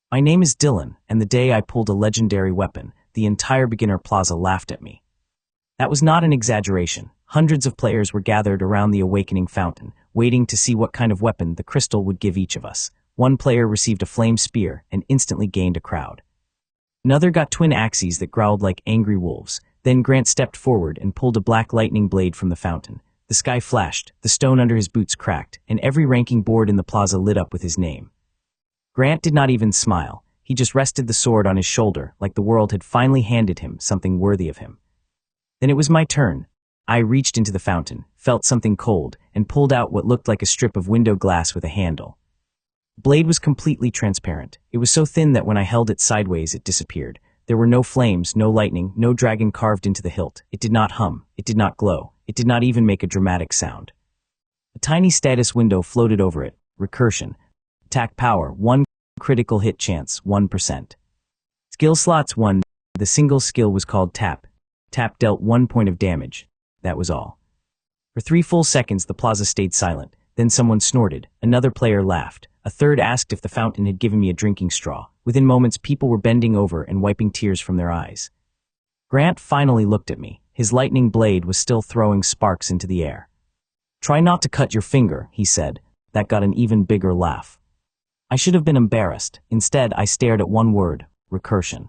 My name is Dylan, and the day I pulled a legendary weapon, the entire beginner plaza laughed at me. That was not an exaggeration. Hundreds of players were gathered around the awakening fountain, waiting to see what kind of weapon the crystal would give each of us. One player received a flame spear and instantly gained a crowd. Another got twin axes that growled like angry wolves. Then Grant stepped forward and pulled a black lightning blade from the fountain. The sky flashed, the stone under his boots cracked, and every ranking board in the plaza lit up with his name. Grant did not even smile. He just rested the sword on his shoulder, like the world had finally handed him something worthy of him. Then it was my turn. I reached into the fountain, felt something cold, and pulled out what looked like a strip of window glass with a handle. The blade was completely transparent. It was so thin that when I held it sideways, it disappeared. There were no flames, no lightning, no dragon carved into the hilt. It did not hum. It did not glow. It did not even make a dramatic sound. A tiny status window floated over it. Recursion. Attack power, 1. Critical hit chance, 1%. Skill slots, 1. The single skill was called tap. Tap dealt 1 point of damage. That was all. For 3 full seconds, the plaza stayed silent. Then someone snorted. Another player laughed. A third asked if the fountain had given me a drinking straw. Within moments, people were bending over and wiping tears from their eyes. Grant finally looked at me. His lightning blade was still throwing sparks into the air. "Try not to cut your finger," he said. That got an even bigger laugh. I should have been embarrassed. Instead, I stared at one word: recursion.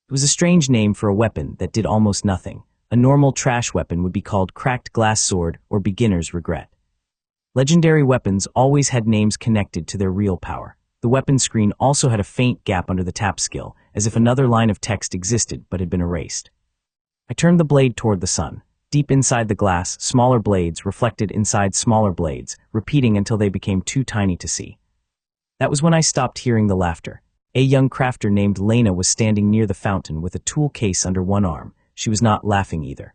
It was a strange name for a weapon that did almost nothing. A normal trash weapon would be called cracked glass sword or beginner's regret. Legendary weapons always had names connected to their real power. The weapon screen also had a faint gap under the tap skill, as if another line of text existed but had been erased. I turned the blade toward the sun. Deep inside the glass, smaller blades reflected inside smaller blades, repeating until they became too tiny to see. That was when I stopped hearing the laughter. A young crafter named Lena was standing near the fountain with a tool case under one arm. She was not laughing either.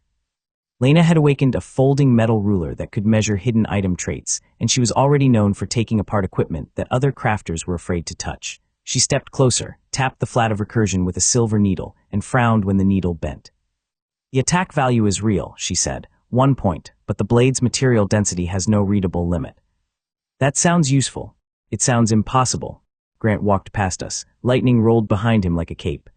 Lena had awakened a folding metal ruler that could measure hidden item traits, and she was already known for taking apart equipment that other crafters were afraid to touch. She stepped closer, tapped the flat of recursion with a silver needle, and frowned when the needle bent. "The attack value is real," she said, 1 point, "but the blade's material density has no readable limit." "That sounds useful. It sounds impossible." Grant walked past us. Lightning rolled behind him like a cape.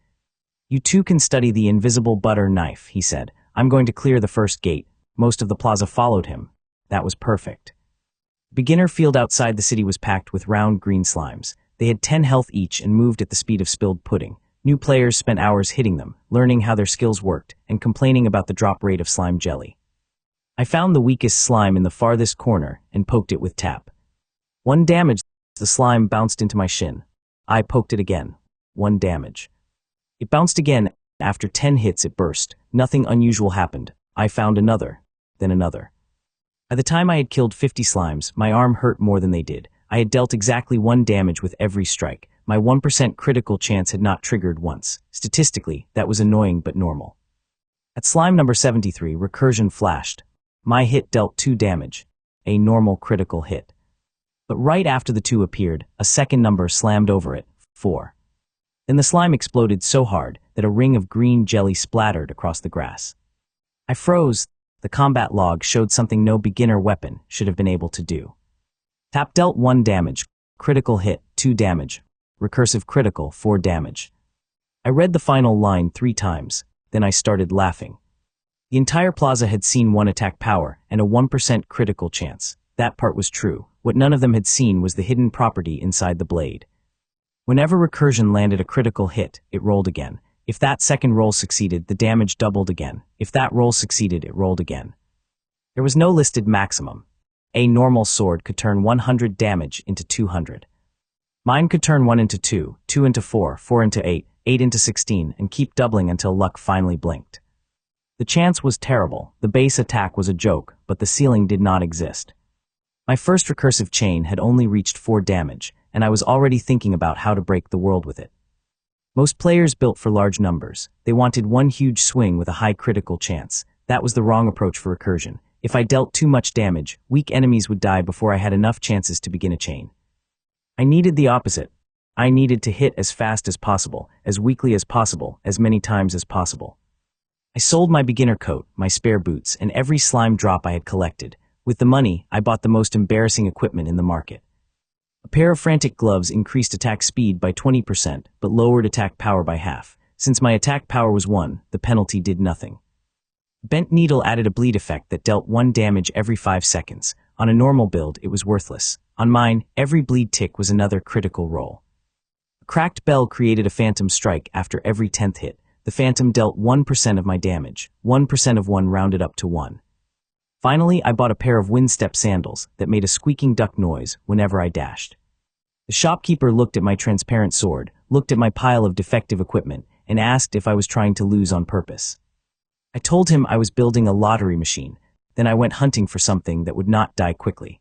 "You two can study the invisible butter knife," he said. "I'm going to clear the first gate." Most of the plaza followed him. That was perfect. The beginner field outside the city was packed with round green slimes. They had 10 health each and moved at the speed of spilled pudding. New players spent hours hitting them, learning how their skills worked, and complaining about the drop rate of slime jelly. I found the weakest slime in the farthest corner and poked it with tap. 1 damage. The slime bounced into my shin. I poked it again. 1 damage. It bounced again. After 10 hits, it burst. Nothing unusual happened. I found another, then another. By the time I had killed 50 slimes, my arm hurt more than they did. I had dealt exactly 1 damage with every strike. My 1% critical chance had not triggered once. Statistically, that was annoying but normal. At slime number 73, recursion flashed. My hit dealt 2 damage. A normal critical hit. But right after the 2 appeared, a second number slammed over it, 4. Then the slime exploded so hard that a ring of green jelly splattered across the grass. I froze. The combat log showed something no beginner weapon should have been able to do. Tap dealt 1 damage, critical hit, 2 damage, recursive critical, 4 damage. I read the final line 3 times, then I started laughing. The entire plaza had seen 1 attack power and a 1% critical chance. That part was true. What none of them had seen was the hidden property inside the blade. Whenever recursion landed a critical hit, it rolled again. If that second roll succeeded, the damage doubled again. If that roll succeeded, it rolled again. There was no listed maximum. A normal sword could turn 100 damage into 200. Mine could turn 1 into 2, 2 into 4, 4 into 8, 8 into 16, and keep doubling until luck finally blinked. The chance was terrible. The base attack was a joke, but the ceiling did not exist. My first recursive chain had only reached 4 damage, and I was already thinking about how to break the world with it. Most players built for large numbers. They wanted 1 huge swing with a high critical chance. That was the wrong approach for recursion. If I dealt too much damage, weak enemies would die before I had enough chances to begin a chain. I needed the opposite. I needed to hit as fast as possible, as weakly as possible, as many times as possible. I sold my beginner coat, my spare boots, and every slime drop I had collected. With the money, I bought the most embarrassing equipment in the market. A pair of frantic gloves increased attack speed by 20%, but lowered attack power by half. Since my attack power was 1, the penalty did nothing. Bent Needle added a bleed effect that dealt 1 damage every 5 seconds. On a normal build, it was worthless. On mine, every bleed tick was another critical roll. Cracked Bell created a phantom strike after every 10th hit. The phantom dealt 1% of my damage, 1% of 1 rounded up to 1. Finally, I bought a pair of Windstep sandals that made a squeaking duck noise whenever I dashed. The shopkeeper looked at my transparent sword, looked at my pile of defective equipment, and asked if I was trying to lose on purpose. I told him I was building a lottery machine. Then I went hunting for something that would not die quickly.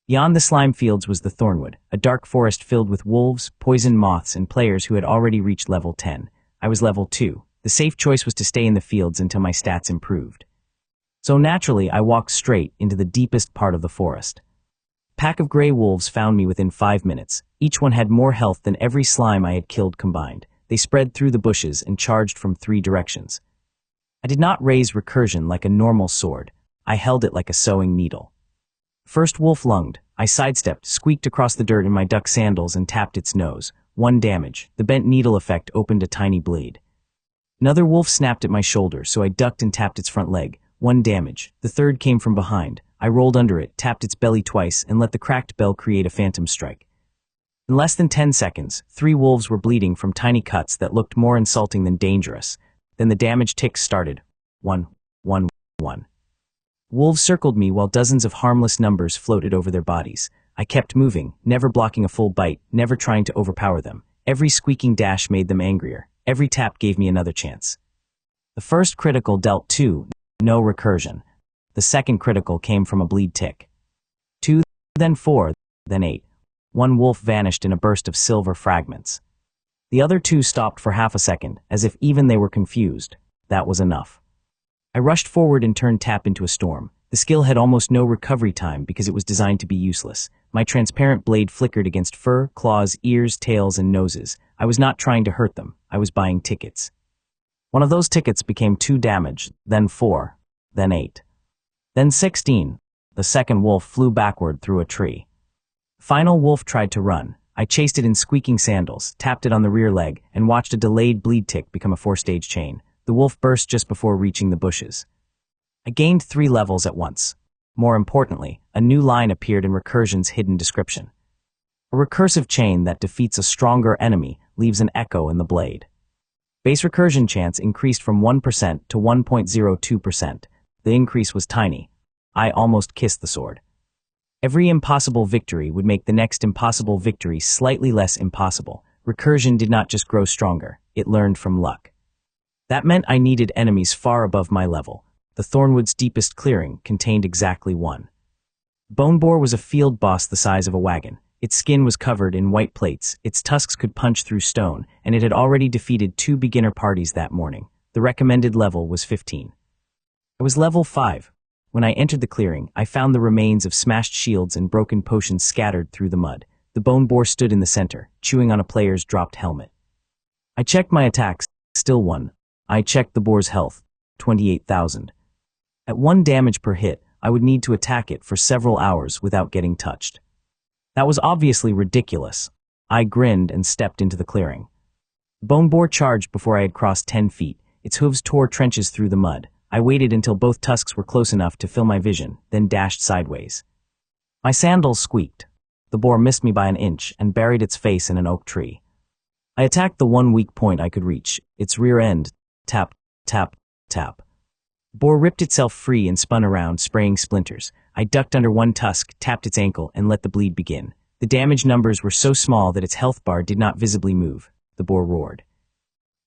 Beyond the slime fields was the Thornwood, a dark forest filled with wolves, poison moths, and players who had already reached level 10. I was level 2. The safe choice was to stay in the fields until my stats improved. So naturally, I walked straight into the deepest part of the forest. A pack of gray wolves found me within 5 minutes. Each one had more health than every slime I had killed combined. They spread through the bushes and charged from 3 directions. I did not raise Recursion like a normal sword. I held it like a sewing needle. First wolf lunged. I sidestepped, squeaked across the dirt in my duck sandals and tapped its nose. 1 damage. The bent needle effect opened a tiny bleed. Another wolf snapped at my shoulder, so I ducked and tapped its front leg. 1 damage. The third came from behind. I rolled under it, tapped its belly twice, and let the cracked bell create a phantom strike. In less than 10 seconds, 3 wolves were bleeding from tiny cuts that looked more insulting than dangerous. Then the damage ticks started. 1, 1, 1. Wolves circled me while dozens of harmless numbers floated over their bodies. I kept moving, never blocking a full bite, never trying to overpower them. Every squeaking dash made them angrier. Every tap gave me another chance. The first critical dealt 2, no recursion. The second critical came from a bleed tick. 2, then 4, then 8. 1 wolf vanished in a burst of silver fragments. The other 2 stopped for half a second, as if even they were confused. That was enough. I rushed forward and turned tap into a storm. The skill had almost no recovery time because it was designed to be useless. My transparent blade flickered against fur, claws, ears, tails, and noses. I was not trying to hurt them. I was buying tickets. One of those tickets became 2 damage, then 4, then 8. Then 16. The second wolf flew backward through a tree. Final wolf tried to run. I chased it in squeaking sandals, tapped it on the rear leg, and watched a delayed bleed tick become a 4-stage chain. The wolf burst just before reaching the bushes. I gained 3 levels at once. More importantly, a new line appeared in Recursion's hidden description. A recursive chain that defeats a stronger enemy leaves an echo in the blade. Base recursion chance increased from 1% to 1.02%. The increase was tiny. I almost kissed the sword. Every impossible victory would make the next impossible victory slightly less impossible. Recursion did not just grow stronger, it learned from luck. That meant I needed enemies far above my level. The Thornwood's deepest clearing contained exactly 1. Boneboar was a field boss the size of a wagon. Its skin was covered in white plates, its tusks could punch through stone, and it had already defeated 2 beginner parties that morning. The recommended level was 15. I was level 5. When I entered the clearing, I found the remains of smashed shields and broken potions scattered through the mud. The Boneboar stood in the center, chewing on a player's dropped helmet. I checked my attacks, still 1. I checked the boar's health, 28,000. At 1 damage per hit, I would need to attack it for several hours without getting touched. That was obviously ridiculous. I grinned and stepped into the clearing. Boneboar charged before I had crossed 10 feet. Its hooves tore trenches through the mud. I waited until both tusks were close enough to fill my vision, then dashed sideways. My sandals squeaked. The boar missed me by an inch and buried its face in an oak tree. I attacked the 1 weak point I could reach, its rear end. Tap, tap, tap. Boar ripped itself free and spun around, spraying splinters. I ducked under 1 tusk, tapped its ankle, and let the bleed begin. The damage numbers were so small that its health bar did not visibly move. The boar roared.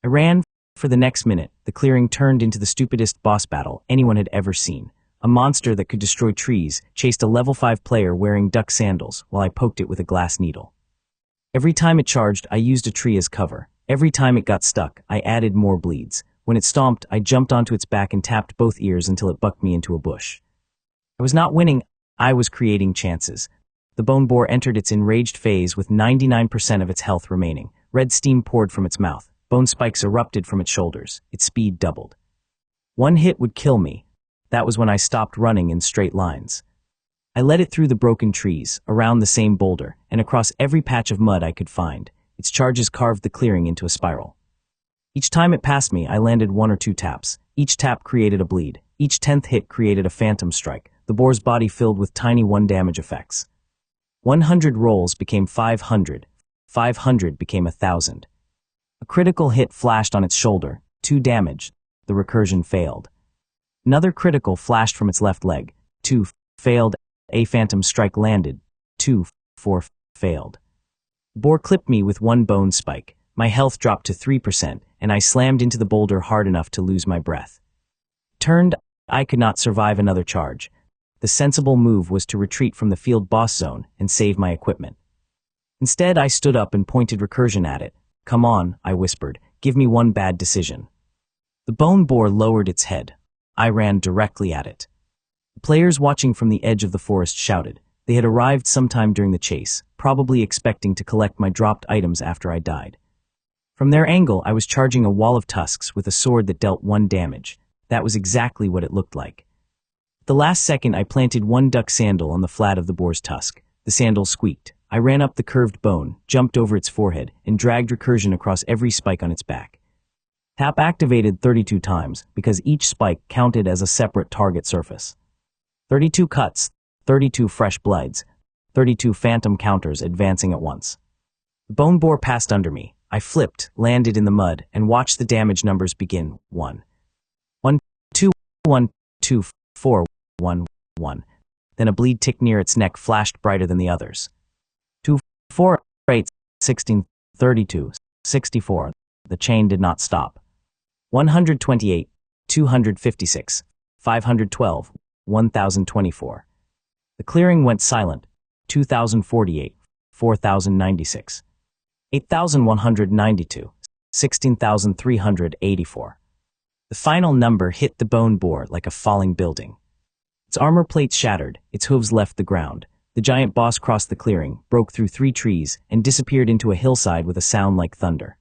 I ran for the next minute. The clearing turned into the stupidest boss battle anyone had ever seen. A monster that could destroy trees chased a level 5 player wearing duck sandals while I poked it with a glass needle. Every time it charged, I used a tree as cover. Every time it got stuck, I added more bleeds. When it stomped, I jumped onto its back and tapped both ears until it bucked me into a bush. I was not winning, I was creating chances. The Boneboar entered its enraged phase with 99% of its health remaining. Red steam poured from its mouth. Bone spikes erupted from its shoulders. Its speed doubled. 1 hit would kill me. That was when I stopped running in straight lines. I led it through the broken trees, around the same boulder, and across every patch of mud I could find. Its charges carved the clearing into a spiral. Each time it passed me, I landed 1 or 2 taps. Each tap created a bleed. Each 10th hit created a phantom strike, the boar's body filled with tiny 1 damage effects. 100 rolls became 500. 500 became 1,000. A critical hit flashed on its shoulder, 2 damage. The recursion failed. Another critical flashed from its left leg. 2 failed. A phantom strike landed. 2, 4 failed. The boar clipped me with 1 bone spike. My health dropped to 3%, and I slammed into the boulder hard enough to lose my breath. Turned, I could not survive another charge. The sensible move was to retreat from the field boss zone and save my equipment. Instead, I stood up and pointed recursion at it. "Come on," I whispered, "give me one bad decision." The bone boar lowered its head. I ran directly at it. The players watching from the edge of the forest shouted. They had arrived sometime during the chase, probably expecting to collect my dropped items after I died. From their angle, I was charging a wall of tusks with a sword that dealt 1 damage. That was exactly what it looked like. At the last second, I planted 1 duck sandal on the flat of the boar's tusk. The sandal squeaked. I ran up the curved bone, jumped over its forehead, and dragged recursion across every spike on its back. Tap activated 32 times, because each spike counted as a separate target surface. 32 cuts, 32 fresh blades, 32 phantom counters advancing at once. The bone boar passed under me. I flipped, landed in the mud, and watched the damage numbers begin. 1, 1, 2, 1, 2, 4, 1, 1. Then a bleed tick near its neck flashed brighter than the others. 2, 4, 8, 16, 32, 64. The chain did not stop. 128, 256, 512, 1024. The clearing went silent. 2048, 4096, 8192, 16,384. The final number hit the bone boar like a falling building. Its armor plates shattered, its hooves left the ground. The giant boss crossed the clearing, broke through 3 trees, and disappeared into a hillside with a sound like thunder.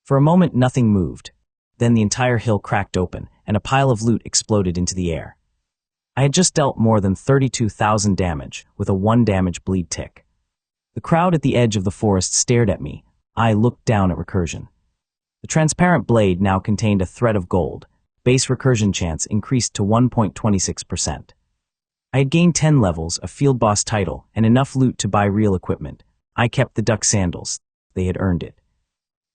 For a moment, nothing moved. Then the entire hill cracked open, and a pile of loot exploded into the air. I had just dealt more than 32,000 damage, with a 1 damage bleed tick. The crowd at the edge of the forest stared at me. I looked down at recursion. The transparent blade now contained a thread of gold. Base recursion chance increased to 1.26%. I had gained 10 levels, a field boss title, and enough loot to buy real equipment. I kept the duck sandals. They had earned it.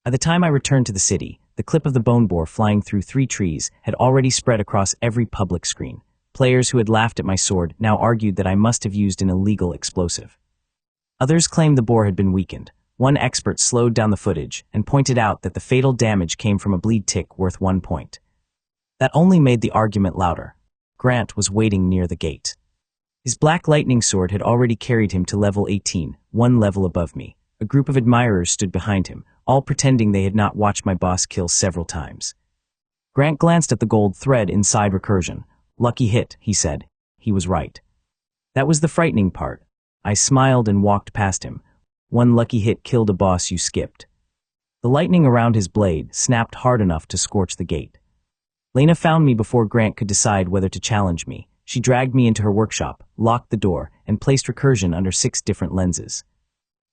By the time I returned to the city, the clip of the bone boar flying through 3 trees had already spread across every public screen. Players who had laughed at my sword now argued that I must have used an illegal explosive. Others claimed the boar had been weakened. One expert slowed down the footage and pointed out that the fatal damage came from a bleed tick worth 1 point. That only made the argument louder. Grant was waiting near the gate. His black lightning sword had already carried him to level 18, 1 level above me. A group of admirers stood behind him, all pretending they had not watched my boss kill several times. Grant glanced at the gold thread inside recursion. "Lucky hit," he said. He was right. That was the frightening part. I smiled and walked past him. 1 lucky hit killed a boss you skipped. The lightning around his blade snapped hard enough to scorch the gate. Lena found me before Grant could decide whether to challenge me. She dragged me into her workshop, locked the door, and placed recursion under 6 different lenses.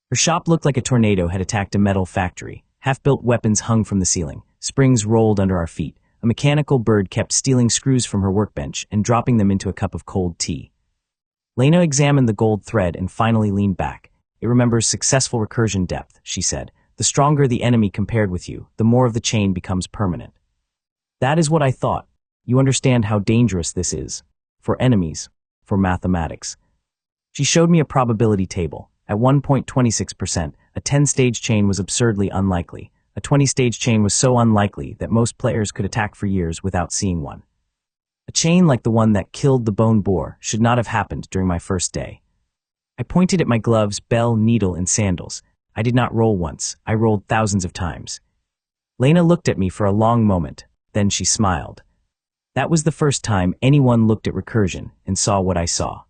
Her shop looked like a tornado had attacked a metal factory. Half-built weapons hung from the ceiling. Springs rolled under our feet. A mechanical bird kept stealing screws from her workbench and dropping them into a cup of cold tea. Lena examined the gold thread and finally leaned back. "It remembers successful recursion depth," she said. "The stronger the enemy compared with you, the more of the chain becomes permanent." That is what I thought. You understand how dangerous this is. For enemies. For mathematics. She showed me a probability table. At 1.26%, a 10-stage chain was absurdly unlikely. A 20-stage chain was so unlikely that most players could attack for years without seeing one. A chain like the one that killed the bone boar should not have happened during my first day. I pointed at my gloves, bell, needle, and sandals. I did not roll once. I rolled thousands of times. Lena looked at me for a long moment. Then she smiled. That was the first time anyone looked at recursion and saw what I saw.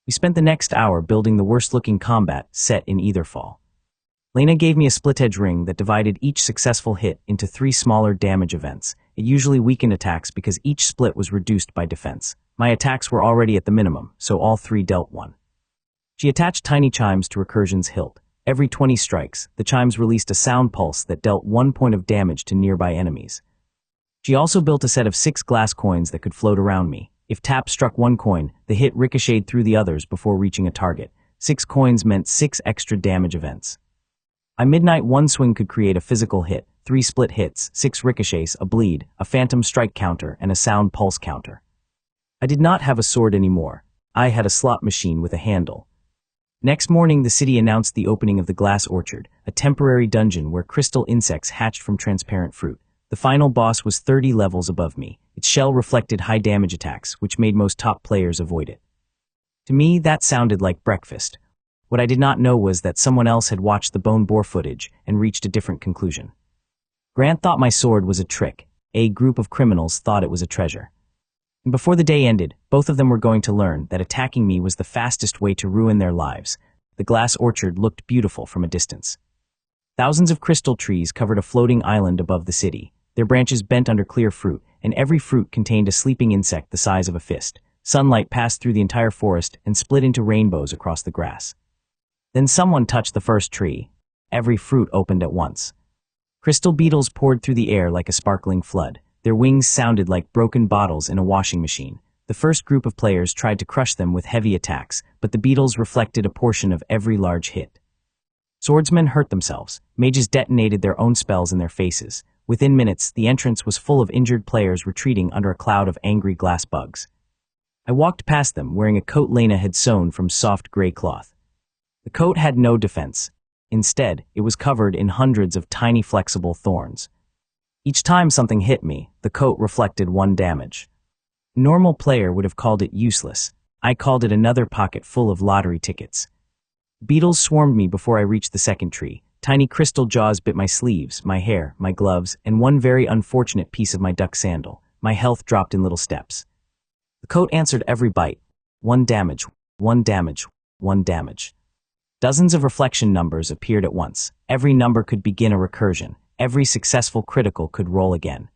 We spent the next hour building the worst-looking combat set in Etherfall. Lena gave me a split-edge ring that divided each successful hit into 3 smaller damage events. It usually weakened attacks because each split was reduced by defense. My attacks were already at the minimum, so all 3 dealt 1. She attached tiny chimes to Recursion's hilt. Every 20 strikes, the chimes released a sound pulse that dealt 1 point of damage to nearby enemies. She also built a set of 6 glass coins that could float around me. If tap struck 1 coin, the hit ricocheted through the others before reaching a target. 6 coins meant 6 extra damage events. By midnight, 1 swing could create a physical hit, 3 split hits, 6 ricochets, a bleed, a phantom strike counter, and a sound pulse counter. I did not have a sword anymore. I had a slot machine with a handle. Next morning, the city announced the opening of the Glass Orchard, a temporary dungeon where crystal insects hatched from transparent fruit. The final boss was 30 levels above me. Its shell reflected high damage attacks, which made most top players avoid it. To me, that sounded like breakfast. What I did not know was that someone else had watched the bone boar footage and reached a different conclusion. Grant thought my sword was a trick. A group of criminals thought it was a treasure. And before the day ended, both of them were going to learn that attacking me was the fastest way to ruin their lives. The Glass Orchard looked beautiful from a distance. Thousands of crystal trees covered a floating island above the city. Their branches bent under clear fruit, and every fruit contained a sleeping insect the size of a fist. Sunlight passed through the entire forest and split into rainbows across the grass. Then someone touched the first tree. Every fruit opened at once. Crystal beetles poured through the air like a sparkling flood. Their wings sounded like broken bottles in a washing machine. The first group of players tried to crush them with heavy attacks, but the beetles reflected a portion of every large hit. Swordsmen hurt themselves. Mages detonated their own spells in their faces. Within minutes, the entrance was full of injured players retreating under a cloud of angry glass bugs. I walked past them wearing a coat Lena had sewn from soft gray cloth. The coat had no defense. Instead, it was covered in hundreds of tiny flexible thorns. Each time something hit me, the coat reflected 1 damage. A normal player would have called it useless. I called it another pocket full of lottery tickets. Beetles swarmed me before I reached the second tree. Tiny crystal jaws bit my sleeves, my hair, my gloves, and 1 very unfortunate piece of my duck sandal. My health dropped in little steps. The coat answered every bite. 1 damage, 1 damage, 1 damage. Dozens of reflection numbers appeared at once. Every number could begin a recursion. Every successful critical could roll again.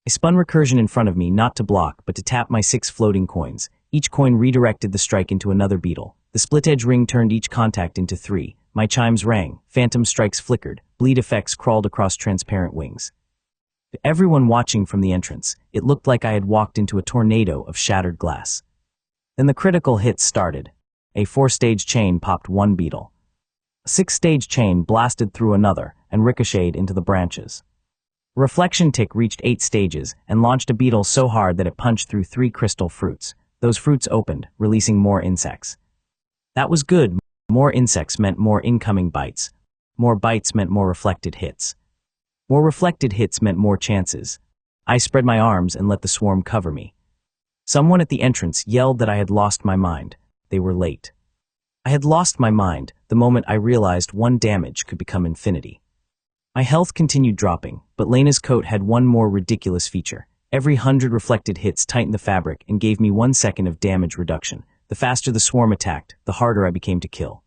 I spun recursion in front of me, not to block, but to tap my 6 floating coins. Each coin redirected the strike into another beetle. The split-edge ring turned each contact into 3. My chimes rang. Phantom strikes flickered. Bleed effects crawled across transparent wings. To everyone watching from the entrance, it looked like I had walked into a tornado of shattered glass. Then the critical hits started. A 4-stage chain popped 1 beetle. A 6-stage chain blasted through another and ricocheted into the branches. A reflection tick reached 8 stages and launched a beetle so hard that it punched through 3 crystal fruits. Those fruits opened, releasing more insects. That was good. More insects meant more incoming bites. More bites meant more reflected hits. More reflected hits meant more chances. I spread my arms and let the swarm cover me. Someone at the entrance yelled that I had lost my mind. They were late. I had lost my mind the moment I realized 1 damage could become infinity. My health continued dropping, but Lena's coat had 1 more ridiculous feature. Every 100 reflected hits tightened the fabric and gave me 1 second of damage reduction. The faster the swarm attacked, the harder I became to kill.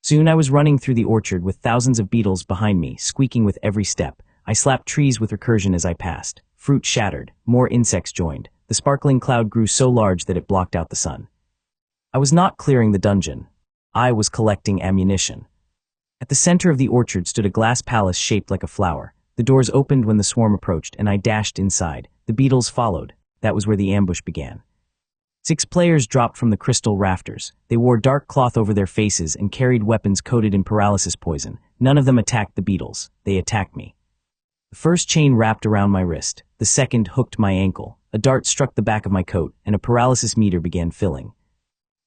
Soon I was running through the orchard with thousands of beetles behind me, squeaking with every step. I slapped trees with recursion as I passed. Fruit shattered. More insects joined. The sparkling cloud grew so large that it blocked out the sun. I was not clearing the dungeon. I was collecting ammunition. At the center of the orchard stood a glass palace shaped like a flower. The doors opened when the swarm approached, and I dashed inside. The beetles followed. That was where the ambush began. 6 players dropped from the crystal rafters. They wore dark cloth over their faces and carried weapons coated in paralysis poison. None of them attacked the beetles. They attacked me. The first chain wrapped around my wrist. The second hooked my ankle. A dart struck the back of my coat, and a paralysis meter began filling.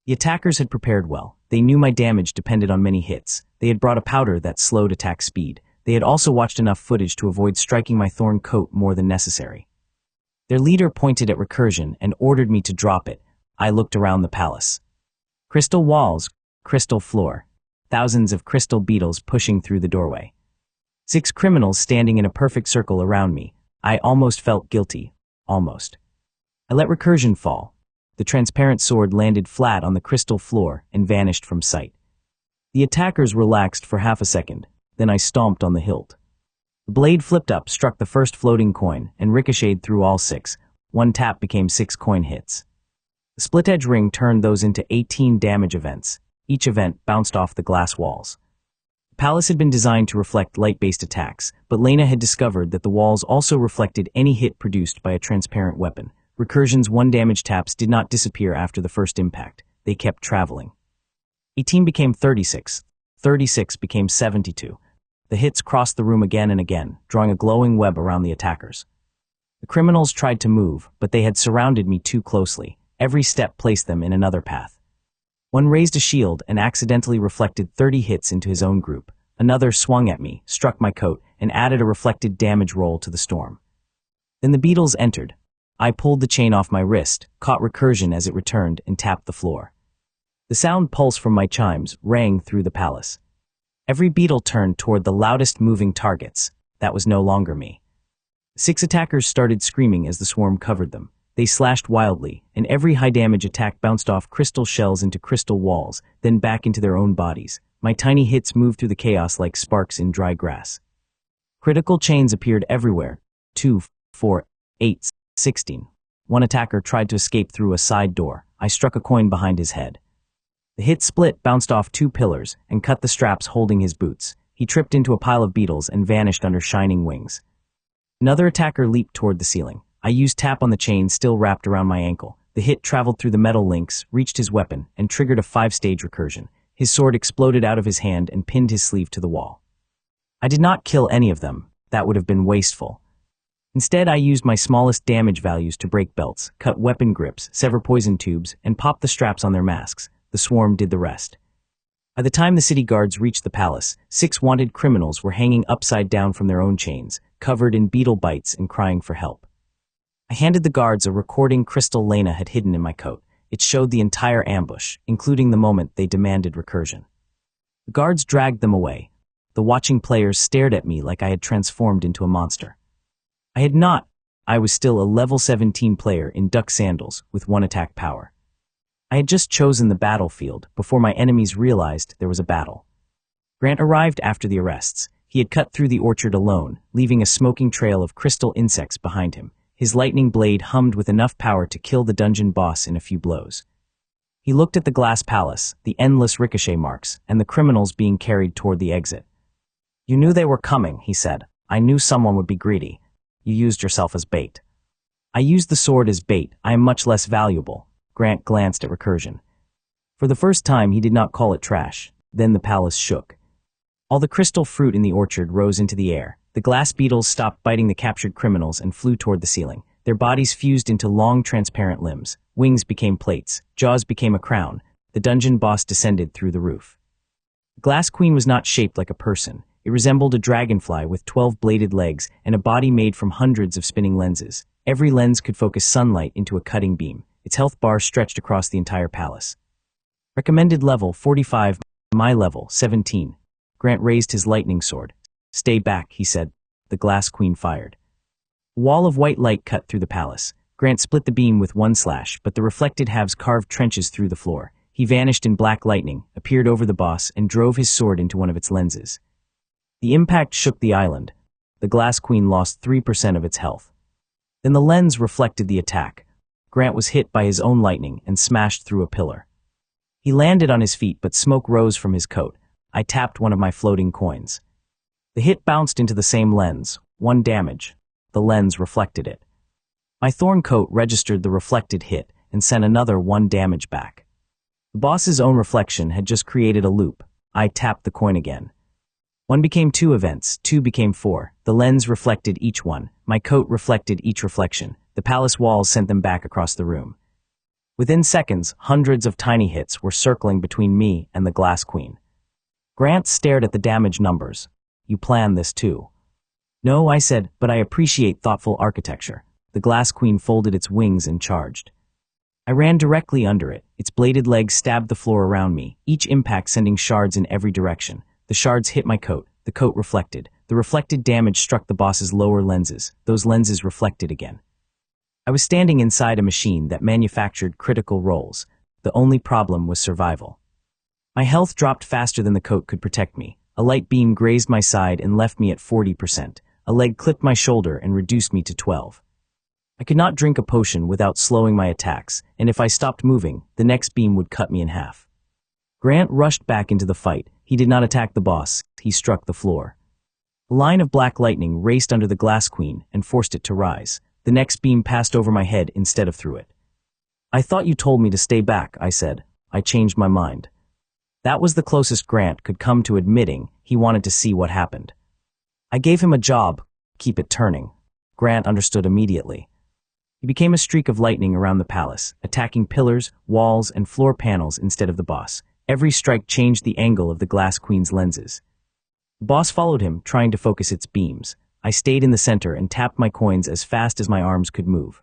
The attackers had prepared well. They knew my damage depended on many hits. They had brought a powder that slowed attack speed. They had also watched enough footage to avoid striking my thorn coat more than necessary. Their leader pointed at Recursion and ordered me to drop it. I looked around the palace. Crystal walls, crystal floor. Thousands of crystal beetles pushing through the doorway. 6 criminals standing in a perfect circle around me. I almost felt guilty. Almost. I let Recursion fall. The transparent sword landed flat on the crystal floor and vanished from sight. The attackers relaxed for half a second, then I stomped on the hilt. The blade flipped up, struck the first floating coin, and ricocheted through all 6. One tap became 6 coin hits. The split-edge ring turned those into 18 damage events. Each event bounced off the glass walls. The palace had been designed to reflect light-based attacks, but Lena had discovered that the walls also reflected any hit produced by a transparent weapon. Recursion's 1 damage taps did not disappear after the first impact. They kept traveling. 18 became 36. 36 became 72. The hits crossed the room again and again, drawing a glowing web around the attackers. The criminals tried to move, but they had surrounded me too closely. Every step placed them in another path. One raised a shield and accidentally reflected 30 hits into his own group. Another swung at me, struck my coat, and added a reflected damage roll to the storm. Then the beetles entered. I pulled the chain off my wrist, caught Recursion as it returned, and tapped the floor. The sound pulse from my chimes rang through the palace. Every beetle turned toward the loudest moving targets. That was no longer me. 6 attackers started screaming as the swarm covered them. They slashed wildly, and every high-damage attack bounced off crystal shells into crystal walls, then back into their own bodies. My tiny hits moved through the chaos like sparks in dry grass. Critical chains appeared everywhere. 2, 4, 8, 16. One attacker tried to escape through a side door. I struck a coin behind his head. The hit split bounced off 2 pillars and cut the straps holding his boots. He tripped into a pile of beetles and vanished under shining wings. Another attacker leaped toward the ceiling. I used tap on the chain still wrapped around my ankle. The hit traveled through the metal links, reached his weapon, and triggered a 5-stage recursion. His sword exploded out of his hand and pinned his sleeve to the wall. I did not kill any of them. That would have been wasteful. Instead, I used my smallest damage values to break belts, cut weapon grips, sever poison tubes, and pop the straps on their masks. The swarm did the rest. By the time the city guards reached the palace, 6 wanted criminals were hanging upside down from their own chains, covered in beetle bites and crying for help. I handed the guards a recording crystal Lena had hidden in my coat. It showed the entire ambush, including the moment they demanded Recursion. The guards dragged them away. The watching players stared at me like I had transformed into a monster. I had not. I was still a level 17 player in duck sandals with 1 attack power. I had just chosen the battlefield before my enemies realized there was a battle. Grant arrived after the arrests. He had cut through the orchard alone, leaving a smoking trail of crystal insects behind him. His lightning blade hummed with enough power to kill the dungeon boss in a few blows. He looked at the glass palace, the endless ricochet marks, and the criminals being carried toward the exit. "You knew they were coming," he said. "I knew someone would be greedy. You used yourself as bait." "I used the sword as bait. I am much less valuable." Grant glanced at Recursion. For the first time, he did not call it trash. Then the palace shook. All the crystal fruit in the orchard rose into the air. The glass beetles stopped biting the captured criminals and flew toward the ceiling. Their bodies fused into long, transparent limbs. Wings became plates. Jaws became a crown. The dungeon boss descended through the roof. The glass queen was not shaped like a person. It resembled a dragonfly with 12 bladed legs and a body made from hundreds of spinning lenses. Every lens could focus sunlight into a cutting beam. Its health bar stretched across the entire palace. Recommended level 45, my level 17. Grant raised his lightning sword. "Stay back," he said. The glass queen fired. A wall of white light cut through the palace. Grant split the beam with 1 slash, but the reflected halves carved trenches through the floor. He vanished in black lightning, appeared over the boss, and drove his sword into one of its lenses. The impact shook the island. The glass queen lost 3% of its health. Then the lens reflected the attack. Grant was hit by his own lightning and smashed through a pillar. He landed on his feet, but smoke rose from his coat. I tapped one of my floating coins. The hit bounced into the same lens. 1 damage. The lens reflected it. My thorn coat registered the reflected hit and sent another 1 damage back. The boss's own reflection had just created a loop. I tapped the coin again. 1 became 2 events, 2 became 4. The lens reflected each one. My coat reflected each reflection. The palace walls sent them back across the room. Within seconds, hundreds of tiny hits were circling between me and the glass queen. Grant stared at the damage numbers. "You planned this too." "No," I said, "but I appreciate thoughtful architecture." The glass queen folded its wings and charged. I ran directly under it. Its bladed legs stabbed the floor around me, each impact sending shards in every direction. The shards hit my coat. The coat reflected. The reflected damage struck the boss's lower lenses. Those lenses reflected again. I was standing inside a machine that manufactured critical rolls. The only problem was survival. My health dropped faster than the coat could protect me. A light beam grazed my side and left me at 40%. A leg clipped my shoulder and reduced me to 12. I could not drink a potion without slowing my attacks, and if I stopped moving, the next beam would cut me in half. Grant rushed back into the fight. He did not attack the boss, he struck the floor. A line of black lightning raced under the Glass Queen and forced it to rise. The next beam passed over my head instead of through it. I thought you told me to stay back, I said. I changed my mind. That was the closest Grant could come to admitting he wanted to see what happened. I gave him a job, keep it turning. Grant understood immediately. He became a streak of lightning around the palace, attacking pillars, walls, and floor panels instead of the boss. Every strike changed the angle of the Glass Queen's lenses. The boss followed him, trying to focus its beams. I stayed in the center and tapped my coins as fast as my arms could move.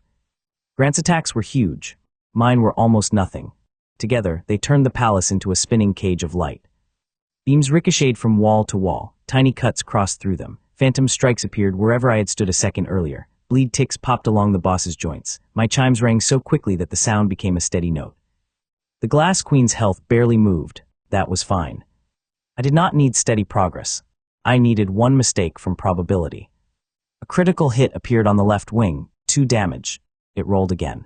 Grant's attacks were huge. Mine were almost nothing. Together, they turned the palace into a spinning cage of light. Beams ricocheted from wall to wall. Tiny cuts crossed through them. Phantom strikes appeared wherever I had stood a second earlier. Bleed ticks popped along the boss's joints. My chimes rang so quickly that the sound became a steady note. The Glass Queen's health barely moved. That was fine. I did not need steady progress. I needed one mistake from probability. A critical hit appeared on the left wing. 2 damage. It rolled again.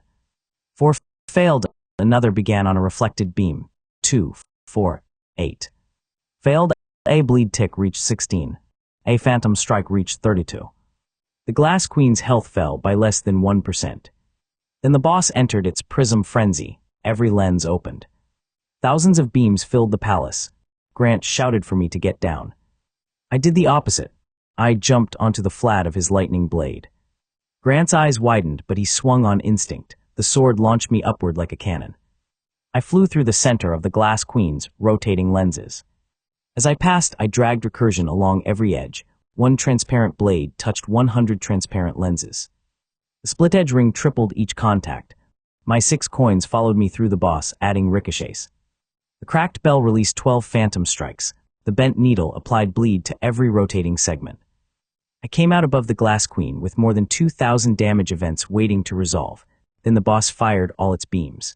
4 failed. Another began on a reflected beam. 2, 4, 8. Failed. A bleed tick reached 16. A phantom strike reached 32. The Glass Queen's health fell by less than 1%. Then the boss entered its prism frenzy. Every lens opened. Thousands of beams filled the palace. Grant shouted for me to get down. I did the opposite. I jumped onto the flat of his lightning blade. Grant's eyes widened, but he swung on instinct. The sword launched me upward like a cannon. I flew through the center of the Glass Queen's rotating lenses. As I passed, I dragged Recursion along every edge. One transparent blade touched 100 transparent lenses. The split edge ring tripled each contact. My 6 coins followed me through the boss, adding ricochets. The cracked bell released 12 phantom strikes. The bent needle applied bleed to every rotating segment. I came out above the Glass Queen with more than 2,000 damage events waiting to resolve. Then the boss fired all its beams.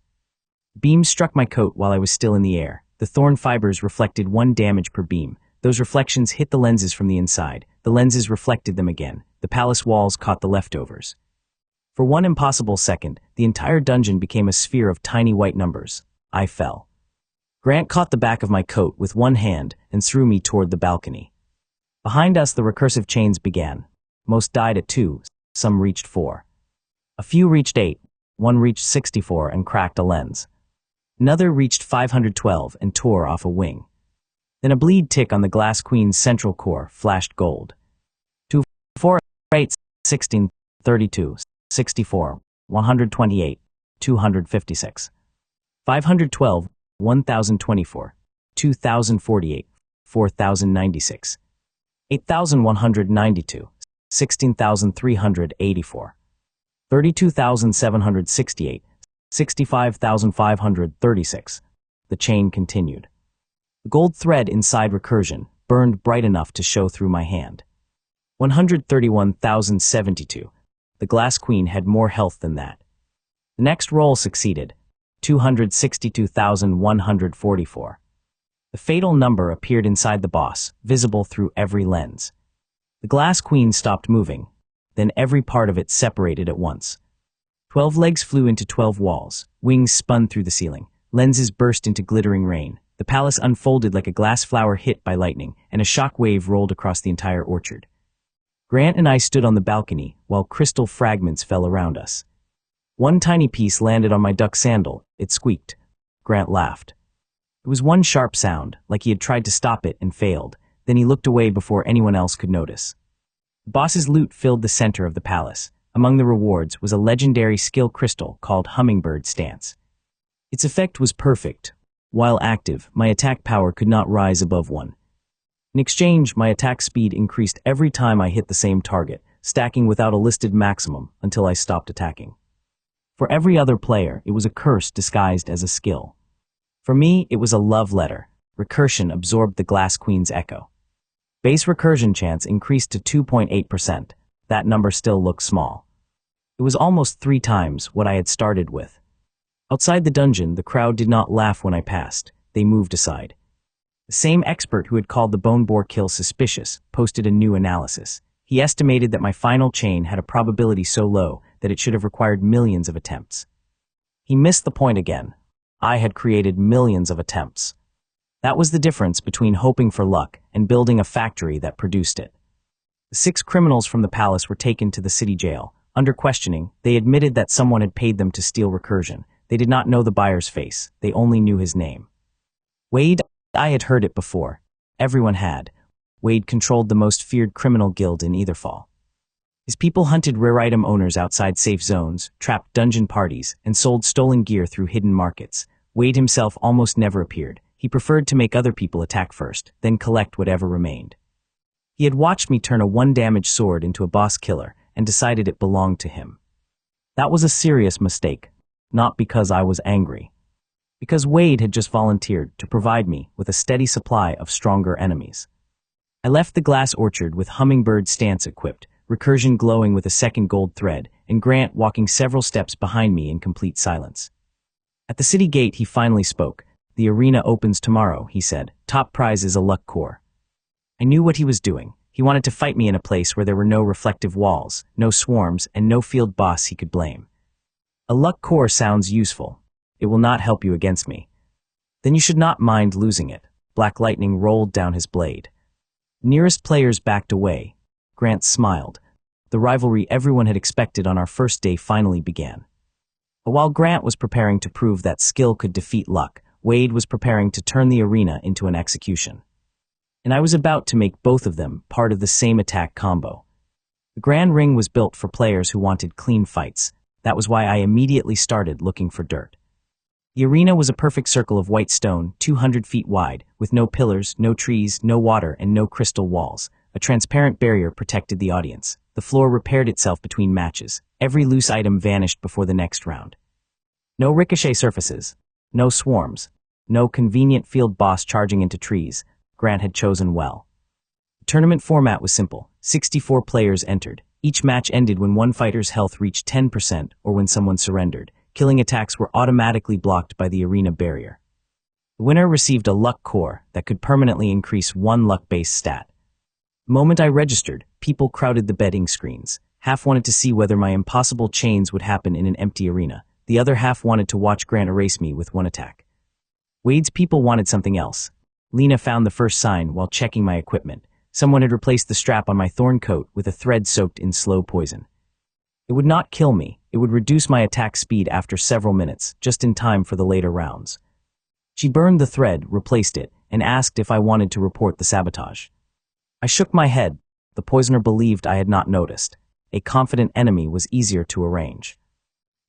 Beams struck my coat while I was still in the air. The thorn fibers reflected 1 damage per beam. Those reflections hit the lenses from the inside. The lenses reflected them again. The palace walls caught the leftovers. For one impossible second, the entire dungeon became a sphere of tiny white numbers. I fell. Grant caught the back of my coat with one hand and threw me toward the balcony. Behind us, the recursive chains began. Most died at 2, some reached 4. A few reached 8, one reached 64 and cracked a lens. Another reached 512 and tore off a wing. Then a bleed tick on the Glass Queen's central core flashed gold. 2, 4, 8, 16, 32, 64, 128, 256. 512, 1024, 2048, 4096. 8,192, 16,384. 32,768, 65,536. The chain continued. The gold thread inside Recursion burned bright enough to show through my hand. 131,072. The Glass Queen had more health than that. The next roll succeeded. 262,144. The fatal number appeared inside the boss, visible through every lens. The Glass Queen stopped moving. Then every part of it separated at once. 12 legs flew into 12 walls. Wings spun through the ceiling. Lenses burst into glittering rain. The palace unfolded like a glass flower hit by lightning, and a shock wave rolled across the entire orchard. Grant and I stood on the balcony, while crystal fragments fell around us. One tiny piece landed on my duck sandal. It squeaked. Grant laughed. It was one sharp sound, like he had tried to stop it and failed. Then he looked away before anyone else could notice. The boss's loot filled the center of the palace. Among the rewards was a legendary skill crystal called Hummingbird Stance. Its effect was perfect. While active, my attack power could not rise above 1. In exchange, my attack speed increased every time I hit the same target, stacking without a listed maximum until I stopped attacking. For every other player, it was a curse disguised as a skill. For me, it was a love letter. Recursion absorbed the Glass Queen's echo. Base recursion chance increased to 2.8%. That number still looked small. It was almost 3 times what I had started with. Outside the dungeon, the crowd did not laugh when I passed. They moved aside. The same expert who had called the bone boar kill suspicious posted a new analysis. He estimated that my final chain had a probability so low that it should have required millions of attempts. He missed the point again. I had created millions of attempts. That was the difference between hoping for luck and building a factory that produced it. The 6 criminals from the palace were taken to the city jail. Under questioning, they admitted that someone had paid them to steal Recursion. They did not know the buyer's face. They only knew his name. Wade, I had heard it before. Everyone had. Wade controlled the most feared criminal guild in Etherfall. His people hunted rare item owners outside safe zones, trapped dungeon parties, and sold stolen gear through hidden markets. Wade himself almost never appeared. He preferred to make other people attack first, then collect whatever remained. He had watched me turn a 1-damage sword into a boss killer and decided it belonged to him. That was a serious mistake, not because I was angry. Because Wade had just volunteered to provide me with a steady supply of stronger enemies. I left the glass orchard with Hummingbird stance equipped, Recursion glowing with a second gold thread, and Grant walking several steps behind me in complete silence. At the city gate he finally spoke. "The arena opens tomorrow," he said. "Top prize is a luck core." I knew what he was doing. He wanted to fight me in a place where there were no reflective walls, no swarms, and no field boss he could blame. A luck core sounds useful. It will not help you against me. Then you should not mind losing it. Black lightning rolled down his blade. Nearest players backed away. Grant smiled. The rivalry everyone had expected on our first day finally began. But while Grant was preparing to prove that skill could defeat luck, Wade was preparing to turn the arena into an execution. And I was about to make both of them part of the same attack combo. The Grand Ring was built for players who wanted clean fights. That was why I immediately started looking for dirt. The arena was a perfect circle of white stone, 200 feet wide, with no pillars, no trees, no water, and no crystal walls. A transparent barrier protected the audience. The floor repaired itself between matches. Every loose item vanished before the next round. No ricochet surfaces. No swarms. No convenient field boss charging into trees. Grant had chosen well. The tournament format was simple. 64 players entered. Each match ended when one fighter's health reached 10% or when someone surrendered. Killing attacks were automatically blocked by the arena barrier. The winner received a luck core that could permanently increase 1 luck-based stat. The moment I registered, people crowded the betting screens. Half wanted to see whether my impossible chains would happen in an empty arena. The other half wanted to watch Grant erase me with 1 attack. Wade's people wanted something else. Lena found the first sign while checking my equipment. Someone had replaced the strap on my thorn coat with a thread soaked in slow poison. It would not kill me. It would reduce my attack speed after several minutes, just in time for the later rounds. She burned the thread, replaced it, and asked if I wanted to report the sabotage. I shook my head. The poisoner believed I had not noticed. A confident enemy was easier to arrange.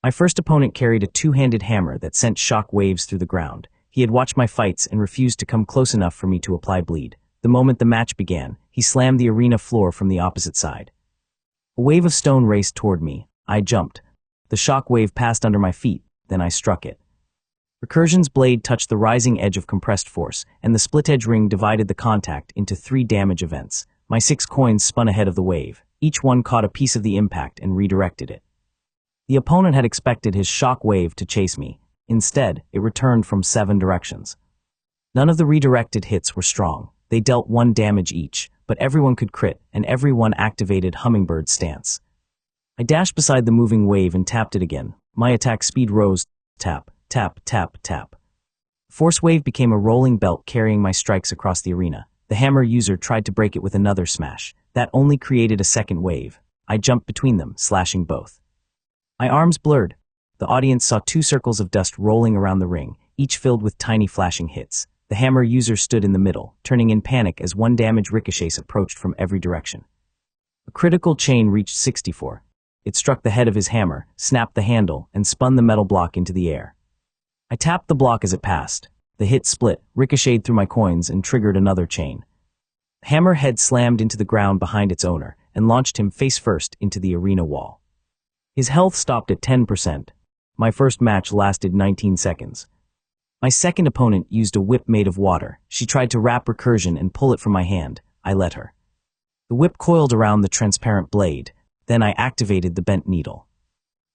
My first opponent carried a 2-handed hammer that sent shock waves through the ground. He had watched my fights and refused to come close enough for me to apply bleed. The moment the match began, he slammed the arena floor from the opposite side. A wave of stone raced toward me. I jumped. The shock wave passed under my feet, then I struck it. Recursion's blade touched the rising edge of compressed force, and the split-edge ring divided the contact into 3 damage events. My 6 coins spun ahead of the wave. Each one caught a piece of the impact and redirected it. The opponent had expected his shock wave to chase me. Instead, it returned from 7 directions. None of the redirected hits were strong. They dealt 1 damage each, but everyone could crit, and everyone activated Hummingbird stance. I dashed beside the moving wave and tapped it again. My attack speed rose. Tap, tap, tap, tap. Force wave became a rolling belt carrying my strikes across the arena. The hammer user tried to break it with another smash. That only created a second wave. I jumped between them, slashing both. My arms blurred. The audience saw 2 circles of dust rolling around the ring, each filled with tiny flashing hits. The hammer user stood in the middle, turning in panic as 1 damage ricochets approached from every direction. A critical chain reached 64. It struck the head of his hammer, snapped the handle, and spun the metal block into the air. I tapped the block as it passed. The hit split, ricocheted through my coins, and triggered another chain. The hammer head slammed into the ground behind its owner and launched him face first into the arena wall. His health stopped at 10%. My first match lasted 19 seconds. My second opponent used a whip made of water. She tried to wrap Recursion and pull it from my hand. I let her. The whip coiled around the transparent blade. Then I activated the bent needle.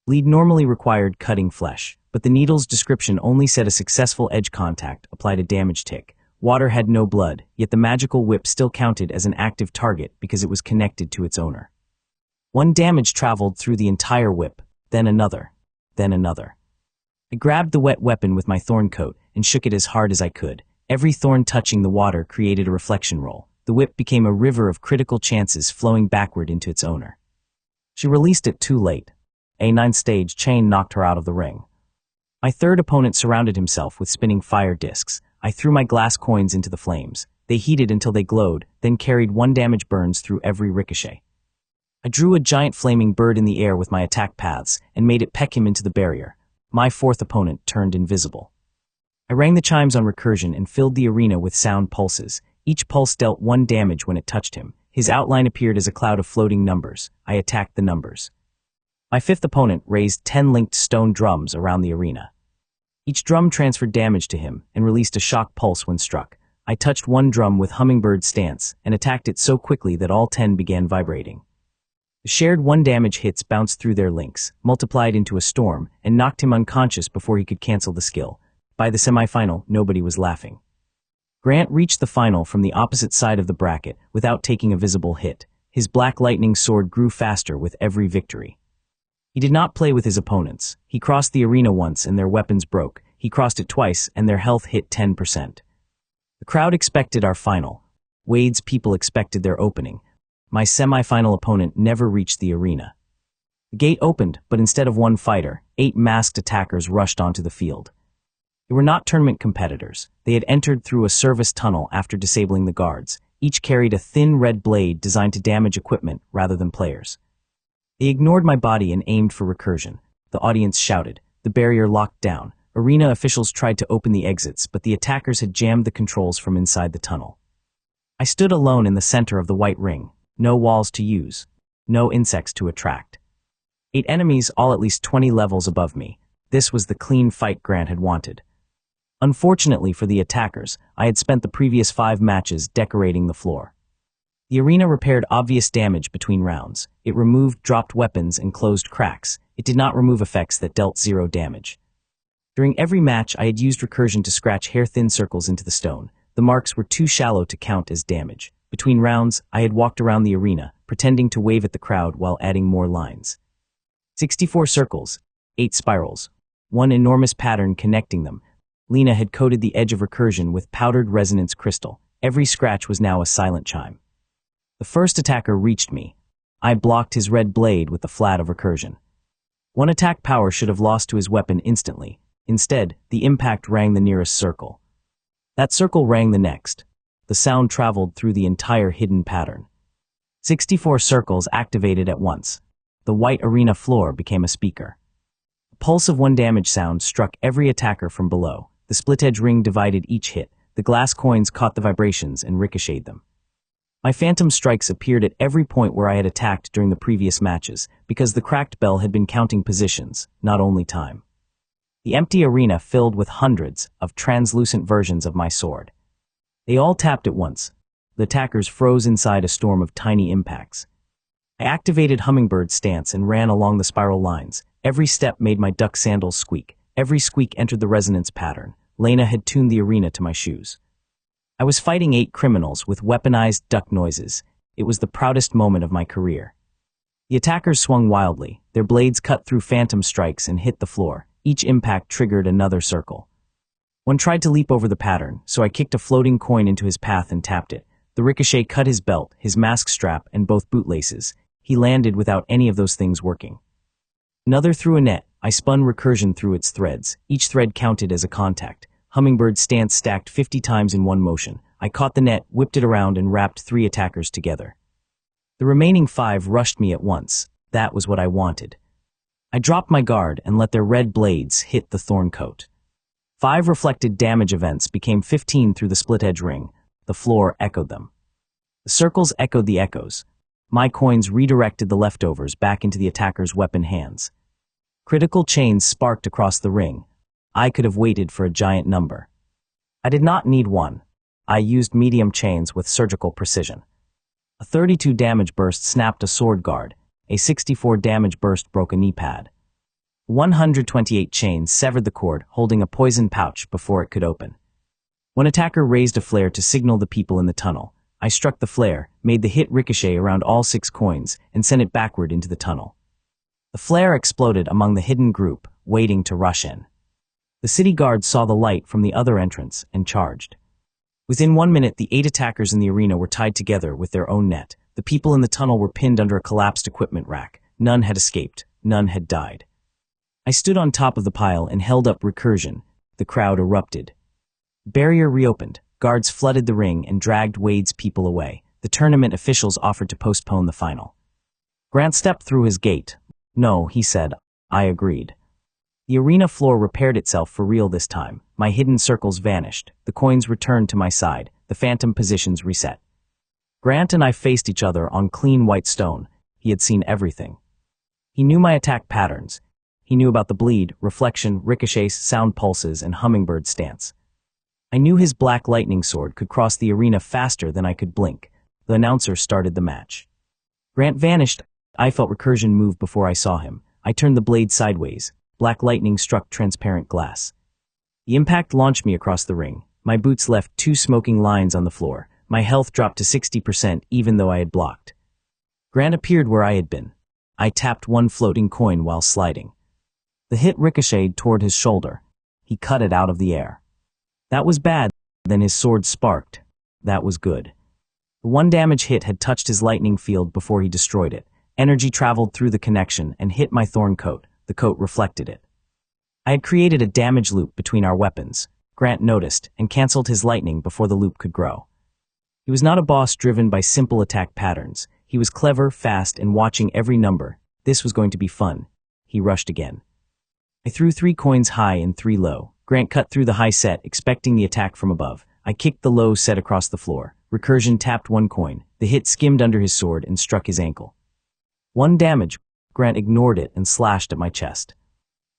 Bleed normally required cutting flesh, but the needle's description only said a successful edge contact applied a damage tick. Water had no blood, yet the magical whip still counted as an active target because it was connected to its owner. One damage traveled through the entire whip, then another, then another. I grabbed the wet weapon with my thorn coat and shook it as hard as I could. Every thorn touching the water created a reflection roll. The whip became a river of critical chances flowing backward into its owner. She released it too late. A 9th-stage chain knocked her out of the ring. My third opponent surrounded himself with spinning fire discs. I threw my glass coins into the flames. They heated until they glowed, then carried 1 damage burns through every ricochet. I drew a giant flaming bird in the air with my attack paths and made it peck him into the barrier. My fourth opponent turned invisible. I rang the chimes on Recursion and filled the arena with sound pulses. Each pulse dealt 1 damage when it touched him. His outline appeared as a cloud of floating numbers. I attacked the numbers. My fifth opponent raised 10 linked stone drums around the arena. Each drum transferred damage to him and released a shock pulse when struck. I touched 1 drum with hummingbird stance and attacked it so quickly that all 10 began vibrating. The shared 1 damage hits bounced through their links, multiplied into a storm, and knocked him unconscious before he could cancel the skill. By the semifinal, nobody was laughing. Grant reached the final from the opposite side of the bracket without taking a visible hit. His black lightning sword grew faster with every victory. He did not play with his opponents. He crossed the arena once and their weapons broke. He crossed it twice and their health hit 10%. The crowd expected our final. Wade's people expected their opening. My semi-final opponent never reached the arena. The gate opened, but instead of 1 fighter, 8 masked attackers rushed onto the field. They were not tournament competitors. They had entered through a service tunnel after disabling the guards. Each carried a thin red blade designed to damage equipment rather than players. They ignored my body and aimed for Recursion. The audience shouted. The barrier locked down. Arena officials tried to open the exits, but the attackers had jammed the controls from inside the tunnel. I stood alone in the center of the white ring. No walls to use. No insects to attract. 8 enemies, all at least 20 levels above me. This was the clean fight Grant had wanted. Unfortunately for the attackers, I had spent the previous 5 matches decorating the floor. The arena repaired obvious damage between rounds. It removed dropped weapons and closed cracks. It did not remove effects that dealt 0 damage. During every match, I had used Recursion to scratch hair-thin circles into the stone. The marks were too shallow to count as damage. Between rounds, I had walked around the arena, pretending to wave at the crowd while adding more lines. 64 circles, 8 spirals, 1 enormous pattern connecting them. Lena had coated the edge of Recursion with powdered resonance crystal. Every scratch was now a silent chime. The first attacker reached me. I blocked his red blade with the flat of Recursion. 1 attack power should have lost to his weapon instantly. Instead, the impact rang the nearest circle. That circle rang the next. The sound traveled through the entire hidden pattern. 64 circles activated at once. The white arena floor became a speaker. A pulse of 1 damage sound struck every attacker from below. The split-edge ring divided each hit. The glass coins caught the vibrations and ricocheted them. My phantom strikes appeared at every point where I had attacked during the previous matches, because the cracked bell had been counting positions, not only time. The empty arena filled with hundreds of translucent versions of my sword. They all tapped at once. The attackers froze inside a storm of tiny impacts. I activated hummingbird stance and ran along the spiral lines. Every step made my duck sandals squeak. Every squeak entered the resonance pattern. Lena had tuned the arena to my shoes. I was fighting 8 criminals with weaponized duck noises. It was the proudest moment of my career. The attackers swung wildly. Their blades cut through phantom strikes and hit the floor. Each impact triggered another circle. One tried to leap over the pattern, so I kicked a floating coin into his path and tapped it. The ricochet cut his belt, his mask strap, and both bootlaces. He landed without any of those things working. Another threw a net. I spun Recursion through its threads. Each thread counted as a contact. Hummingbird stance stacked 50 times in one motion. I caught the net, whipped it around, and wrapped 3 attackers together. The remaining 5 rushed me at once. That was what I wanted. I dropped my guard and let their red blades hit the thorn coat. 5 reflected damage events became 15 through the split-edge ring. The floor echoed them. The circles echoed the echoes. My coins redirected the leftovers back into the attacker's weapon hands. Critical chains sparked across the ring. I could have waited for a giant number. I did not need 1. I used medium chains with surgical precision. A 32 damage burst snapped a sword guard. A 64 damage burst broke a knee pad. 128 chains severed the cord, holding a poison pouch before it could open. One attacker raised a flare to signal the people in the tunnel. I struck the flare, made the hit ricochet around all 6 coins, and sent it backward into the tunnel. The flare exploded among the hidden group, waiting to rush in. The city guards saw the light from the other entrance and charged. Within 1 minute, the 8 attackers in the arena were tied together with their own net. The people in the tunnel were pinned under a collapsed equipment rack. None had escaped. None had died. I stood on top of the pile and held up Recursion. The crowd erupted. Barrier reopened. Guards flooded the ring and dragged Wade's people away. The tournament officials offered to postpone the final. Grant stepped through his gate. No, he said. I agreed. The arena floor repaired itself for real this time. My hidden circles vanished. The coins returned to my side. The phantom positions reset. Grant and I faced each other on clean white stone. He had seen everything. He knew my attack patterns. He knew about the bleed, reflection, ricochets, sound pulses, and hummingbird stance. I knew his black lightning sword could cross the arena faster than I could blink. The announcer started the match. Grant vanished. I felt Recursion move before I saw him. I turned the blade sideways. Black lightning struck transparent glass. The impact launched me across the ring. My boots left 2 smoking lines on the floor. My health dropped to 60% even though I had blocked. Grant appeared where I had been. I tapped 1 floating coin while sliding. The hit ricocheted toward his shoulder. He cut it out of the air. That was bad. Then his sword sparked. That was good. The 1 damage hit had touched his lightning field before he destroyed it. Energy traveled through the connection and hit my thorn coat. The coat reflected it. I had created a damage loop between our weapons. Grant noticed and canceled his lightning before the loop could grow. He was not a boss driven by simple attack patterns. He was clever, fast, and watching every number. This was going to be fun. He rushed again. I threw 3 coins high and 3 low. Grant cut through the high set, expecting the attack from above. I kicked the low set across the floor. Recursion tapped 1 coin. The hit skimmed under his sword and struck his ankle. 1 damage. Grant ignored it and slashed at my chest.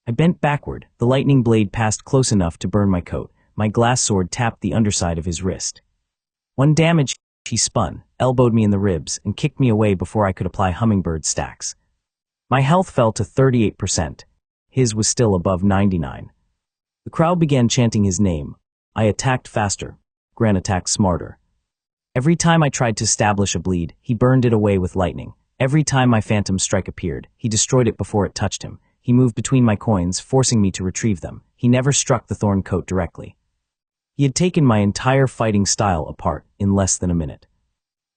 I bent backward. The lightning blade passed close enough to burn my coat. My glass sword tapped the underside of his wrist. 1 damage. He spun, elbowed me in the ribs, and kicked me away before I could apply hummingbird stacks. My health fell to 38%. His was still above 99. The crowd began chanting his name. I attacked faster. Grant attacked smarter. Every time I tried to establish a bleed, he burned it away with lightning. Every time my phantom strike appeared, he destroyed it before it touched him. He moved between my coins, forcing me to retrieve them. He never struck the thorn coat directly. He had taken my entire fighting style apart in less than a minute.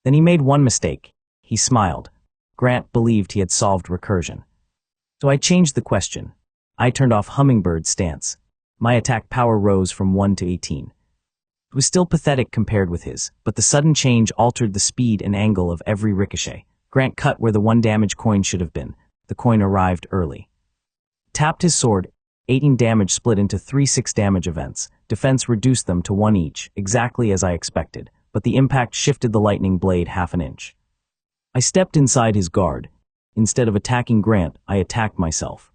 Then he made 1 mistake. He smiled. Grant believed he had solved Recursion. So I changed the question. I turned off Hummingbird's stance. My attack power rose from 1 to 18. It was still pathetic compared with his, but the sudden change altered the speed and angle of every ricochet. Grant cut where the 1 damage coin should have been. The coin arrived early. Tapped his sword. 18 damage split into 3 6 damage events. Defense reduced them to 1 each, exactly as I expected, but the impact shifted the lightning blade half an inch. I stepped inside his guard. Instead of attacking Grant, I attacked myself.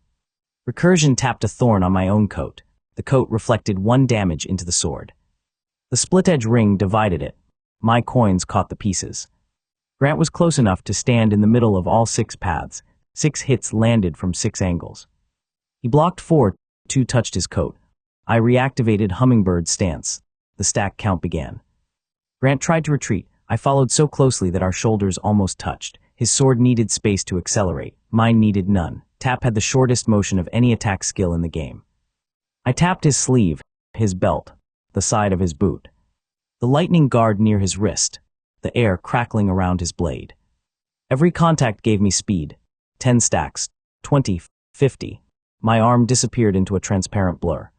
Recursion tapped a thorn on my own coat. The coat reflected 1 damage into the sword. The split-edge ring divided it. My coins caught the pieces. Grant was close enough to stand in the middle of all 6 paths. 6 hits landed from 6 angles. He blocked 4, 2 touched his coat. I reactivated Hummingbird's stance. The stack count began. Grant tried to retreat. I followed so closely that our shoulders almost touched. His sword needed space to accelerate. Mine needed none. Tap had the shortest motion of any attack skill in the game. I tapped his sleeve, his belt, the side of his boot. The lightning guard near his wrist, the air crackling around his blade. Every contact gave me speed. 10 stacks, 20, 50. My arm disappeared into a transparent blur.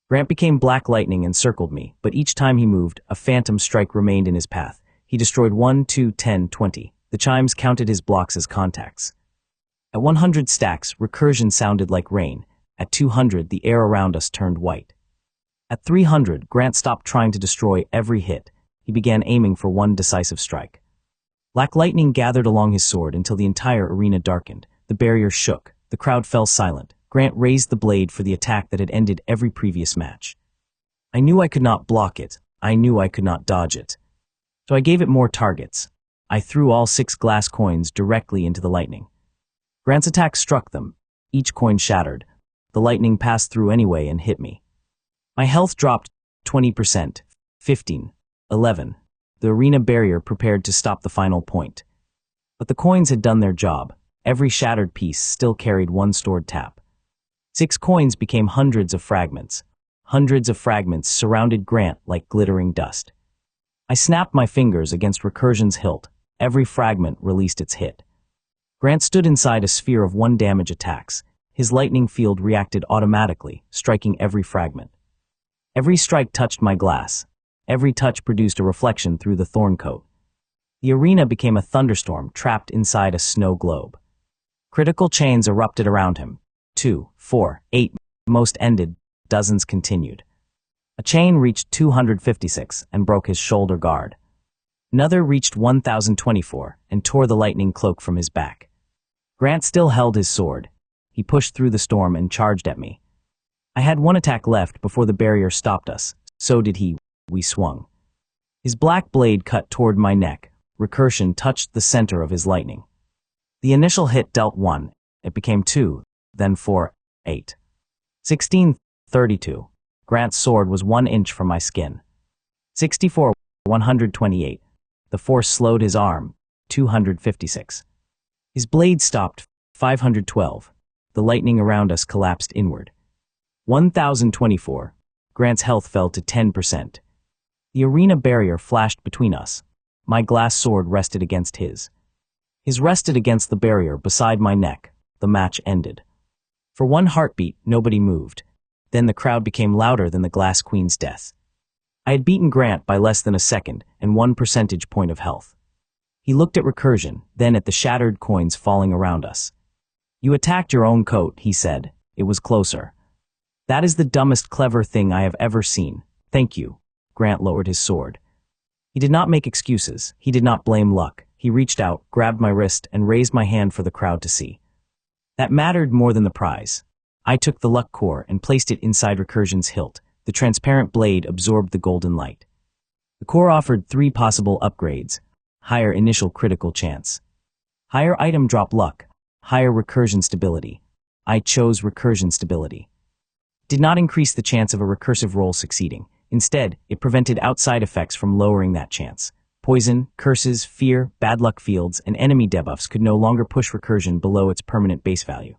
Grant became black lightning and circled me, but each time he moved, a phantom strike remained in his path. He destroyed 1, 2, 10, 20. The chimes counted his blocks as contacts. At 100 stacks, Recursion sounded like rain. At 200, the air around us turned white. At 300, Grant stopped trying to destroy every hit. He began aiming for 1 decisive strike. Black lightning gathered along his sword until the entire arena darkened. The barrier shook. The crowd fell silent. Grant raised the blade for the attack that had ended every previous match. I knew I could not block it. I knew I could not dodge it. So I gave it more targets. I threw all 6 glass coins directly into the lightning. Grant's attack struck them. Each coin shattered. The lightning passed through anyway and hit me. My health dropped 20%. 15, 11. The arena barrier prepared to stop the final point. But the coins had done their job. Every shattered piece still carried one stored tap. 6 coins became hundreds of fragments. Hundreds of fragments surrounded Grant like glittering dust. I snapped my fingers against Recursion's hilt. Every fragment released its hit. Grant stood inside a sphere of 1 damage attacks. His lightning field reacted automatically, striking every fragment. Every strike touched my glass. Every touch produced a reflection through the thorn coat. The arena became a thunderstorm trapped inside a snow globe. Critical chains erupted around him. 2, 4, 8. Most ended. Dozens continued. A chain reached 256 and broke his shoulder guard. Another reached 1024 and tore the lightning cloak from his back. Grant still held his sword. He pushed through the storm and charged at me. I had 1 attack left before the barrier stopped us. So did he. We swung. His black blade cut toward my neck. Recursion touched the center of his lightning. The initial hit dealt 1. It became 2, then 4, 8. 16, 32. Grant's sword was 1 inch from my skin. 64, 128. The force slowed his arm. 256. His blade stopped. 512. The lightning around us collapsed inward. 1024. Grant's health fell to 10%. The arena barrier flashed between us. My glass sword rested against his. His rested against the barrier beside my neck. The match ended. For 1 heartbeat, nobody moved. Then the crowd became louder than the Glass Queen's death. I had beaten Grant by less than a second and 1 percentage point of health. He looked at Recursion, then at the shattered coins falling around us. "You attacked your own coat," he said. "It was closer." "That is the dumbest clever thing I have ever seen. Thank you." Grant lowered his sword. He did not make excuses. He did not blame luck. He reached out, grabbed my wrist, and raised my hand for the crowd to see. That mattered more than the prize. I took the luck core and placed it inside Recursion's hilt. The transparent blade absorbed the golden light. The core offered 3 possible upgrades. Higher initial critical chance. Higher item drop luck. Higher recursion stability. I chose recursion stability. It did not increase the chance of a recursive roll succeeding. Instead, it prevented outside effects from lowering that chance. Poison, curses, fear, bad luck fields, and enemy debuffs could no longer push recursion below its permanent base value.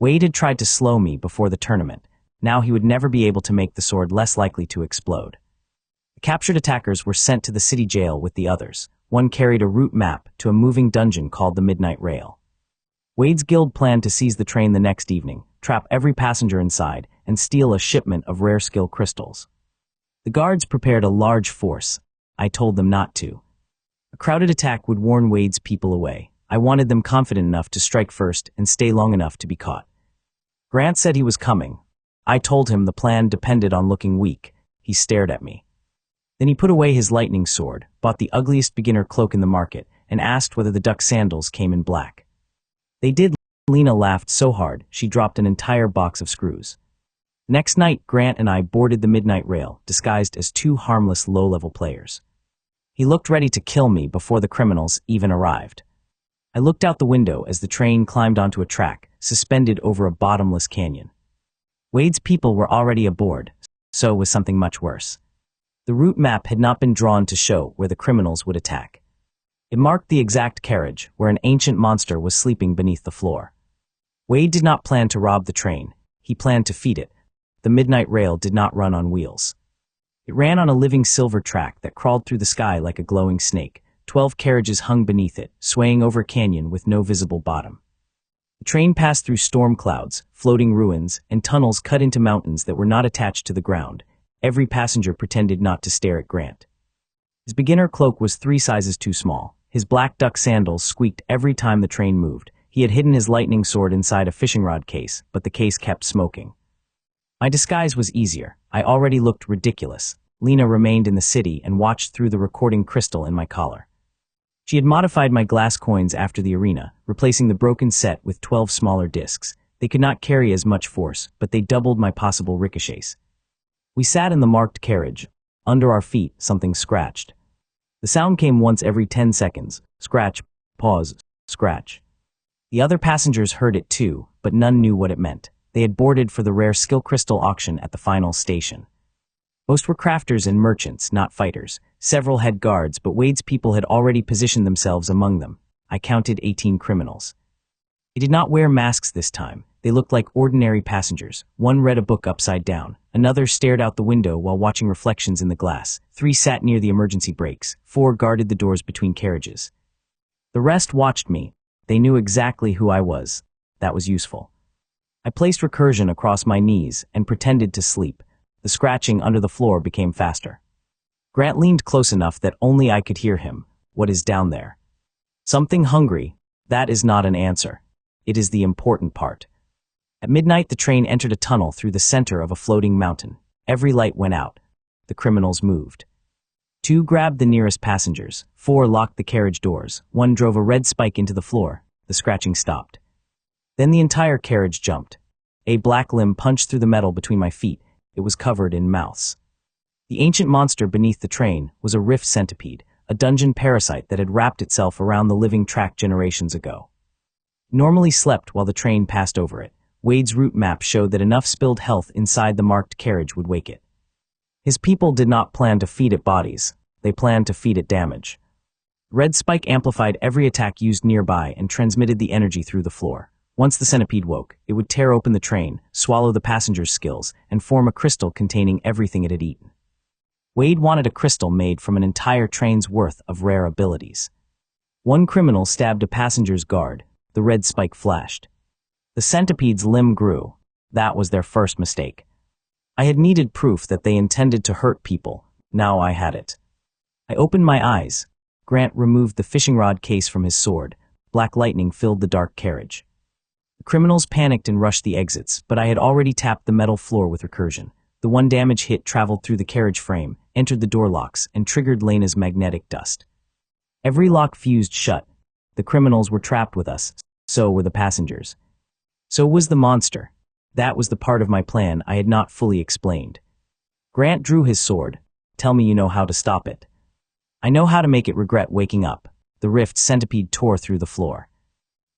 Wade had tried to slow me before the tournament. Now he would never be able to make the sword less likely to explode. The captured attackers were sent to the city jail with the others. One carried a route map to a moving dungeon called the Midnight Rail. Wade's guild planned to seize the train the next evening, trap every passenger inside, and steal a shipment of rare skill crystals. The guards prepared a large force. I told them not to. A crowded attack would warn Wade's people away. I wanted them confident enough to strike first and stay long enough to be caught. Grant said he was coming. I told him the plan depended on looking weak. He stared at me. Then he put away his lightning sword, bought the ugliest beginner cloak in the market, and asked whether the duck sandals came in black. They did. Lena laughed so hard, she dropped an entire box of screws. Next night, Grant and I boarded the Midnight Rail, disguised as 2 harmless low-level players. He looked ready to kill me before the criminals even arrived. I looked out the window as the train climbed onto a track, suspended over a bottomless canyon. Wade's people were already aboard, so was something much worse. The route map had not been drawn to show where the criminals would attack. It marked the exact carriage where an ancient monster was sleeping beneath the floor. Wade did not plan to rob the train. He planned to feed it. The Midnight Rail did not run on wheels. It ran on a living silver track that crawled through the sky like a glowing snake. 12 carriages hung beneath it, swaying over a canyon with no visible bottom. The train passed through storm clouds, floating ruins, and tunnels cut into mountains that were not attached to the ground. Every passenger pretended not to stare at Grant. His beginner cloak was 3 sizes too small. His black duck sandals squeaked every time the train moved. He had hidden his lightning sword inside a fishing rod case, but the case kept smoking. My disguise was easier. I already looked ridiculous. Lena remained in the city and watched through the recording crystal in my collar. She had modified my glass coins after the arena, replacing the broken set with 12 smaller discs. They could not carry as much force, but they doubled my possible ricochets. We sat in the marked carriage. Under our feet, something scratched. The sound came once every 10 seconds. Scratch, pause, scratch. The other passengers heard it too, but none knew what it meant. They had boarded for the rare skill crystal auction at the final station. Most were crafters and merchants, not fighters. Several had guards, but Wade's people had already positioned themselves among them. I counted 18 criminals. They did not wear masks this time. They looked like ordinary passengers. One read a book upside down. Another stared out the window while watching reflections in the glass. 3 sat near the emergency brakes. 4 guarded the doors between carriages. The rest watched me. They knew exactly who I was. That was useful. I placed Recursion across my knees and pretended to sleep. The scratching under the floor became faster. Grant leaned close enough that only I could hear him. What is down there? Something hungry. That is not an answer. It is the important part. At midnight, the train entered a tunnel through the center of a floating mountain. Every light went out. The criminals moved. 2 grabbed the nearest passengers. 4 locked the carriage doors. 1 drove a red spike into the floor. The scratching stopped. Then the entire carriage jumped. A black limb punched through the metal between my feet. It was covered in mouths. The ancient monster beneath the train was a rift centipede, a dungeon parasite that had wrapped itself around the living track generations ago. It normally slept while the train passed over it. Wade's route map showed that enough spilled health inside the marked carriage would wake it. His people did not plan to feed it bodies. They planned to feed it damage. Red spike amplified every attack used nearby and transmitted the energy through the floor. Once the centipede woke, it would tear open the train, swallow the passengers' skills, and form a crystal containing everything it had eaten. Wade wanted a crystal made from an entire train's worth of rare abilities. 1 criminal stabbed a passenger's guard. The red spike flashed. The centipede's limb grew. That was their first mistake. I had needed proof that they intended to hurt people. Now I had it. I opened my eyes. Grant removed the fishing rod case from his sword. Black lightning filled the dark carriage. The criminals panicked and rushed the exits, but I had already tapped the metal floor with Recursion. The 1 damage hit traveled through the carriage frame, entered the door locks, and triggered Lena's magnetic dust. Every lock fused shut. The criminals were trapped with us. So were the passengers. So was the monster. That was the part of my plan I had not fully explained. Grant drew his sword. Tell me you know how to stop it. I know how to make it regret waking up. The rift centipede tore through the floor.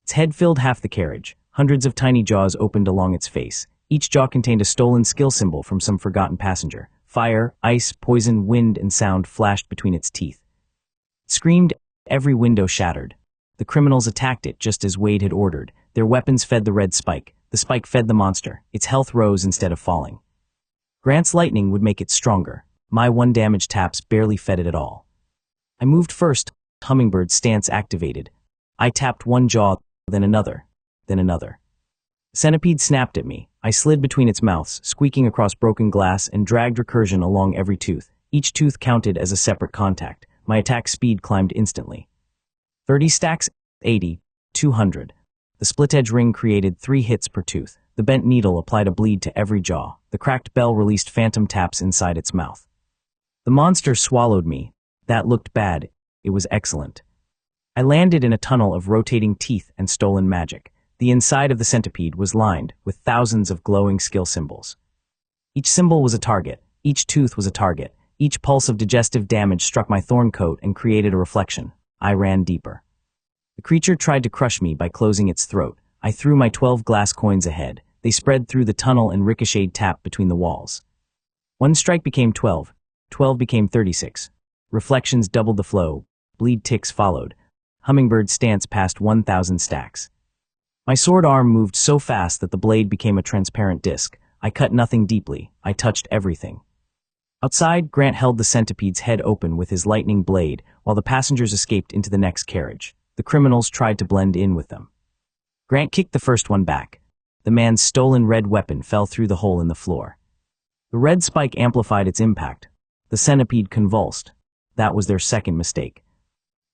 Its head filled half the carriage. Hundreds of tiny jaws opened along its face. Each jaw contained a stolen skill symbol from some forgotten passenger. Fire, ice, poison, wind, and sound flashed between its teeth. It screamed. Every window shattered. The criminals attacked it just as Wade had ordered. Their weapons fed the red spike. The spike fed the monster. Its health rose instead of falling. Grant's lightning would make it stronger. My 1 damage taps barely fed it at all. I moved first. Hummingbird's stance activated. I tapped 1 jaw, then another, then another. The centipede snapped at me. I slid between its mouths, squeaking across broken glass, and dragged Recursion along every tooth. Each tooth counted as a separate contact. My attack speed climbed instantly. 30 stacks, 80, 200. The split-edge ring created 3 hits per tooth. The bent needle applied a bleed to every jaw. The cracked bell released phantom taps inside its mouth. The monster swallowed me. That looked bad. It was excellent. I landed in a tunnel of rotating teeth and stolen magic. The inside of the centipede was lined with thousands of glowing skill symbols. Each symbol was a target. Each tooth was a target. Each pulse of digestive damage struck my thorn coat and created a reflection. I ran deeper. The creature tried to crush me by closing its throat. I threw my 12 glass coins ahead. They spread through the tunnel and ricocheted tap between the walls. 1 strike became 12. 12 became 36. Reflections doubled the flow. Bleed ticks followed. Hummingbird's stance passed 1,000 stacks. My sword arm moved so fast that the blade became a transparent disc. I cut nothing deeply. I touched everything. Outside, Grant held the centipede's head open with his lightning blade while the passengers escaped into the next carriage. The criminals tried to blend in with them. Grant kicked the first one back. The man's stolen red weapon fell through the hole in the floor. The red spike amplified its impact. The centipede convulsed. That was their second mistake.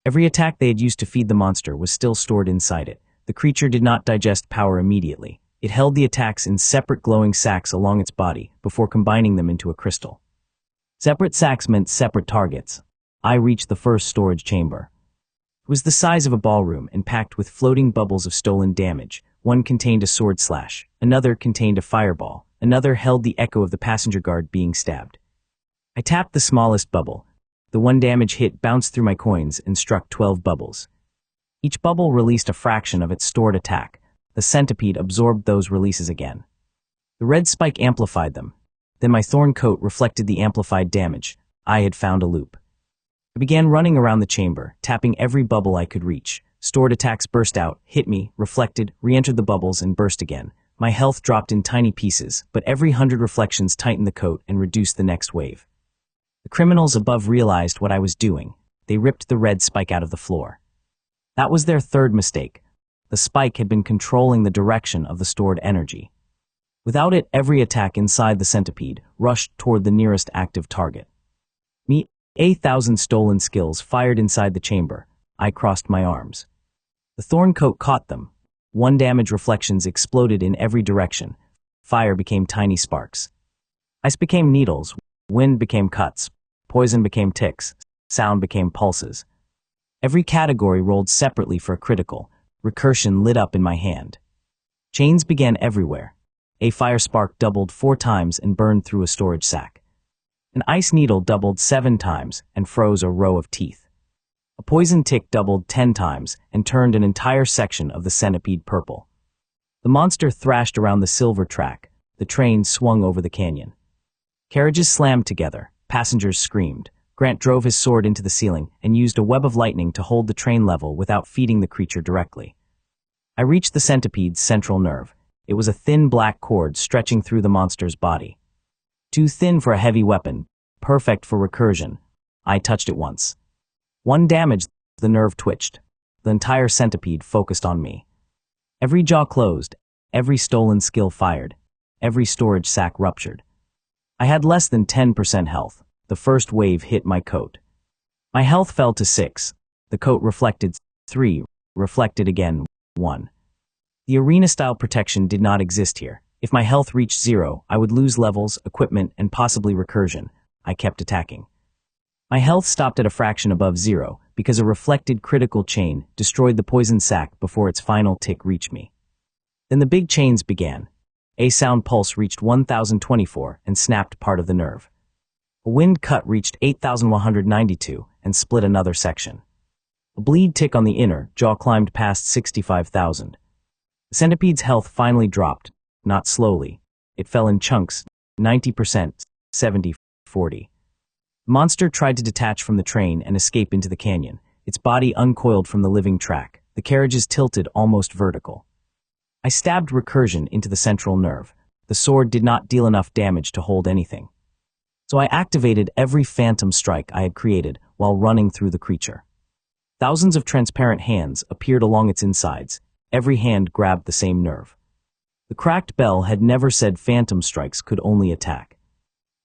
Every attack they had used to feed the monster was still stored inside it. The creature did not digest power immediately. It held the attacks in separate glowing sacs along its body before combining them into a crystal. Separate sacs meant separate targets. I reached the first storage chamber. It was the size of a ballroom and packed with floating bubbles of stolen damage. One contained a sword slash. Another contained a fireball. Another held the echo of the passenger guard being stabbed. I tapped the smallest bubble. The 1 damage hit bounced through my coins and struck 12 bubbles. Each bubble released a fraction of its stored attack. The centipede absorbed those releases again. The red spike amplified them. Then my thorn coat reflected the amplified damage. I had found a loop. I began running around the chamber, tapping every bubble I could reach. Stored attacks burst out, hit me, reflected, re-entered the bubbles, and burst again. My health dropped in tiny pieces, but every 100 reflections tightened the coat and reduced the next wave. The criminals above realized what I was doing. They ripped the red spike out of the floor. That was their third mistake. The spike had been controlling the direction of the stored energy. Without it, every attack inside the centipede rushed toward the nearest active target. Me, 1,000 stolen skills fired inside the chamber. I crossed my arms. The thorn coat caught them. 1 damage reflections exploded in every direction. Fire became tiny sparks. Ice became needles. Wind became cuts. Poison became ticks. Sound became pulses. Every category rolled separately for a critical. Recursion lit up in my hand. Chains began everywhere. A fire spark doubled 4 times and burned through a storage sack. An ice needle doubled 7 times and froze a row of teeth. A poison tick doubled 10 times and turned an entire section of the centipede purple. The monster thrashed around the silver track. The train swung over the canyon. Carriages slammed together. Passengers screamed. Grant drove his sword into the ceiling and used a web of lightning to hold the train level without feeding the creature directly. I reached the centipede's central nerve. It was a thin black cord stretching through the monster's body. Too thin for a heavy weapon, perfect for recursion. I touched it once. 1 damage, the nerve twitched. The entire centipede focused on me. Every jaw closed, every stolen skill fired, every storage sack ruptured. I had less than 10% health. The first wave hit my coat. My health fell to 6. The coat reflected 3, reflected again 1. The arena-style protection did not exist here. If my health reached 0, I would lose levels, equipment, and possibly recursion. I kept attacking. My health stopped at a fraction above 0 because a reflected critical chain destroyed the poison sac before its final tick reached me. Then the big chains began. A sound pulse reached 1024 and snapped part of the nerve. A wind cut reached 8192 and split another section. A bleed tick on the inner jaw climbed past 65,000. The centipede's health finally dropped, not slowly. It fell in chunks, 90%, 70-40. The monster tried to detach from the train and escape into the canyon. Its body uncoiled from the living track. The carriages tilted almost vertical. I stabbed recursion into the central nerve. The sword did not deal enough damage to hold anything. So I activated every phantom strike I had created while running through the creature. Thousands of transparent hands appeared along its insides. Every hand grabbed the same nerve. The cracked bell had never said phantom strikes could only attack.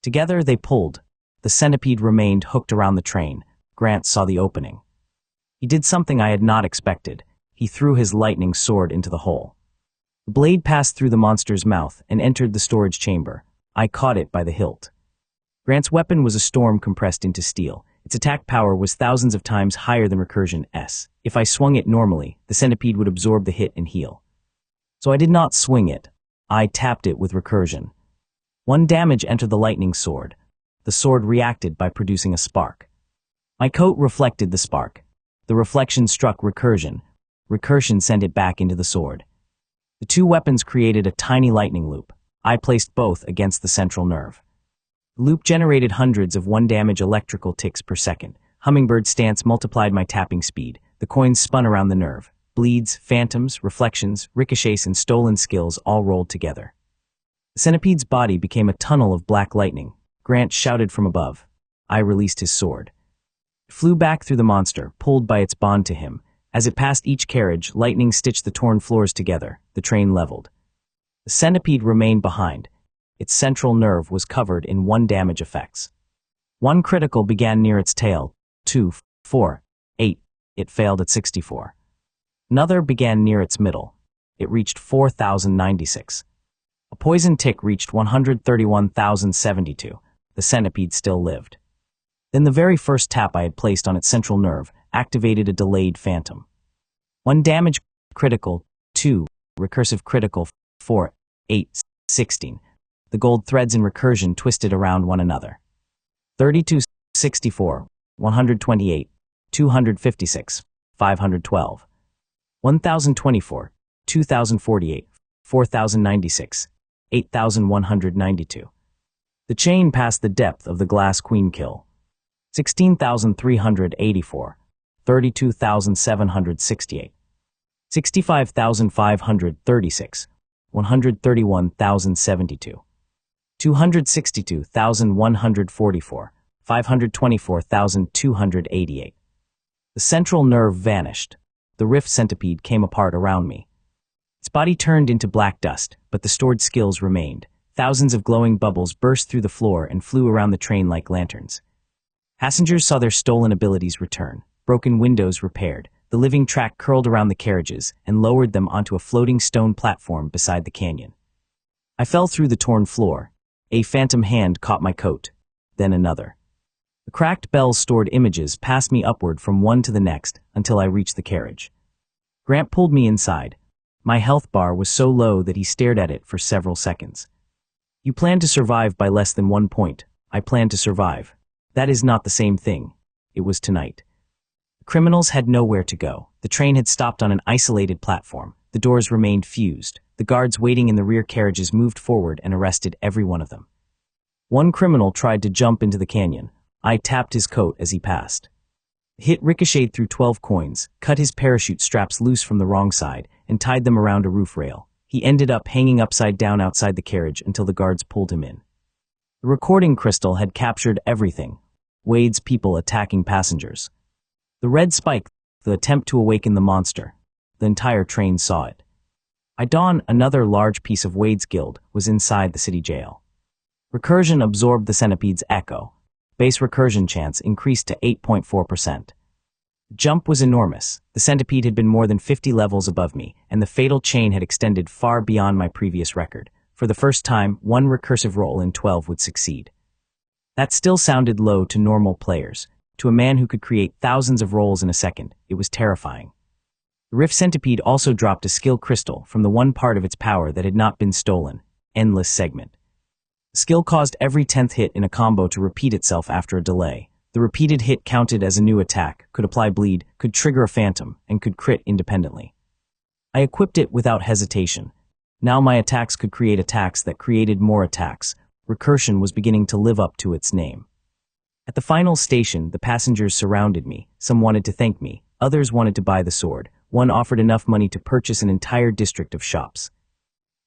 Together they pulled. The centipede remained hooked around the train. Grant saw the opening. He did something I had not expected. He threw his lightning sword into the hole. The blade passed through the monster's mouth and entered the storage chamber. I caught it by the hilt. Grant's weapon was a storm compressed into steel. Its attack power was thousands of times higher than Recursion-S. If I swung it normally, the centipede would absorb the hit and heal. So I did not swing it. I tapped it with Recursion. 1 damage entered the lightning sword. The sword reacted by producing a spark. My coat reflected the spark. The reflection struck Recursion. Recursion sent it back into the sword. The 2 weapons created a tiny lightning loop. I placed both against the central nerve. The loop generated hundreds of 1 damage electrical ticks per second. Hummingbird stance multiplied my tapping speed. The coins spun around the nerve. Bleeds, phantoms, reflections, ricochets, and stolen skills all rolled together. The centipede's body became a tunnel of black lightning. Grant shouted from above. I released his sword. It flew back through the monster, pulled by its bond to him. As it passed each carriage, lightning stitched the torn floors together. The train leveled. The centipede remained behind. Its central nerve was covered in 1 damage effects. 1 critical began near its tail. 2, 4, 8. It failed at 64. Another began near its middle. It reached 4,096. A poison tick reached 131,072. The centipede still lived. Then the very first tap I had placed on its central nerve activated a delayed phantom. 1 damage critical, 2 recursive critical, 4, 8, 16. The gold threads in recursion twisted around one another. 32, 64, 128, 256, 512, 1024, 2048, 4096, 8192. The chain passed the depth of the glass queen kill. 16,384, 32,768, 65,536, 131,072, 262,144, 524,288. The central nerve vanished. The rift centipede came apart around me. Its body turned into black dust, but the stored skills remained. Thousands of glowing bubbles burst through the floor and flew around the train like lanterns. Passengers saw their stolen abilities return, broken windows repaired, the living track curled around the carriages and lowered them onto a floating stone platform beside the canyon. I fell through the torn floor. A phantom hand caught my coat, then another. The cracked bells stored images passed me upward from one to the next until I reached the carriage. Grant pulled me inside. My health bar was so low that he stared at it for several seconds. You plan to survive by less than 1 point. I plan to survive. That is not the same thing. It was tonight. The criminals had nowhere to go. The train had stopped on an isolated platform. The doors remained fused. The guards waiting in the rear carriages moved forward and arrested every one of them. One criminal tried to jump into the canyon. I tapped his coat as he passed. The hit ricocheted through 12 coins, cut his parachute straps loose from the wrong side, and tied them around a roof rail. He ended up hanging upside down outside the carriage until the guards pulled him in. The recording crystal had captured everything. Wade's people attacking passengers. The red spike, the attempt to awaken the monster. The entire train saw it. At dawn, another large piece of Wade's guild was inside the city jail. Recursion absorbed the centipede's echo. Base recursion chance increased to 8.4%. The jump was enormous. The centipede had been more than 50 levels above me, and the fatal chain had extended far beyond my previous record. For the first time, one recursive roll in 12 would succeed. That still sounded low to normal players. To a man who could create thousands of rolls in a second, it was terrifying. The Rift Centipede also dropped a skill crystal from the one part of its power that had not been stolen, Endless Segment. The skill caused every 10th hit in a combo to repeat itself after a delay. The repeated hit counted as a new attack, could apply bleed, could trigger a phantom, and could crit independently. I equipped it without hesitation. Now my attacks could create attacks that created more attacks. Recursion was beginning to live up to its name. At the final station, the passengers surrounded me. Some wanted to thank me. Others wanted to buy the sword. One offered enough money to purchase an entire district of shops.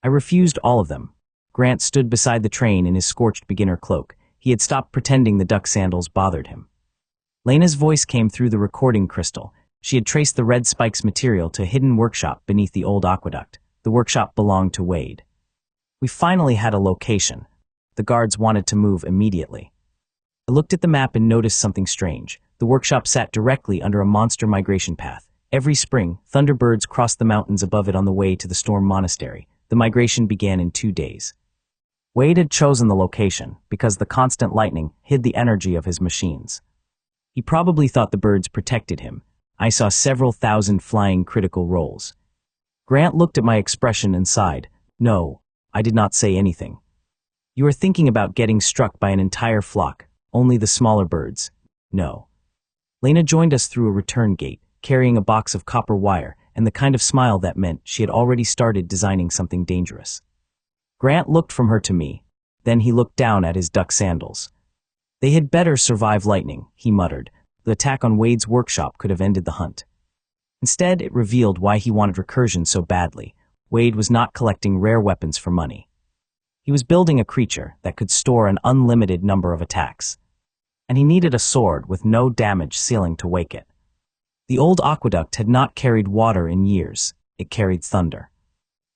I refused all of them. Grant stood beside the train in his scorched beginner cloak. He had stopped pretending the duck sandals bothered him. Lena's voice came through the recording crystal. She had traced the red spike's material to a hidden workshop beneath the old aqueduct. The workshop belonged to Wade. We finally had a location. The guards wanted to move immediately. I looked at the map and noticed something strange. The workshop sat directly under a monster migration path. Every spring, thunderbirds crossed the mountains above it on the way to the Storm Monastery. The migration began in 2 days. Wade had chosen the location because the constant lightning hid the energy of his machines. He probably thought the birds protected him. I saw several thousand flying critical rolls. Grant looked at my expression and sighed. No, I did not say anything. You are thinking about getting struck by an entire flock, only the smaller birds. No. Lena joined us through a return gate, carrying a box of copper wire and the kind of smile that meant she had already started designing something dangerous. Grant looked from her to me. Then he looked down at his duck sandals. They had better survive lightning, he muttered. The attack on Wade's workshop could have ended the hunt. Instead, it revealed why he wanted recursion so badly. Wade was not collecting rare weapons for money. He was building a creature that could store an unlimited number of attacks. And he needed a sword with no damage ceiling to wake it. The old aqueduct had not carried water in years. It carried thunder.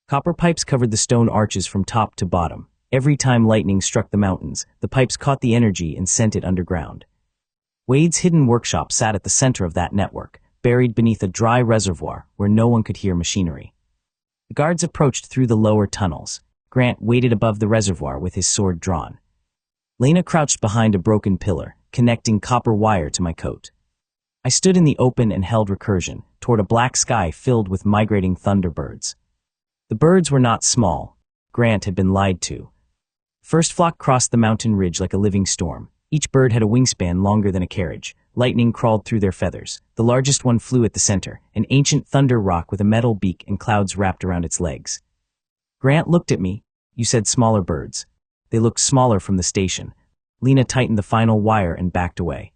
Copper pipes covered the stone arches from top to bottom. Every time lightning struck the mountains, the pipes caught the energy and sent it underground. Wade's hidden workshop sat at the center of that network, buried beneath a dry reservoir where no one could hear machinery. The guards approached through the lower tunnels. Grant waited above the reservoir with his sword drawn. Lena crouched behind a broken pillar, connecting copper wire to my coat. I stood in the open and held recursion toward a black sky filled with migrating thunderbirds. The birds were not small. Grant had been lied to. First flock crossed the mountain ridge like a living storm. Each bird had a wingspan longer than a carriage. Lightning crawled through their feathers. The largest one flew at the center, an ancient thunder rock with a metal beak and clouds wrapped around its legs. Grant looked at me. You said smaller birds. They looked smaller from the station. Lena tightened the final wire and backed away.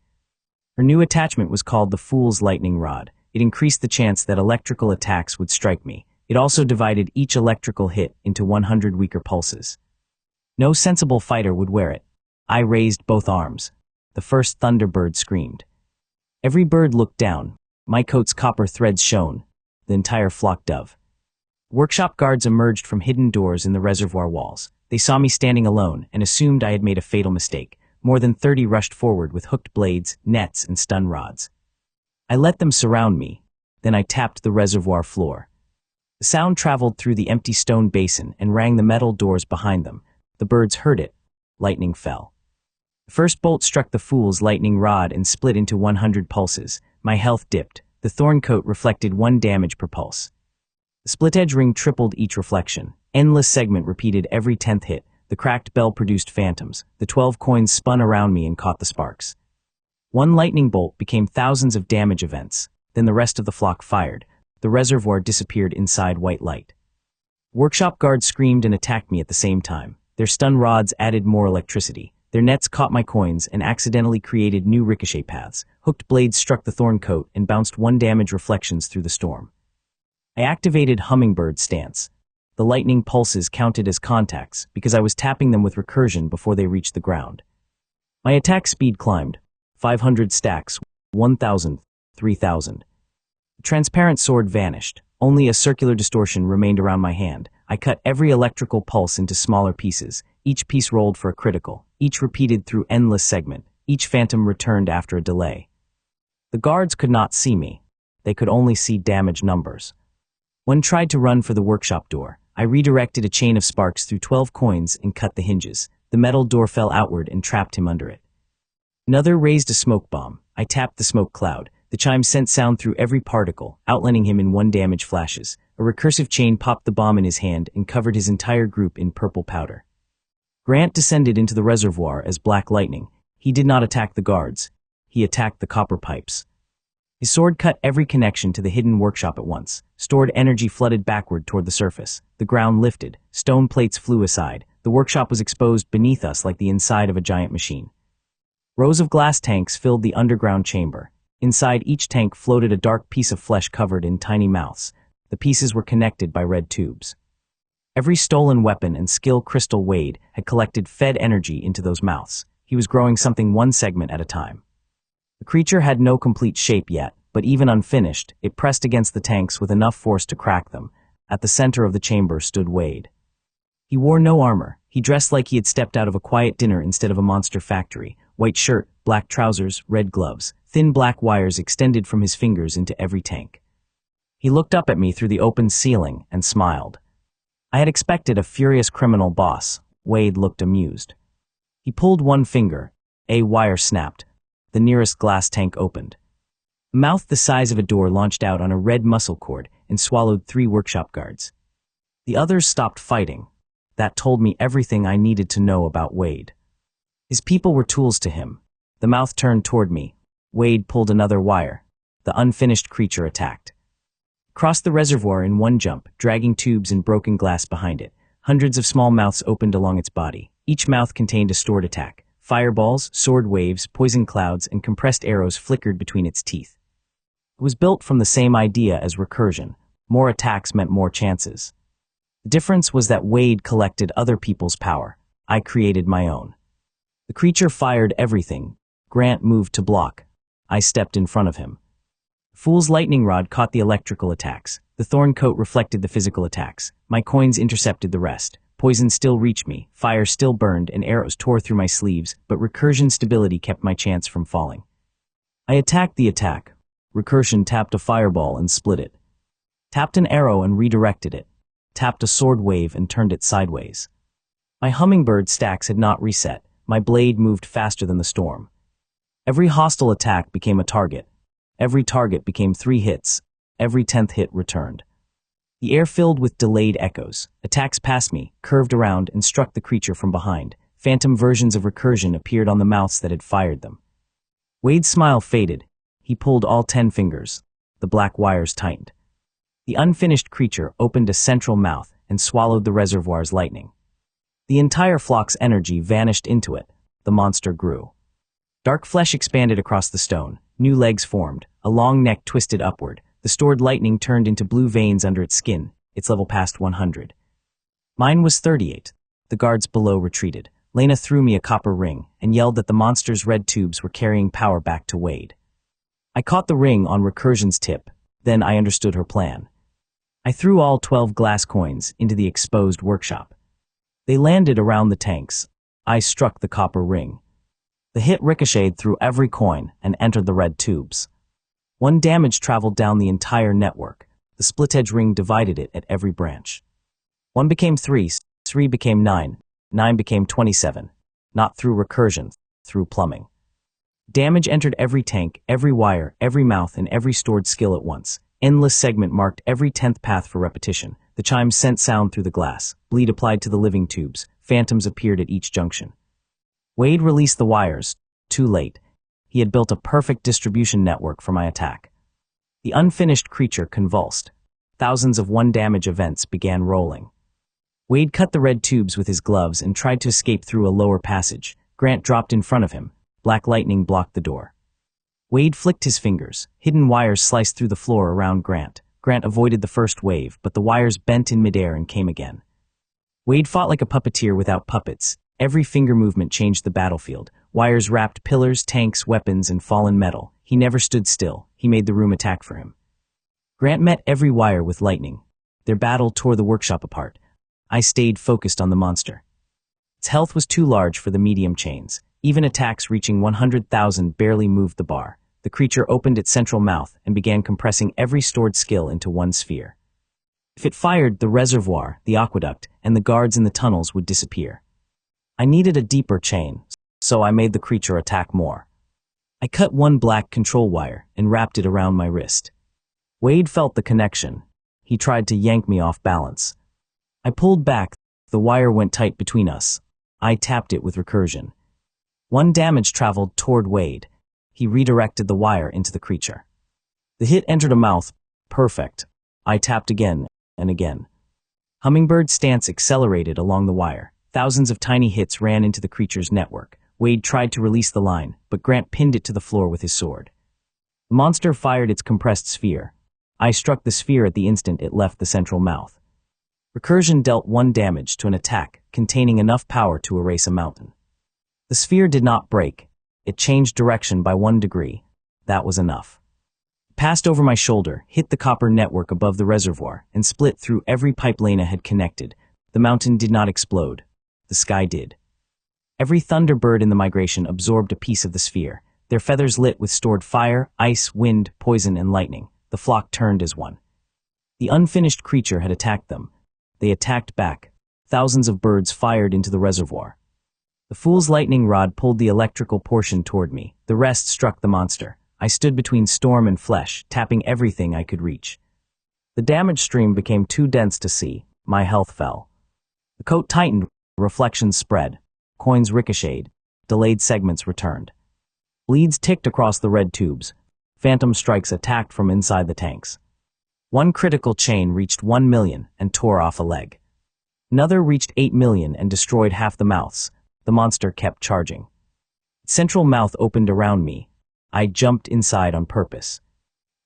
Her new attachment was called the Fool's Lightning Rod. It increased the chance that electrical attacks would strike me. It also divided each electrical hit into 100 weaker pulses. No sensible fighter would wear it. I raised both arms. The first Thunderbird screamed. Every bird looked down. My coat's copper threads shone. The entire flock dove. Workshop guards emerged from hidden doors in the reservoir walls. They saw me standing alone and assumed I had made a fatal mistake. More than 30 rushed forward with hooked blades, nets, and stun rods. I let them surround me. Then I tapped the reservoir floor. The sound traveled through the empty stone basin and rang the metal doors behind them. The birds heard it. Lightning fell. The first bolt struck the Fool's lightning rod and split into 100 pulses. My health dipped. The thorn coat reflected 1 damage per pulse. The split edge ring tripled each reflection. Endless segment repeated every 10th hit. The cracked bell produced phantoms. The 12 coins spun around me and caught the sparks. 1 lightning bolt became thousands of damage events. Then the rest of the flock fired. The reservoir disappeared inside white light. Workshop guards screamed and attacked me at the same time. Their stun rods added more electricity. Their nets caught my coins and accidentally created new ricochet paths. Hooked blades struck the thorn coat and bounced 1 damage reflections through the storm. I activated Hummingbird Stance. The lightning pulses counted as contacts because I was tapping them with recursion before they reached the ground. My attack speed climbed. 500 stacks, 1,000, 3,000. The transparent sword vanished. Only a circular distortion remained around my hand. I cut every electrical pulse into smaller pieces. Each piece rolled for a critical. Each repeated through endless segment. Each phantom returned after a delay. The guards could not see me. They could only see damage numbers. One tried to run for the workshop door. I redirected a chain of sparks through 12 coins and cut the hinges. The metal door fell outward and trapped him under it. Another raised a smoke bomb. I tapped the smoke cloud. The chime sent sound through every particle, outlining him in 1 damage flashes. A recursive chain popped the bomb in his hand and covered his entire group in purple powder. Grant descended into the reservoir as black lightning. He did not attack the guards. He attacked the copper pipes. His sword cut every connection to the hidden workshop at once. Stored energy flooded backward toward the surface. The ground lifted. Stone plates flew aside. The workshop was exposed beneath us like the inside of a giant machine. Rows of glass tanks filled the underground chamber. Inside each tank floated a dark piece of flesh covered in tiny mouths. The pieces were connected by red tubes. Every stolen weapon and skill crystal Wade had collected fed energy into those mouths. He was growing something 1 segment at a time. The creature had no complete shape yet, but even unfinished, it pressed against the tanks with enough force to crack them. At the center of the chamber stood Wade. He wore no armor. He dressed like he had stepped out of a quiet dinner instead of a monster factory. White shirt, black trousers, red gloves. Thin black wires extended from his fingers into every tank. He looked up at me through the open ceiling and smiled. I had expected a furious criminal boss. Wade looked amused. He pulled 1 finger. A wire snapped. The nearest glass tank opened. A mouth the size of a door launched out on a red muscle cord and swallowed 3 workshop guards. The others stopped fighting. That told me everything I needed to know about Wade. His people were tools to him. The mouth turned toward me. Wade pulled another wire. The unfinished creature attacked. Crossed the reservoir in 1 jump, dragging tubes and broken glass behind it. Hundreds of small mouths opened along its body. Each mouth contained a stored attack. Fireballs, sword waves, poison clouds, and compressed arrows flickered between its teeth. It was built from the same idea as Recursion. More attacks meant more chances. The difference was that Wade collected other people's power. I created my own. The creature fired everything. Grant moved to block. I stepped in front of him. Fool's lightning rod caught the electrical attacks. The thorn coat reflected the physical attacks. My coins intercepted the rest. Poison still reached me, fire still burned, and arrows tore through my sleeves, but Recursion stability kept my chance from falling. I attacked the attack. Recursion tapped a fireball and split it. Tapped an arrow and redirected it. Tapped a sword wave and turned it sideways. My hummingbird stacks had not reset. My blade moved faster than the storm. Every hostile attack became a target. Every target became 3 hits. Every 10th hit returned. The air filled with delayed echoes. Attacks passed me, curved around, and struck the creature from behind. Phantom versions of Recursion appeared on the mouths that had fired them. Wade's smile faded. He pulled all 10 fingers. The black wires tightened. The unfinished creature opened a central mouth and swallowed the reservoir's lightning. The entire flock's energy vanished into it. The monster grew. Dark flesh expanded across the stone. New legs formed. A long neck twisted upward. The stored lightning turned into blue veins under its skin. Its level passed 100. Mine was 38. The guards below retreated. Lena threw me a copper ring and yelled that the monster's red tubes were carrying power back to Wade. I caught the ring on Recursion's tip. Then I understood her plan. I threw all 12 glass coins into the exposed workshop. They landed around the tanks. I struck the copper ring. The hit ricocheted through every coin and entered the red tubes. One damage traveled down the entire network. The split-edge ring divided it at every branch. 1 became 3, 3 became 9, 9 became 27. Not through recursion, through plumbing. Damage entered every tank, every wire, every mouth, and every stored skill at once. Endless segment marked every 10th path for repetition. The chimes sent sound through the glass. Bleed applied to the living tubes. Phantoms appeared at each junction. Wade released the wires. Too late. He had built a perfect distribution network for my attack. The unfinished creature convulsed. Thousands of 1 damage events began rolling. Wade cut the red tubes with his gloves and tried to escape through a lower passage. Grant dropped in front of him. Black lightning blocked the door. Wade flicked his fingers. Hidden wires sliced through the floor around Grant. Grant avoided the first wave, but the wires bent in midair and came again. Wade fought like a puppeteer without puppets. Every finger movement changed the battlefield. Wires wrapped pillars, tanks, weapons, and fallen metal. He never stood still. He made the room attack for him. Grant met every wire with lightning. Their battle tore the workshop apart. I stayed focused on the monster. Its health was too large for the medium chains. Even attacks reaching 100,000 barely moved the bar. The creature opened its central mouth and began compressing every stored skill into one sphere. If it fired, the reservoir, the aqueduct, and the guards in the tunnels would disappear. I needed a deeper chain, so I made the creature attack more. I cut 1 black control wire and wrapped it around my wrist. Wade felt the connection. He tried to yank me off balance. I pulled back. The wire went tight between us. I tapped it with recursion. 1 damage traveled toward Wade. He redirected the wire into the creature. The hit entered a mouth. Perfect. I tapped again and again. Hummingbird stance accelerated along the wire. Thousands of tiny hits ran into the creature's network. Wade tried to release the line, but Grant pinned it to the floor with his sword. The monster fired its compressed sphere. I struck the sphere at the instant it left the central mouth. Recursion dealt 1 damage to an attack containing enough power to erase a mountain. The sphere did not break. It changed direction by 1 degree. That was enough. It passed over my shoulder, hit the copper network above the reservoir, and split through every pipe Lena had connected. The mountain did not explode. The sky did. Every thunderbird in the migration absorbed a piece of the sphere. Their feathers lit with stored fire, ice, wind, poison, and lightning. The flock turned as one. The unfinished creature had attacked them. They attacked back. Thousands of birds fired into the reservoir. The fool's lightning rod pulled the electrical portion toward me. The rest struck the monster. I stood between storm and flesh, tapping everything I could reach. The damage stream became too dense to see. My health fell. The coat tightened. Reflections spread. Coins ricocheted. Delayed segments returned. Bleeds ticked across the red tubes. Phantom strikes attacked from inside the tanks. 1 critical chain reached 1 million and tore off a leg. Another reached 8 million and destroyed half the mouths. The monster kept charging. Its central mouth opened around me. I jumped inside on purpose.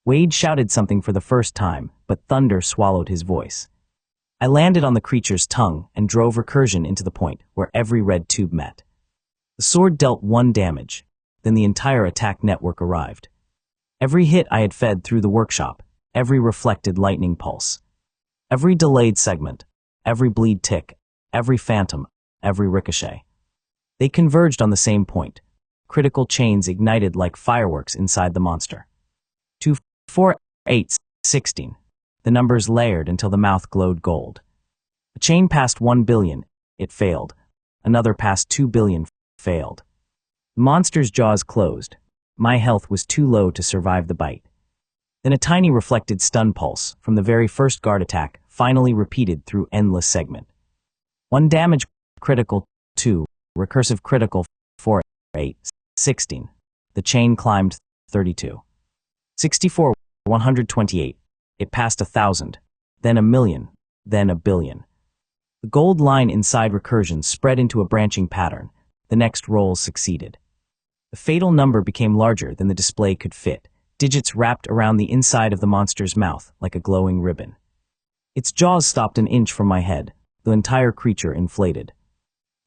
Wade shouted something for the first time, but thunder swallowed his voice. I landed on the creature's tongue and drove recursion into the point where every red tube met. The sword dealt 1 damage. Then the entire attack network arrived. Every hit I had fed through the workshop, every reflected lightning pulse, every delayed segment, every bleed tick, every phantom, every ricochet. They converged on the same point. Critical chains ignited like fireworks inside the monster. 2, 4, 8, 16. The numbers layered until the mouth glowed gold. A chain passed 1 billion. It failed. Another passed 2 billion. Failed. The monster's jaws closed. My health was too low to survive the bite. Then a tiny reflected stun pulse from the very first guard attack finally repeated through endless segment. 1 damage critical, 2, recursive critical, 4, 8, 16. The chain climbed 32. 64, 128. It passed 1,000, then 1,000,000, then 1 billion. The gold line inside Recursion spread into a branching pattern. The next roll succeeded. The fatal number became larger than the display could fit. Digits wrapped around the inside of the monster's mouth like a glowing ribbon. Its jaws stopped an inch from my head. The entire creature inflated.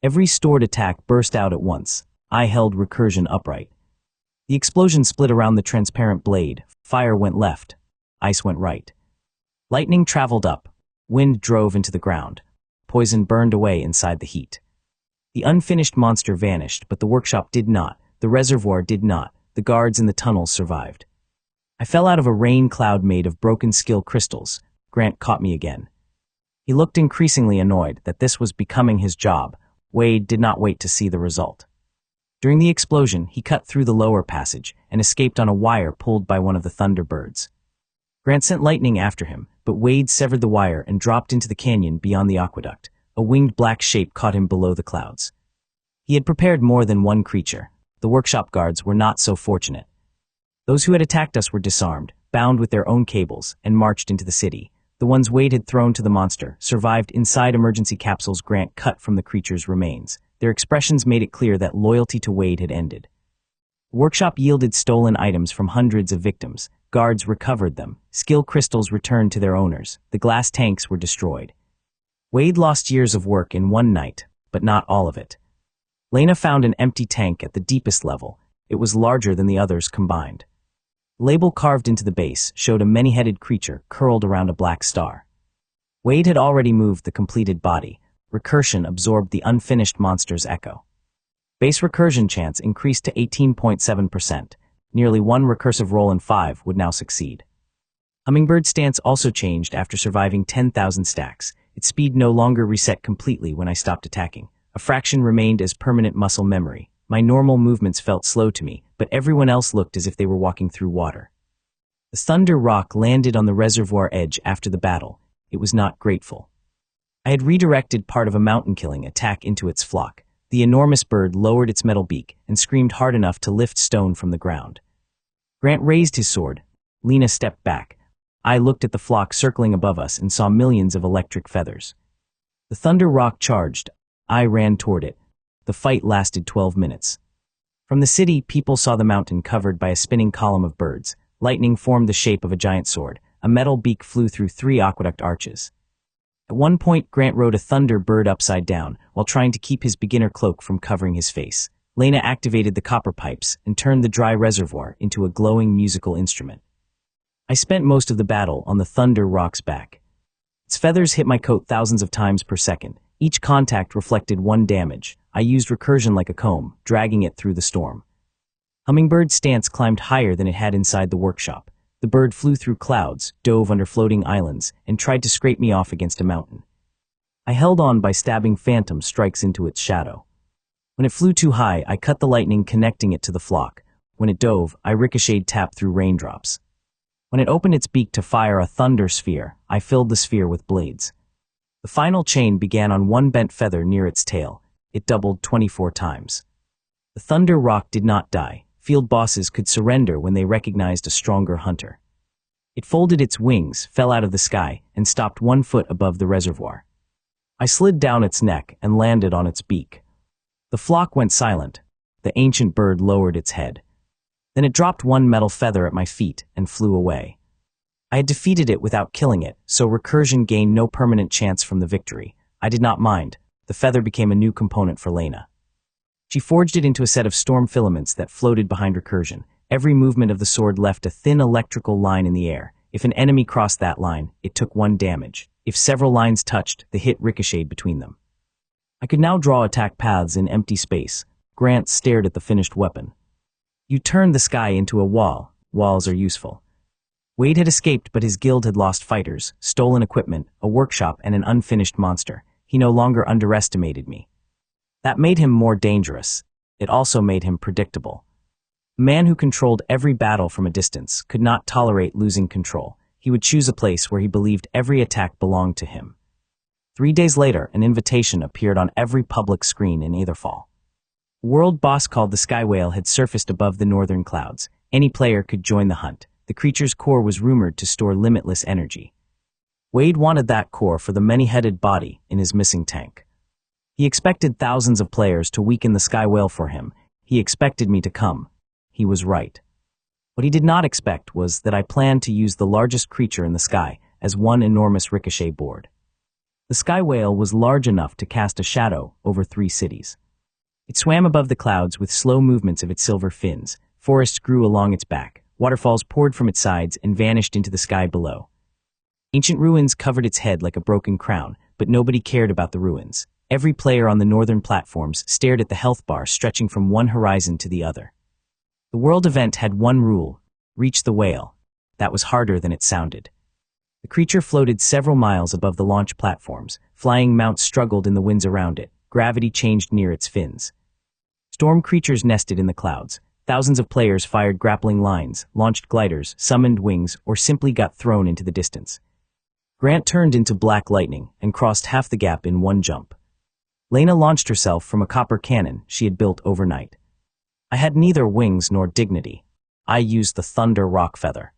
Every stored attack burst out at once. I held Recursion upright. The explosion split around the transparent blade. Fire went left. Ice went right. Lightning traveled up. Wind drove into the ground. Poison burned away inside the heat. The unfinished monster vanished, but the workshop did not. The reservoir did not. The guards in the tunnels survived. I fell out of a rain cloud made of broken skill crystals. Grant caught me again. He looked increasingly annoyed that this was becoming his job. Wade did not wait to see the result. During the explosion, he cut through the lower passage and escaped on a wire pulled by one of the Thunderbirds. Grant sent lightning after him, but Wade severed the wire and dropped into the canyon beyond the aqueduct. A winged black shape caught him below the clouds. He had prepared more than one creature. The workshop guards were not so fortunate. Those who had attacked us were disarmed, bound with their own cables, and marched into the city. The ones Wade had thrown to the monster survived inside emergency capsules Grant cut from the creature's remains. Their expressions made it clear that loyalty to Wade had ended. The workshop yielded stolen items from hundreds of victims. Guards recovered them. Skill crystals returned to their owners. The glass tanks were destroyed. Wade lost years of work in one night, but not all of it. Lena found an empty tank at the deepest level. It was larger than the others combined. The label carved into the base showed a many-headed creature curled around a black star. Wade had already moved the completed body. Recursion absorbed the unfinished monster's echo. Base recursion chance increased to 18.7%. Nearly one recursive roll in 5 would now succeed. Hummingbird's stance also changed after surviving 10,000 stacks. Its speed no longer reset completely when I stopped attacking. A fraction remained as permanent muscle memory. My normal movements felt slow to me, but everyone else looked as if they were walking through water. The Thunder Rock landed on the reservoir edge after the battle. It was not grateful. I had redirected part of a mountain-killing attack into its flock. The enormous bird lowered its metal beak and screamed hard enough to lift stone from the ground. Grant raised his sword. Lena stepped back. I looked at the flock circling above us and saw millions of electric feathers. The Thunder Rock charged. I ran toward it. The fight lasted 12 minutes. From the city, people saw the mountain covered by a spinning column of birds. Lightning formed the shape of a giant sword. A metal beak flew through 3 aqueduct arches. At one point, Grant rode a thunder bird upside down while trying to keep his beginner cloak from covering his face. Lena activated the copper pipes and turned the dry reservoir into a glowing musical instrument. I spent most of the battle on the Thunder Rock's back. Its feathers hit my coat thousands of times per second. Each contact reflected 1 damage. I used Recursion like a comb, dragging it through the storm. Hummingbird's stance climbed higher than it had inside the workshop. The bird flew through clouds, dove under floating islands, and tried to scrape me off against a mountain. I held on by stabbing phantom strikes into its shadow. When it flew too high, I cut the lightning connecting it to the flock. When it dove, I ricocheted tap through raindrops. When it opened its beak to fire a thunder sphere, I filled the sphere with blades. The final chain began on one bent feather near its tail. It doubled 24 times. The Thunder Rock did not die. Field bosses could surrender when they recognized a stronger hunter. It folded its wings, fell out of the sky, and stopped 1 foot above the reservoir. I slid down its neck and landed on its beak. The flock went silent. The ancient bird lowered its head. Then it dropped 1 metal feather at my feet and flew away. I had defeated it without killing it, so Recursion gained no permanent chance from the victory. I did not mind. The feather became a new component for Lena. She forged it into a set of storm filaments that floated behind Recursion. Every movement of the sword left a thin electrical line in the air. If an enemy crossed that line, it took 1 damage. If several lines touched, the hit ricocheted between them. I could now draw attack paths in empty space. Grant stared at the finished weapon. You turned the sky into a wall. Walls are useful. Wade had escaped, but his guild had lost fighters, stolen equipment, a workshop, and an unfinished monster. He no longer underestimated me. That made him more dangerous. It also made him predictable. A man who controlled every battle from a distance could not tolerate losing control. He would choose a place where he believed every attack belonged to him. 3 days later, an invitation appeared on every public screen in Aetherfall. A world boss called the Sky Whale had surfaced above the northern clouds. Any player could join the hunt. The creature's core was rumored to store limitless energy. Wade wanted that core for the many-headed body in his missing tank. He expected thousands of players to weaken the Sky Whale for him. He expected me to come. He was right. What he did not expect was that I planned to use the largest creature in the sky as one enormous ricochet board. The Sky Whale was large enough to cast a shadow over 3 cities. It swam above the clouds with slow movements of its silver fins. Forests grew along its back. Waterfalls poured from its sides and vanished into the sky below. Ancient ruins covered its head like a broken crown, but nobody cared about the ruins. Every player on the northern platforms stared at the health bar stretching from one horizon to the other. The world event had one rule: reach the whale. That was harder than it sounded. The creature floated several miles above the launch platforms. Flying mounts struggled in the winds around it. Gravity changed near its fins. Storm creatures nested in the clouds. Thousands of players fired grappling lines, launched gliders, summoned wings, or simply got thrown into the distance. Grant turned into black lightning and crossed half the gap in one jump. Lena launched herself from a copper cannon she had built overnight. I had neither wings nor dignity. I used the Thunder Rock Feather.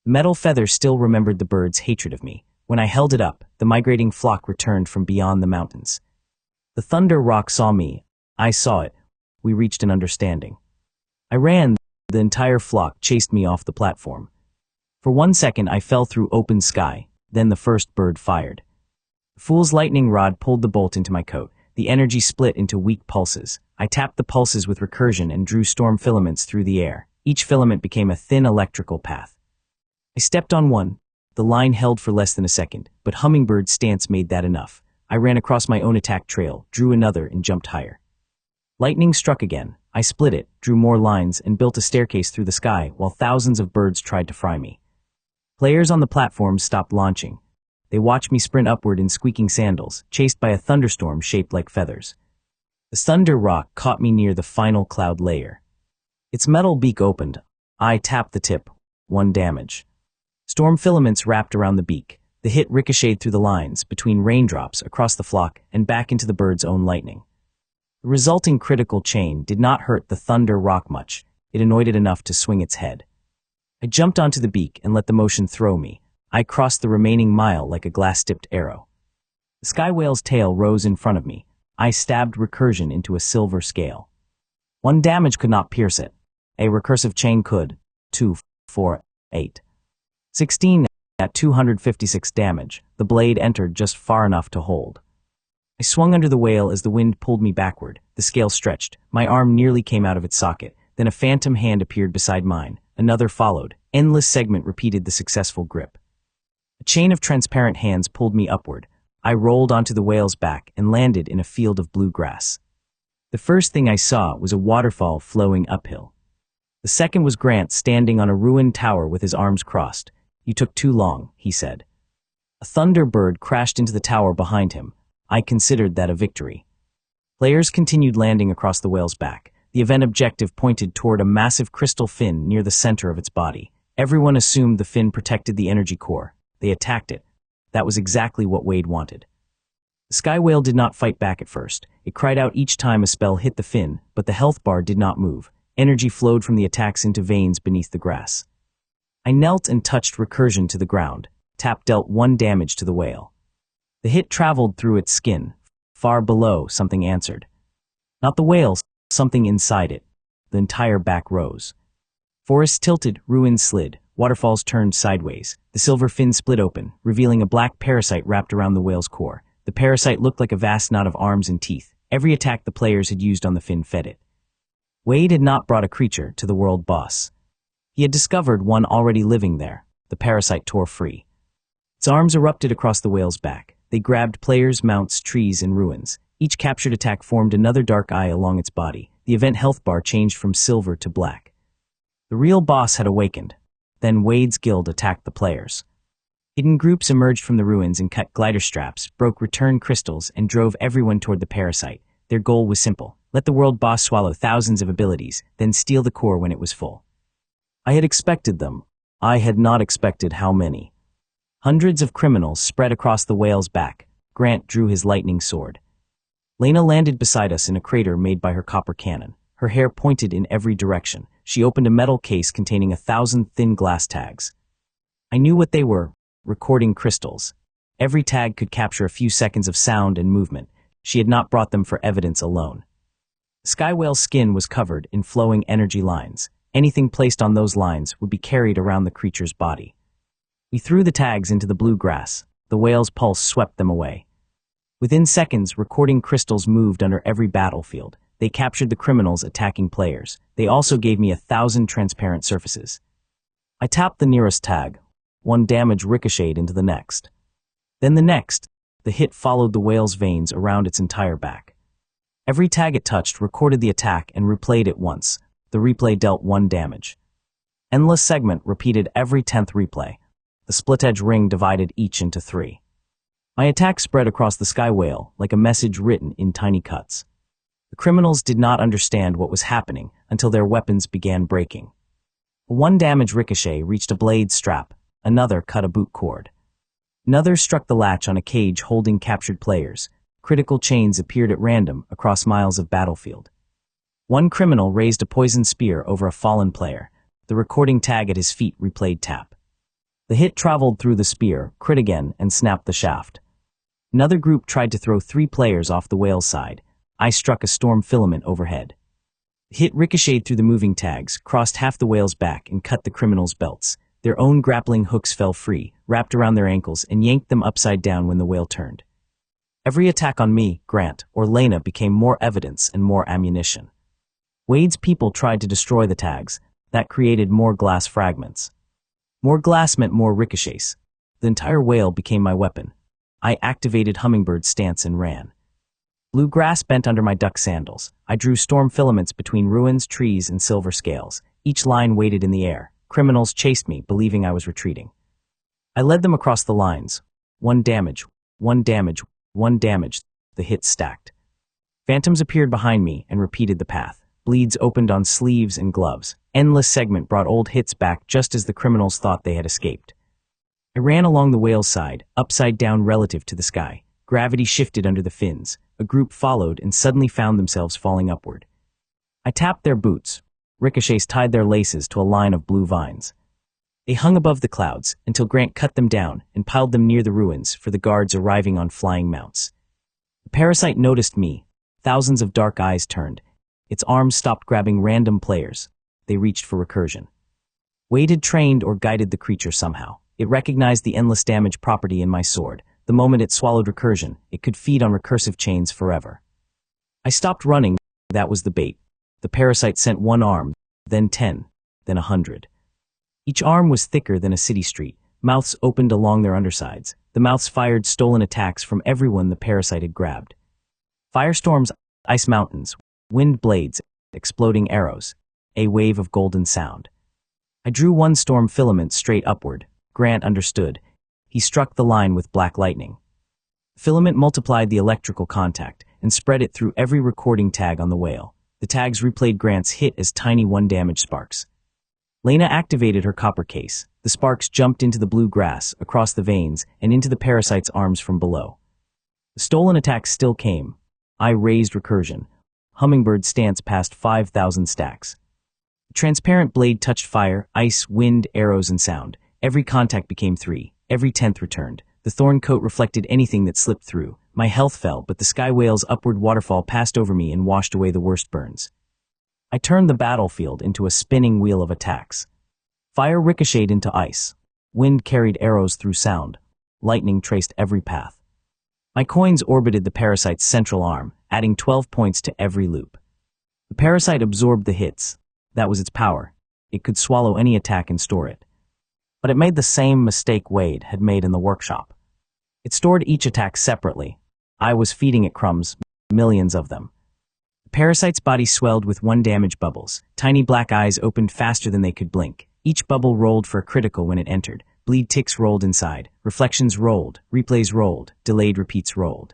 The metal feather still remembered the bird's hatred of me. When I held it up, the migrating flock returned from beyond the mountains. The Thunder Rock saw me. I saw it. We reached an understanding. I ran. The entire flock chased me off the platform. For 1 second I fell through open sky, then the first bird fired. The fool's lightning rod pulled the bolt into my coat. The energy split into weak pulses. I tapped the pulses with recursion and drew storm filaments through the air. Each filament became a thin electrical path. I stepped on one. The line held for less than a second, but Hummingbird's stance made that enough. I ran across my own attack trail, drew another, and jumped higher. Lightning struck again. I split it, drew more lines, and built a staircase through the sky while thousands of birds tried to fry me. Players on the platforms stopped launching. They watched me sprint upward in squeaking sandals, chased by a thunderstorm shaped like feathers. The Thunder Rock caught me near the final cloud layer. Its metal beak opened. I tapped the tip. 1 damage. Storm filaments wrapped around the beak. The hit ricocheted through the lines, between raindrops, across the flock, and back into the bird's own lightning. The resulting critical chain did not hurt the Thunder Rock much. It annoyed it enough to swing its head. I jumped onto the beak and let the motion throw me. I crossed the remaining mile like a glass-tipped arrow. The Sky Whale's tail rose in front of me. I stabbed Recursion into a silver scale. 1 damage could not pierce it. A recursive chain could. 2, 4, 8. 16 at 256 damage. The blade entered just far enough to hold. I swung under the whale as the wind pulled me backward. The scale stretched. My arm nearly came out of its socket. Then a phantom hand appeared beside mine. Another followed. Endless segment repeated the successful grip. A chain of transparent hands pulled me upward. I rolled onto the whale's back and landed in a field of blue grass. The first thing I saw was a waterfall flowing uphill. The second was Grant standing on a ruined tower with his arms crossed. "You took too long," he said. A thunderbird crashed into the tower behind him. I considered that a victory. Players continued landing across the whale's back. The event objective pointed toward a massive crystal fin near the center of its body. Everyone assumed the fin protected the energy core. They attacked it. That was exactly what Wade wanted. The Sky Whale did not fight back at first. It cried out each time a spell hit the fin, but the health bar did not move. Energy flowed from the attacks into veins beneath the grass. I knelt and touched Recursion to the ground. Tap dealt 1 damage to the whale. The hit traveled through its skin. Far below, something answered. Not the whale, something inside it. The entire back rose. Forests tilted, ruins slid, waterfalls turned sideways. The silver fin split open, revealing a black parasite wrapped around the whale's core. The parasite looked like a vast knot of arms and teeth. Every attack the players had used on the fin fed it. Wade had not brought a creature to the world boss. He had discovered one already living there. The parasite tore free. Its arms erupted across the whale's back. They grabbed players, mounts, trees, and ruins. Each captured attack formed another dark eye along its body. The event health bar changed from silver to black. The real boss had awakened. Then Wade's guild attacked the players. Hidden groups emerged from the ruins and cut glider straps, broke return crystals, and drove everyone toward the parasite. Their goal was simple: let the world boss swallow thousands of abilities, then steal the core when it was full. I had expected them. I had not expected how many. Hundreds of criminals spread across the whale's back. Grant drew his lightning sword. Lena landed beside us in a crater made by her copper cannon. Her hair pointed in every direction. She opened a metal case containing 1,000 thin glass tags. I knew what they were: recording crystals. Every tag could capture a few seconds of sound and movement. She had not brought them for evidence alone. The sky whale's skin was covered in flowing energy lines. Anything placed on those lines would be carried around the creature's body. We threw the tags into the blue grass. The whale's pulse swept them away. Within seconds, recording crystals moved under every battlefield. They captured the criminals attacking players. They also gave me 1,000 transparent surfaces. I tapped the nearest tag. One damage ricocheted into the next. Then the next. The hit followed the whale's veins around its entire back. Every tag it touched recorded the attack and replayed it once. The replay dealt 1 damage. Endless segment repeated every 10th replay. The split-edge ring divided each into 3. My attack spread across the sky whale like a message written in tiny cuts. The criminals did not understand what was happening until their weapons began breaking. 1 damage ricochet reached a blade strap. Another cut a boot cord. Another struck the latch on a cage holding captured players. Critical chains appeared at random across miles of battlefield. One criminal raised a poisoned spear over a fallen player. The recording tag at his feet replayed tap. The hit traveled through the spear, crit again, and snapped the shaft. Another group tried to throw 3 players off the whale's side. I struck a storm filament overhead. The hit ricocheted through the moving tags, crossed half the whale's back, and cut the criminals' belts. Their own grappling hooks fell free, wrapped around their ankles, and yanked them upside down when the whale turned. Every attack on me, Grant, or Lena became more evidence and more ammunition. Wade's people tried to destroy the tags. That created more glass fragments. More glass meant more ricochets. The entire whale became my weapon. I activated Hummingbird stance and ran. Blue grass bent under my duck sandals. I drew storm filaments between ruins, trees, and silver scales. Each line waited in the air. Criminals chased me, believing I was retreating. I led them across the lines. 1 damage, 1 damage, 1 damage. The hits stacked. Phantoms appeared behind me and repeated the path. Bleeds opened on sleeves and gloves. Endless segment brought old hits back just as the criminals thought they had escaped. I ran along the whale's side, upside down relative to the sky. Gravity shifted under the fins. A group followed and suddenly found themselves falling upward. I tapped their boots. Ricochets tied their laces to a line of blue vines. They hung above the clouds until Grant cut them down and piled them near the ruins for the guards arriving on flying mounts. The parasite noticed me. Thousands of dark eyes turned. Its arms stopped grabbing random players. They reached for Recursion. Wade had trained or guided the creature somehow. It recognized the endless damage property in my sword. The moment it swallowed Recursion, it could feed on recursive chains forever. I stopped running. That was the bait. The parasite sent 1 arm, then 10, then 100. Each arm was thicker than a city street. Mouths opened along their undersides. The mouths fired stolen attacks from everyone the parasite had grabbed. Firestorms, ice mountains, wind blades, exploding arrows, a wave of golden sound. I drew 1 storm filament straight upward. Grant understood. He struck the line with black lightning. The filament multiplied the electrical contact and spread it through every recording tag on the whale. The tags replayed Grant's hit as tiny 1 damage sparks. Lena activated her copper case. The sparks jumped into the blue grass, across the veins, and into the parasite's arms from below. The stolen attacks still came. I raised Recursion. Hummingbird stance past 5,000 stacks. The transparent blade touched fire, ice, wind, arrows, and sound. Every contact became 3. Every 10th returned. The thorn coat reflected anything that slipped through. My health fell, but the sky whale's upward waterfall passed over me and washed away the worst burns. I turned the battlefield into a spinning wheel of attacks. Fire ricocheted into ice. Wind carried arrows through sound. Lightning traced every path. My coins orbited the parasite's central arm, adding 12 points to every loop. The parasite absorbed the hits. That was its power. It could swallow any attack and store it. But it made the same mistake Wade had made in the workshop. It stored each attack separately. I was feeding it crumbs, millions of them. The parasite's body swelled with 1 damage bubbles. Tiny black eyes opened faster than they could blink. Each bubble rolled for a critical when it entered. Bleed ticks rolled inside. Reflections rolled. Replays rolled. Delayed repeats rolled.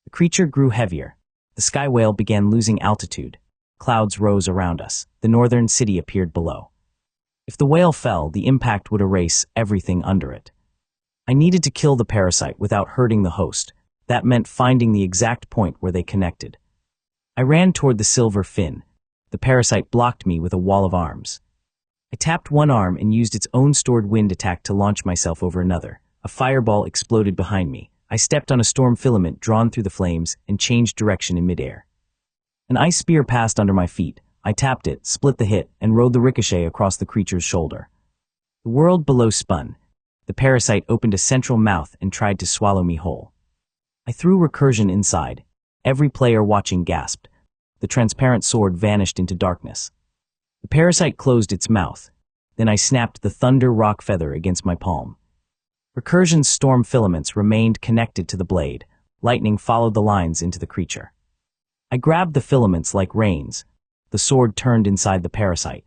The creature grew heavier. The sky whale began losing altitude. Clouds rose around us. The northern city appeared below. If the whale fell, the impact would erase everything under it. I needed to kill the parasite without hurting the host. That meant finding the exact point where they connected. I ran toward the silver fin. The parasite blocked me with a wall of arms. I tapped 1 arm and used its own stored wind attack to launch myself over another. A fireball exploded behind me. I stepped on a storm filament drawn through the flames and changed direction in midair. An ice spear passed under my feet. I tapped it, split the hit, and rode the ricochet across the creature's shoulder. The world below spun. The parasite opened a central mouth and tried to swallow me whole. I threw Recursion inside. Every player watching gasped. The transparent sword vanished into darkness. The parasite closed its mouth. Then I snapped the thunder rock feather against my palm. Recursion's storm filaments remained connected to the blade. Lightning followed the lines into the creature. I grabbed the filaments like reins. The sword turned inside the parasite.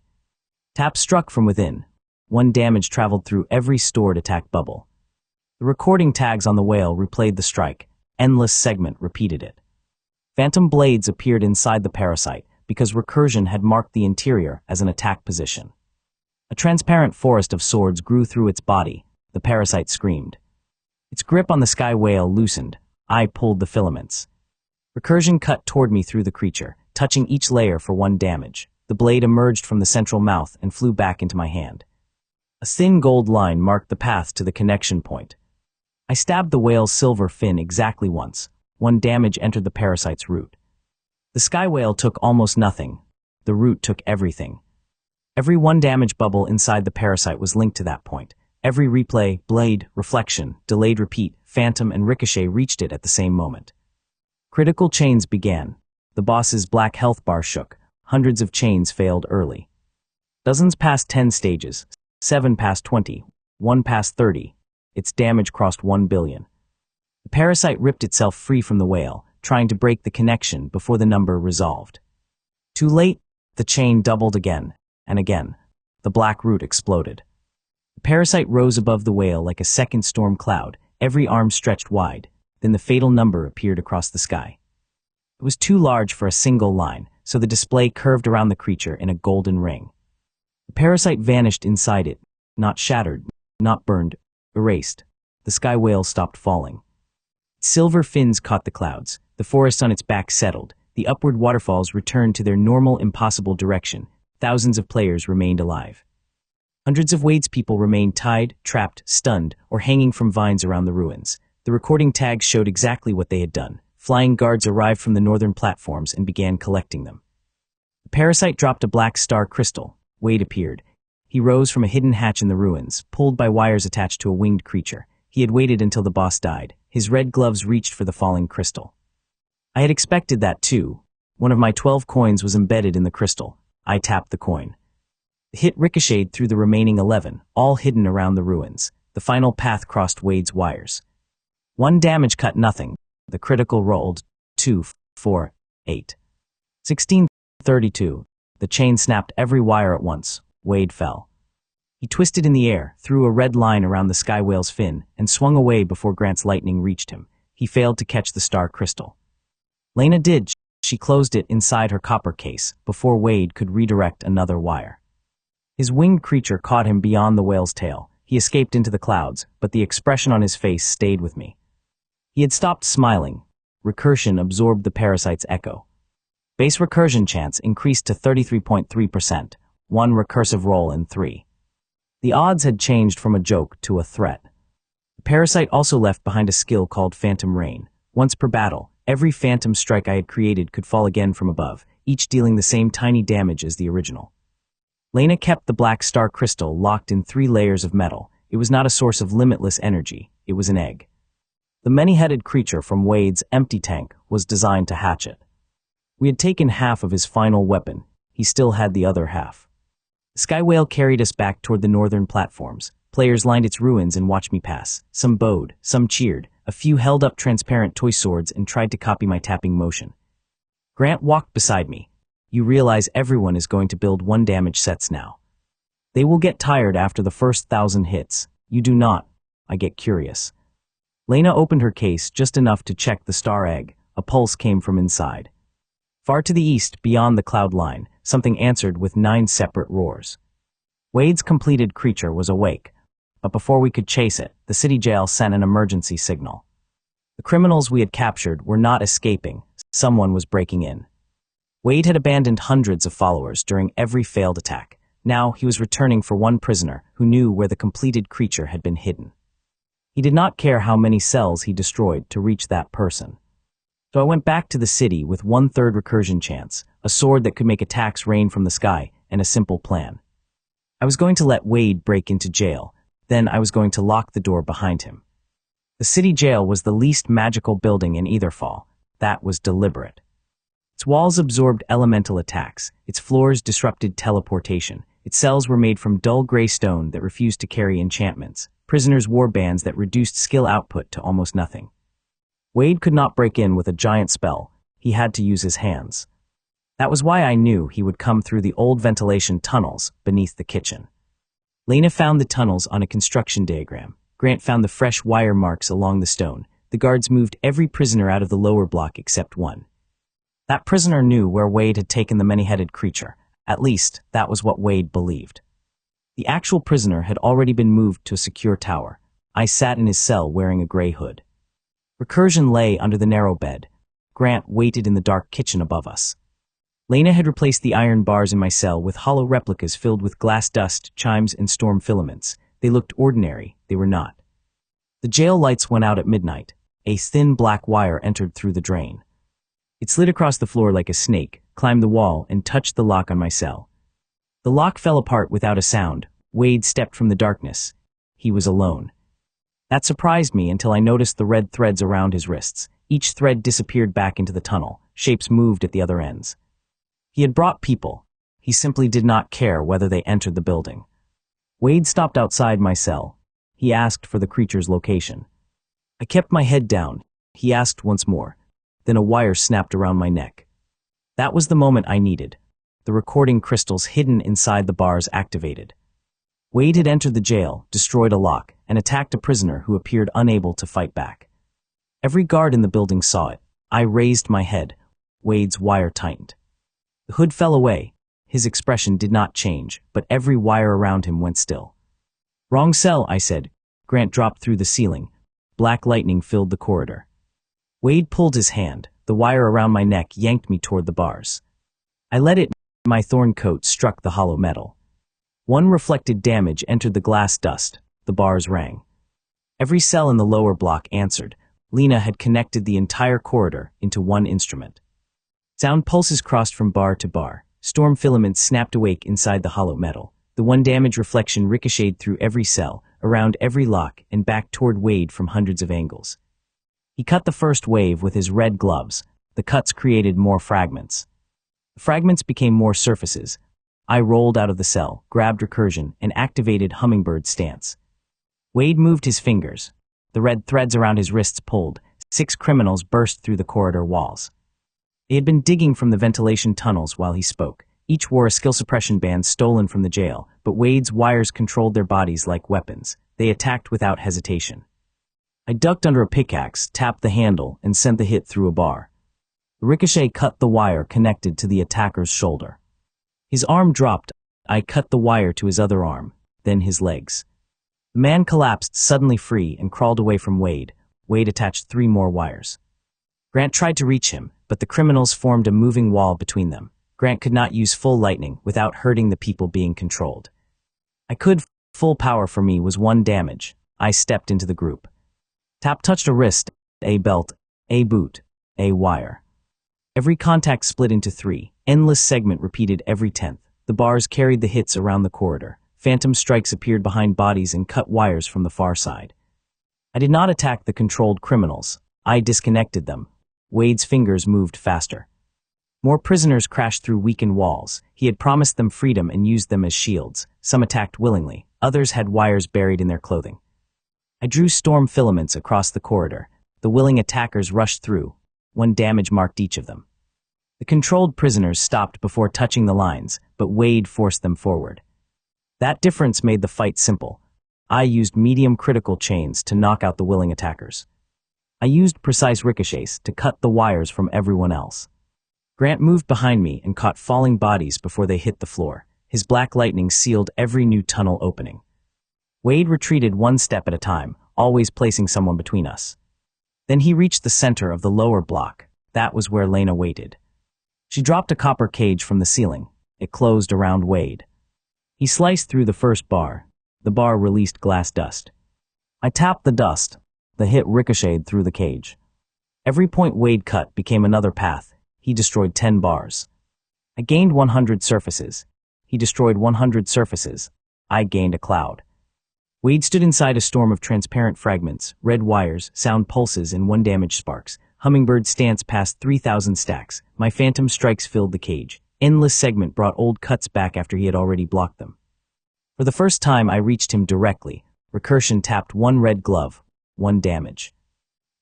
Tap struck from within. 1 damage traveled through every stored attack bubble. The recording tags on the whale replayed the strike. Endless segment repeated it. Phantom blades appeared inside the parasite because Recursion had marked the interior as an attack position. A transparent forest of swords grew through its body. The parasite screamed. Its grip on the sky whale loosened. I pulled the filaments. Recursion cut toward me through the creature, touching each layer for 1 damage. The blade emerged from the central mouth and flew back into my hand. A thin gold line marked the path to the connection point. I stabbed the whale's silver fin exactly once. 1 damage entered the parasite's root. The sky whale took almost nothing. The root took everything. Every 1 damage bubble inside the parasite was linked to that point. Every replay, blade, reflection, delayed repeat, phantom, and ricochet reached it at the same moment. Critical chains began. The boss's black health bar shook. Hundreds of chains failed early. Dozens passed 10 stages. 7 past 20, 1 past 30. Its damage crossed 1 billion. The parasite ripped itself free from the whale, trying to break the connection before the number resolved. Too late, the chain doubled again, and again. The black root exploded. The parasite rose above the whale like a second storm cloud, every arm stretched wide. Then the fatal number appeared across the sky. It was too large for a single line, so the display curved around the creature in a golden ring. The parasite vanished inside it, not shattered, not burned, erased. The sky whale stopped falling. Its silver fins caught the clouds. The forest on its back settled. The upward waterfalls returned to their normal, impossible direction. Thousands of players remained alive. Hundreds of Wade's people remained tied, trapped, stunned, or hanging from vines around the ruins. The recording tags showed exactly what they had done. Flying guards arrived from the northern platforms and began collecting them. The parasite dropped a black star crystal. Wade appeared. He rose from a hidden hatch in the ruins, pulled by wires attached to a winged creature. He had waited until the boss died. His red gloves reached for the falling crystal. I had expected that too. One of my 12 coins was embedded in the crystal. I tapped the coin. The hit ricocheted through the remaining 11, all hidden around the ruins. The final path crossed Wade's wires. 1 damage cut nothing. The critical rolled 2, 4, 8. 16, 32. The chain snapped every wire at once. Wade fell. He twisted in the air, threw a red line around the sky whale's fin, and swung away before Grant's lightning reached him. He failed to catch the star crystal. Lena did. She closed it inside her copper case before Wade could redirect another wire. His winged creature caught him beyond the whale's tail. He escaped into the clouds, but the expression on his face stayed with me. He had stopped smiling. Recursion absorbed the parasite's echo. Base recursion chance increased to 33.3%, 1 recursive roll in 3. The odds had changed from a joke to a threat. The parasite also left behind a skill called Phantom Rain. Once per battle, every phantom strike I had created could fall again from above, each dealing the same tiny damage as the original. Lena kept the black star crystal locked in 3 layers of metal. It was not a source of limitless energy, it was an egg. The many-headed creature from Wade's empty tank was designed to hatch it. We had taken half of his final weapon. He still had the other half. The sky whale carried us back toward the northern platforms. Players lined its ruins and watched me pass. Some bowed, some cheered. A few held up transparent toy swords and tried to copy my tapping motion. Grant walked beside me. You realize everyone is going to build 1 damage sets now. They will get tired after the first 1,000 hits. You do not. I get curious. Lena opened her case just enough to check the star egg. A pulse came from inside. Far to the east, beyond the cloud line, something answered with 9 separate roars. Wade's completed creature was awake, but before we could chase it, the city jail sent an emergency signal. The criminals we had captured were not escaping. Someone was breaking in. Wade had abandoned hundreds of followers during every failed attack. Now he was returning for 1 prisoner who knew where the completed creature had been hidden. He did not care how many cells he destroyed to reach that person. So I went back to the city with 1/3 recursion chance, a sword that could make attacks rain from the sky, and a simple plan. I was going to let Wade break into jail, then I was going to lock the door behind him. The city jail was the least magical building in Etherfall. That was deliberate. Its walls absorbed elemental attacks, its floors disrupted teleportation, its cells were made from dull gray stone that refused to carry enchantments, prisoners wore bands that reduced skill output to almost nothing. Wade could not break in with a giant spell, he had to use his hands. That was why I knew he would come through the old ventilation tunnels beneath the kitchen. Lena found the tunnels on a construction diagram. Grant found the fresh wire marks along the stone. The guards moved every prisoner out of the lower block except one. That prisoner knew where Wade had taken the many-headed creature. At least, that was what Wade believed. The actual prisoner had already been moved to a secure tower. I sat in his cell wearing a gray hood. Recursion lay under the narrow bed. Grant waited in the dark kitchen above us. Lena had replaced the iron bars in my cell with hollow replicas filled with glass dust, chimes, and storm filaments. They looked ordinary. They were not. The jail lights went out at midnight. A thin black wire entered through the drain. It slid across the floor like a snake, climbed the wall, and touched the lock on my cell. The lock fell apart without a sound. Wade stepped from the darkness. He was alone. That surprised me until I noticed the red threads around his wrists. Each thread disappeared back into the tunnel. Shapes moved at the other ends. He had brought people. He simply did not care whether they entered the building. Wade stopped outside my cell. He asked for the creature's location. I kept my head down. He asked once more. Then a wire snapped around my neck. That was the moment I needed. The recording crystals hidden inside the bars activated. Wade had entered the jail, destroyed a lock, and attacked a prisoner who appeared unable to fight back. Every guard in the building saw it. I raised my head. Wade's wire tightened. The hood fell away. His expression did not change, but every wire around him went still. "Wrong cell," I said. Grant dropped through the ceiling. Black lightning filled the corridor. Wade pulled his hand. The wire around my neck yanked me toward the bars. I let it. My thorn coat struck the hollow metal. One reflected damage entered the glass dust. The bars rang. Every cell in the lower block answered. Lena had connected the entire corridor into one instrument. Sound pulses crossed from bar to bar. Storm filaments snapped awake inside the hollow metal. The one damage reflection ricocheted through every cell, around every lock, and back toward Wade from hundreds of angles. He cut the first wave with his red gloves. The cuts created more fragments. The fragments became more surfaces. I rolled out of the cell, grabbed Recursion, and activated Hummingbird Stance. Wade moved his fingers. The red threads around his wrists pulled. 6 criminals burst through the corridor walls. They had been digging from the ventilation tunnels while he spoke. Each wore a skill suppression band stolen from the jail, but Wade's wires controlled their bodies like weapons. They attacked without hesitation. I ducked under a pickaxe, tapped the handle, and sent the hit through a bar. The ricochet cut the wire connected to the attacker's shoulder. His arm dropped. I cut the wire to his other arm, then his legs. The man collapsed suddenly free and crawled away from Wade. Wade attached 3 more wires. Grant tried to reach him, but the criminals formed a moving wall between them. Grant could not use full lightning without hurting the people being controlled. I could. Full power for me was 1 damage. I stepped into the group. Tap touched a wrist, a belt, a boot, a wire. Every contact split into 3. Endless segment repeated every 10th. The bars carried the hits around the corridor. Phantom strikes appeared behind bodies and cut wires from the far side. I did not attack the controlled criminals. I disconnected them. Wade's fingers moved faster. More prisoners crashed through weakened walls. He had promised them freedom and used them as shields. Some attacked willingly. Others had wires buried in their clothing. I drew storm filaments across the corridor. The willing attackers rushed through. 1 damage marked each of them. The controlled prisoners stopped before touching the lines, but Wade forced them forward. That difference made the fight simple. I used medium critical chains to knock out the willing attackers. I used precise ricochets to cut the wires from everyone else. Grant moved behind me and caught falling bodies before they hit the floor. His black lightning sealed every new tunnel opening. Wade retreated 1 step at a time, always placing someone between us. Then he reached the center of the lower block. That was where Lena waited. She dropped a copper cage from the ceiling. It closed around Wade. He sliced through the first bar. The bar released glass dust. I tapped the dust. The hit ricocheted through the cage. Every point Wade cut became another path. He destroyed 10 bars. I gained 100 surfaces. He destroyed 100 surfaces. I gained a cloud. Wade stood inside a storm of transparent fragments, red wires, sound pulses, and 1 damage sparks. Hummingbird's stance passed 3,000 stacks. My phantom strikes filled the cage. Endless segment brought old cuts back after he had already blocked them. For the first time, I reached him directly. Recursion tapped 1 red glove, 1 damage.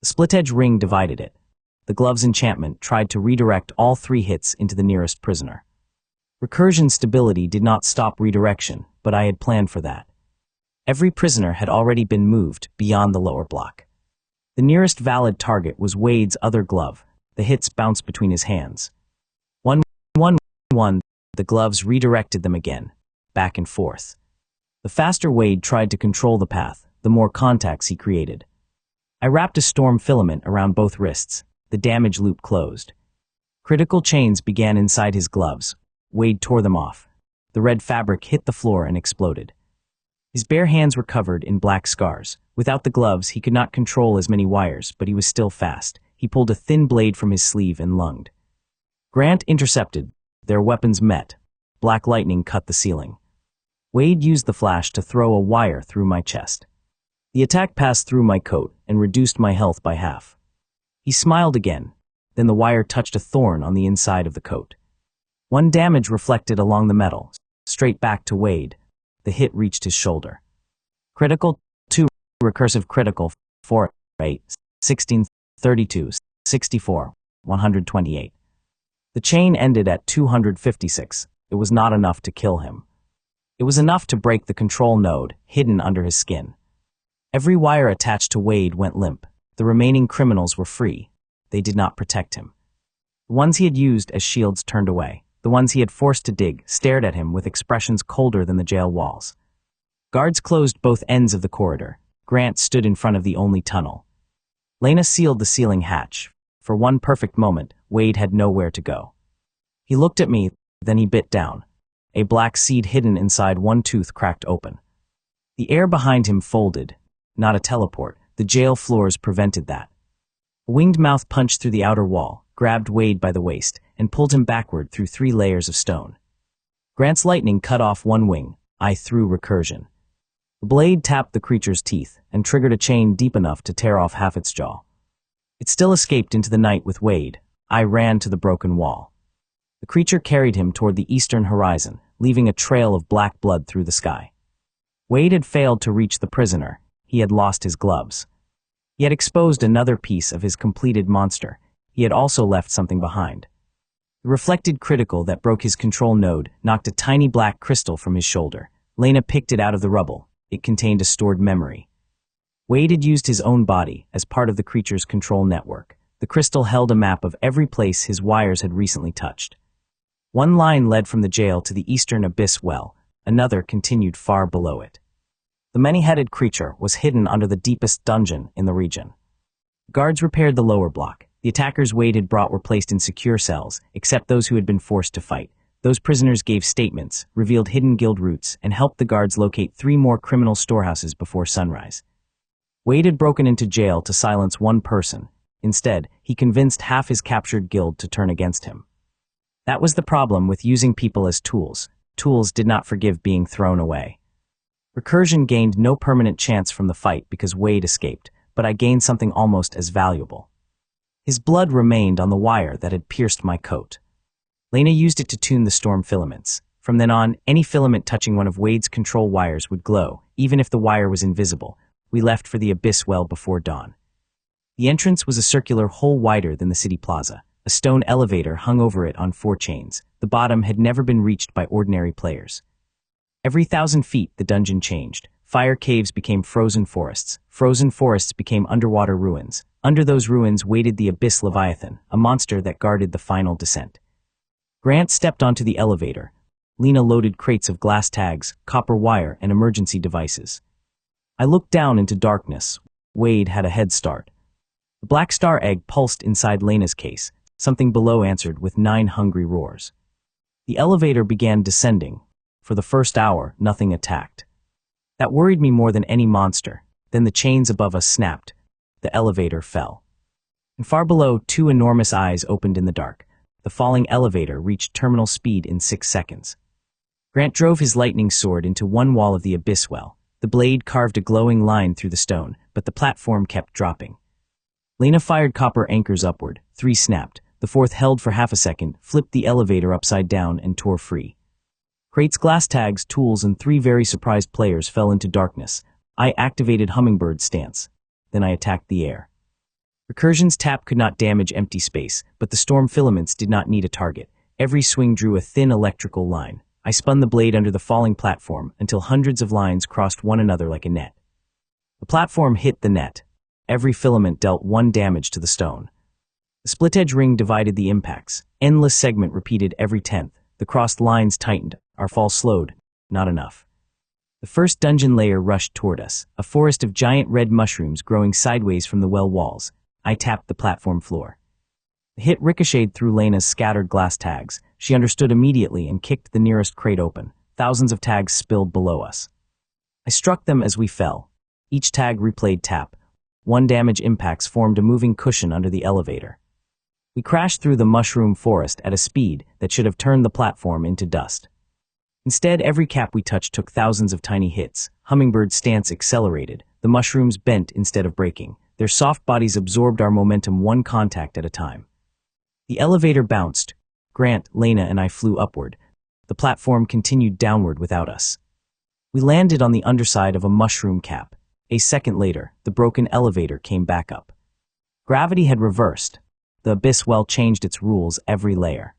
The split-edge ring divided it. The glove's enchantment tried to redirect all 3 hits into the nearest prisoner. Recursion's stability did not stop redirection, but I had planned for that. Every prisoner had already been moved beyond the lower block. The nearest valid target was Wade's other glove. The hits bounced between his hands. 1, 1, 1. The gloves redirected them again, back and forth. The faster Wade tried to control the path, the more contacts he created. I wrapped a storm filament around both wrists. The damage loop closed. Critical chains began inside his gloves. Wade tore them off. The red fabric hit the floor and exploded. His bare hands were covered in black scars. Without the gloves, he could not control as many wires, but he was still fast. He pulled a thin blade from his sleeve and lunged. Grant intercepted. Their weapons met. Black lightning cut the ceiling. Wade used the flash to throw a wire through my chest. The attack passed through my coat and reduced my health by half. He smiled again. Then the wire touched a thorn on the inside of the coat. 1 damage reflected along the metal, straight back to Wade. The hit reached his shoulder. Critical, 2, recursive critical, 4, 8, 16, 32, 64, 128. The chain ended at 256. It was not enough to kill him. It was enough to break the control node, hidden under his skin. Every wire attached to Wade went limp. The remaining criminals were free. They did not protect him. The ones he had used as shields turned away. The ones he had forced to dig stared at him with expressions colder than the jail walls. Guards closed both ends of the corridor. Grant stood in front of the only tunnel. Lena sealed the ceiling hatch. For 1 perfect moment, Wade had nowhere to go. He looked at me, then he bit down. A black seed hidden inside 1 tooth cracked open. The air behind him folded. Not a teleport. The jail floors prevented that. A winged mouth punched through the outer wall, grabbed Wade by the waist, and pulled him backward through 3 layers of stone. Grant's lightning cut off 1 wing. I threw recursion. The blade tapped the creature's teeth and triggered a chain deep enough to tear off half its jaw. It still escaped into the night with Wade. I ran to the broken wall. The creature carried him toward the eastern horizon, leaving a trail of black blood through the sky. Wade had failed to reach the prisoner. He had lost his gloves. He had exposed another piece of his completed monster. He had also left something behind. The reflected critical that broke his control node knocked a tiny black crystal from his shoulder. Lena picked it out of the rubble. It contained a stored memory. Wade had used his own body as part of the creature's control network. The crystal held a map of every place his wires had recently touched. 1 line led from the jail to the eastern abyss well. Another continued far below it. The many-headed creature was hidden under the deepest dungeon in the region. Guards repaired the lower block. The attackers Wade had brought were placed in secure cells, except those who had been forced to fight. Those prisoners gave statements, revealed hidden guild routes, and helped the guards locate 3 more criminal storehouses before sunrise. Wade had broken into jail to silence 1 person. Instead, he convinced half his captured guild to turn against him. That was the problem with using people as tools. Tools did not forgive being thrown away. Recursion gained no permanent chance from the fight because Wade escaped, but I gained something almost as valuable. His blood remained on the wire that had pierced my coat. Lena used it to tune the storm filaments. From then on, any filament touching one of Wade's control wires would glow, even if the wire was invisible. We left for the abyss well before dawn. The entrance was a circular hole wider than the city plaza. A stone elevator hung over it on 4 chains. The bottom had never been reached by ordinary players. Every 1,000 feet, the dungeon changed. Fire caves became frozen forests. Frozen forests became underwater ruins. Under those ruins waited the Abyss Leviathan, a monster that guarded the final descent. Grant stepped onto the elevator. Lena loaded crates of glass tags, copper wire, and emergency devices. I looked down into darkness. Wade had a head start. The black star egg pulsed inside Lena's case. Something below answered with 9 hungry roars. The elevator began descending. For the first hour, nothing attacked. That worried me more than any monster. Then the chains above us snapped. The elevator fell. And far below, two enormous eyes opened in the dark. The falling elevator reached terminal speed in 6 seconds. Grant drove his lightning sword into one wall of the abyss well. The blade carved a glowing line through the stone, but the platform kept dropping. Lena fired copper anchors upward. 3 snapped. The 4th held for half a second, flipped the elevator upside down, and tore free. Crates, glass tags, tools, and 3 very surprised players fell into darkness. I activated Hummingbird stance. Then I attacked the air. Recursion's tap could not damage empty space, but the storm filaments did not need a target. Every swing drew a thin electrical line. I spun the blade under the falling platform until hundreds of lines crossed one another like a net. The platform hit the net. Every filament dealt 1 damage to the stone. The split-edge ring divided the impacts. Endless segment repeated every 10th. The crossed lines tightened. Our fall slowed. Not enough. The first dungeon layer rushed toward us, a forest of giant red mushrooms growing sideways from the well walls. I tapped the platform floor. The hit ricocheted through Lena's scattered glass tags. She understood immediately and kicked the nearest crate open. Thousands of tags spilled below us. I struck them as we fell. Each tag replayed tap. 1 damage impacts formed a moving cushion under the elevator. We crashed through the mushroom forest at a speed that should have turned the platform into dust. Instead, every cap we touched took thousands of tiny hits. Hummingbird's stance accelerated. The mushrooms bent instead of breaking. Their soft bodies absorbed our momentum 1 contact at a time. The elevator bounced. Grant, Lena, and I flew upward. The platform continued downward without us. We landed on the underside of a mushroom cap. A second later, the broken elevator came back up. Gravity had reversed. The abyss well changed its rules every layer.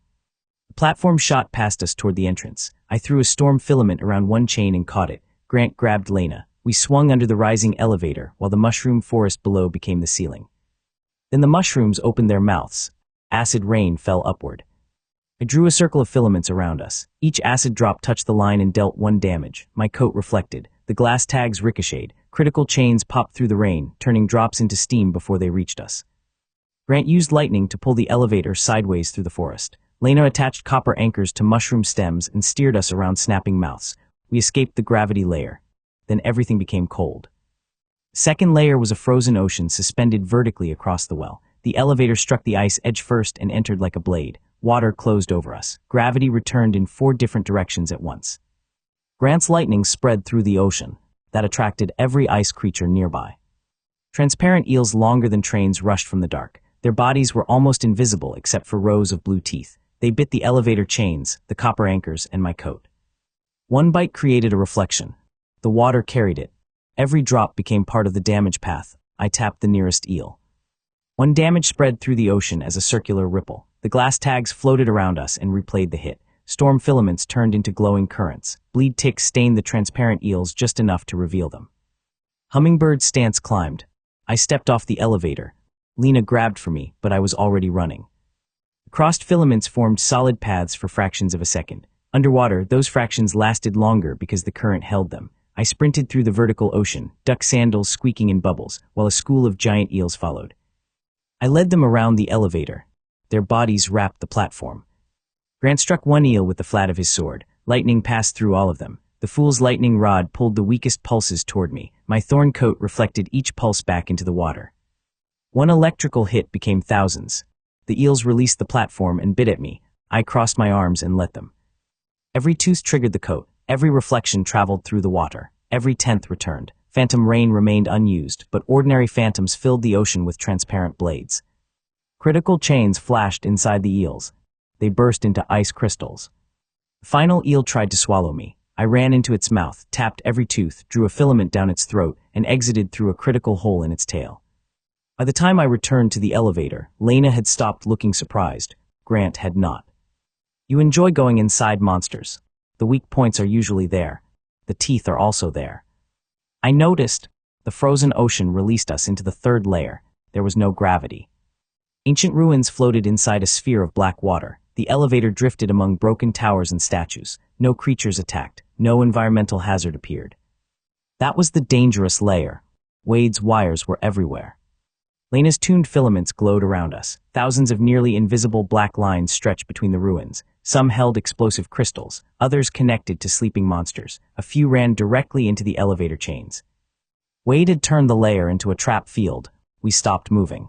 The platform shot past us toward the entrance. I threw a storm filament around one chain and caught it. Grant grabbed Lena. We swung under the rising elevator while the mushroom forest below became the ceiling. Then the mushrooms opened their mouths. Acid rain fell upward. I drew a circle of filaments around us. Each acid drop touched the line and dealt 1 damage. My coat reflected. The glass tags ricocheted. Critical chains popped through the rain, turning drops into steam before they reached us. Grant used lightning to pull the elevator sideways through the forest. Lena attached copper anchors to mushroom stems and steered us around snapping mouths. We escaped the gravity layer. Then everything became cold. The second layer was a frozen ocean suspended vertically across the well. The elevator struck the ice edge first and entered like a blade. Water closed over us. Gravity returned in 4 different directions at once. Grant's lightning spread through the ocean. That attracted every ice creature nearby. Transparent eels longer than trains rushed from the dark. Their bodies were almost invisible except for rows of blue teeth. They bit the elevator chains, the copper anchors, and my coat. 1 bite created a reflection. The water carried it. Every drop became part of the damage path. I tapped the nearest eel. 1 damage spread through the ocean as a circular ripple. The glass tags floated around us and replayed the hit. Storm filaments turned into glowing currents. Bleed ticks stained the transparent eels just enough to reveal them. Hummingbird's stance climbed. I stepped off the elevator. Lena grabbed for me, but I was already running. The crossed filaments formed solid paths for fractions of a second. Underwater, those fractions lasted longer because the current held them. I sprinted through the vertical ocean, duck sandals squeaking in bubbles, while a school of giant eels followed. I led them around the elevator. Their bodies wrapped the platform. Grant struck 1 eel with the flat of his sword. Lightning passed through all of them. The fool's lightning rod pulled the weakest pulses toward me. My thorn coat reflected each pulse back into the water. 1 electrical hit became thousands. The eels released the platform and bit at me. I crossed my arms and let them. Every tooth triggered the coat. Every reflection traveled through the water. Every 10th returned. Phantom rain remained unused, but ordinary phantoms filled the ocean with transparent blades. Critical chains flashed inside the eels. They burst into ice crystals. The final eel tried to swallow me. I ran into its mouth, tapped every tooth, drew a filament down its throat, and exited through a critical hole in its tail. By the time I returned to the elevator, Lena had stopped looking surprised. Grant had not. You enjoy going inside monsters. The weak points are usually there. The teeth are also there. I noticed. The frozen ocean released us into the 3rd layer. There was no gravity. Ancient ruins floated inside a sphere of black water. The elevator drifted among broken towers and statues. No creatures attacked. No environmental hazard appeared. That was the dangerous layer. Wade's wires were everywhere. Lena's tuned filaments glowed around us. Thousands of nearly invisible black lines stretched between the ruins. Some held explosive crystals, others connected to sleeping monsters. A few ran directly into the elevator chains. Wade had turned the layer into a trap field. We stopped moving.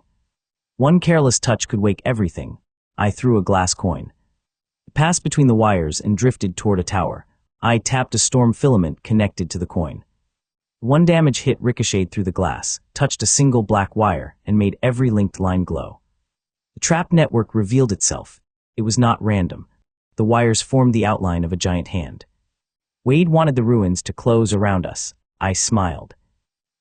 One careless touch could wake everything. I threw a glass coin. It passed between the wires and drifted toward a tower. I tapped a storm filament connected to the coin. One damage hit ricocheted through the glass, touched a single black wire, and made every linked line glow. The trap network revealed itself. It was not random. The wires formed the outline of a giant hand. Wade wanted the ruins to close around us. I smiled.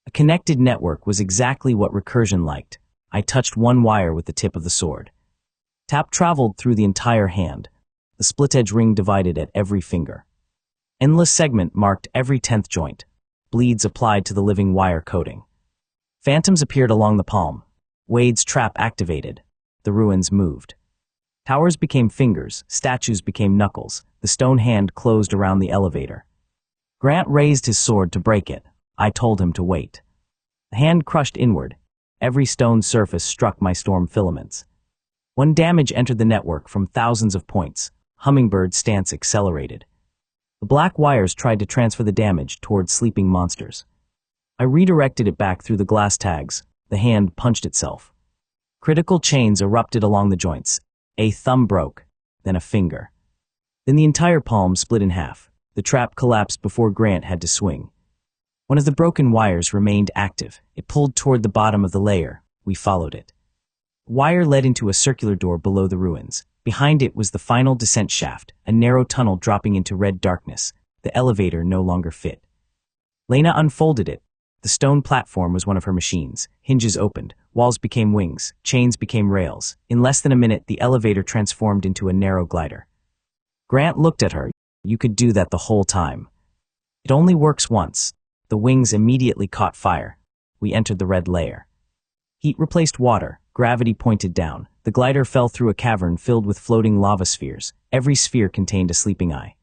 A connected network was exactly what Recursion liked. I touched one wire with the tip of the sword. Tap traveled through the entire hand. The split-edge ring divided at every finger. Endless segment marked every 10th joint. Bleeds applied to the living wire coating. Phantoms appeared along the palm. Wade's trap activated. The ruins moved. Towers became fingers, statues became knuckles. The stone hand closed around the elevator. Grant raised his sword to break it. I told him to wait. The hand crushed inward. Every stone surface struck my storm filaments. When damage entered the network from thousands of points, Hummingbird's stance accelerated. The black wires tried to transfer the damage towards sleeping monsters. I redirected it back through the glass tags. The hand punched itself. Critical chains erupted along the joints. A thumb broke, then a finger. Then the entire palm split in half. The trap collapsed before Grant had to swing. One of the broken wires remained active. It pulled toward the bottom of the layer. We followed it. The wire led into a circular door below the ruins. Behind it was the final descent shaft, a narrow tunnel dropping into red darkness. The elevator no longer fit. Lena unfolded it. The stone platform was one of her machines. Hinges opened. Walls became wings. Chains became rails. In less than a minute, the elevator transformed into a narrow glider. Grant looked at her. You could do that the whole time. It only works once. The wings immediately caught fire. We entered the red layer. Heat replaced water. Gravity pointed down. The glider fell through a cavern filled with floating lava spheres. Every sphere contained a sleeping eye.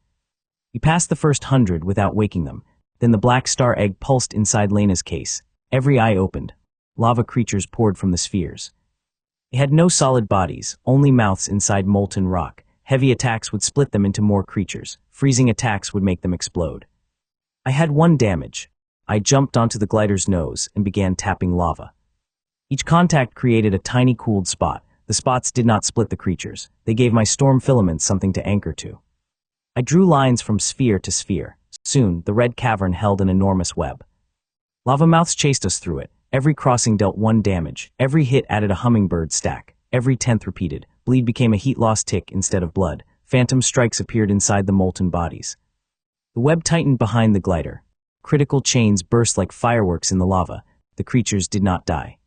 We passed the first 100 without waking them. Then the black star egg pulsed inside Lena's case. Every eye opened. Lava creatures poured from the spheres. They had no solid bodies, only mouths inside molten rock. Heavy attacks would split them into more creatures. Freezing attacks would make them explode. I had one damage. I jumped onto the glider's nose and began tapping lava. Each contact created a tiny cooled spot. The spots did not split the creatures. They gave my storm filaments something to anchor to. I drew lines from sphere to sphere. Soon, the red cavern held an enormous web. Lava mouths chased us through it. Every crossing dealt one damage. Every hit added a hummingbird stack. Every 10th repeated. Bleed became a heat loss tick instead of blood. Phantom strikes appeared inside the molten bodies. The web tightened behind the glider. Critical chains burst like fireworks in the lava. The creatures did not die.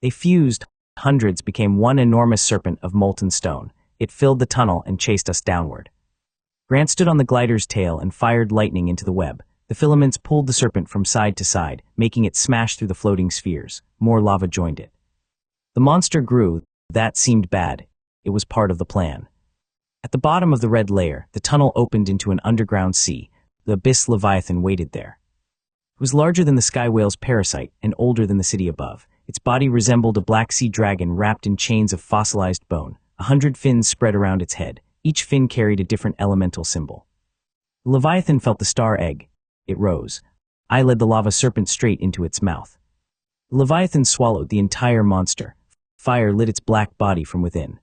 They fused. Hundreds became one enormous serpent of molten stone. It filled the tunnel and chased us downward. Grant stood on the glider's tail and fired lightning into the web. The filaments pulled the serpent from side to side, making it smash through the floating spheres. More lava joined it. The monster grew. That seemed bad. It was part of the plan. At the bottom of the red layer, the tunnel opened into an underground sea. The abyss leviathan waited there. It was larger than the sky whale's parasite and older than the city above. Its body resembled a black sea dragon wrapped in chains of fossilized bone. 100 fins spread around its head. Each fin carried a different elemental symbol. The leviathan felt the star egg. It rose. I led the lava serpent straight into its mouth. The leviathan swallowed the entire monster. Fire lit its black body from within.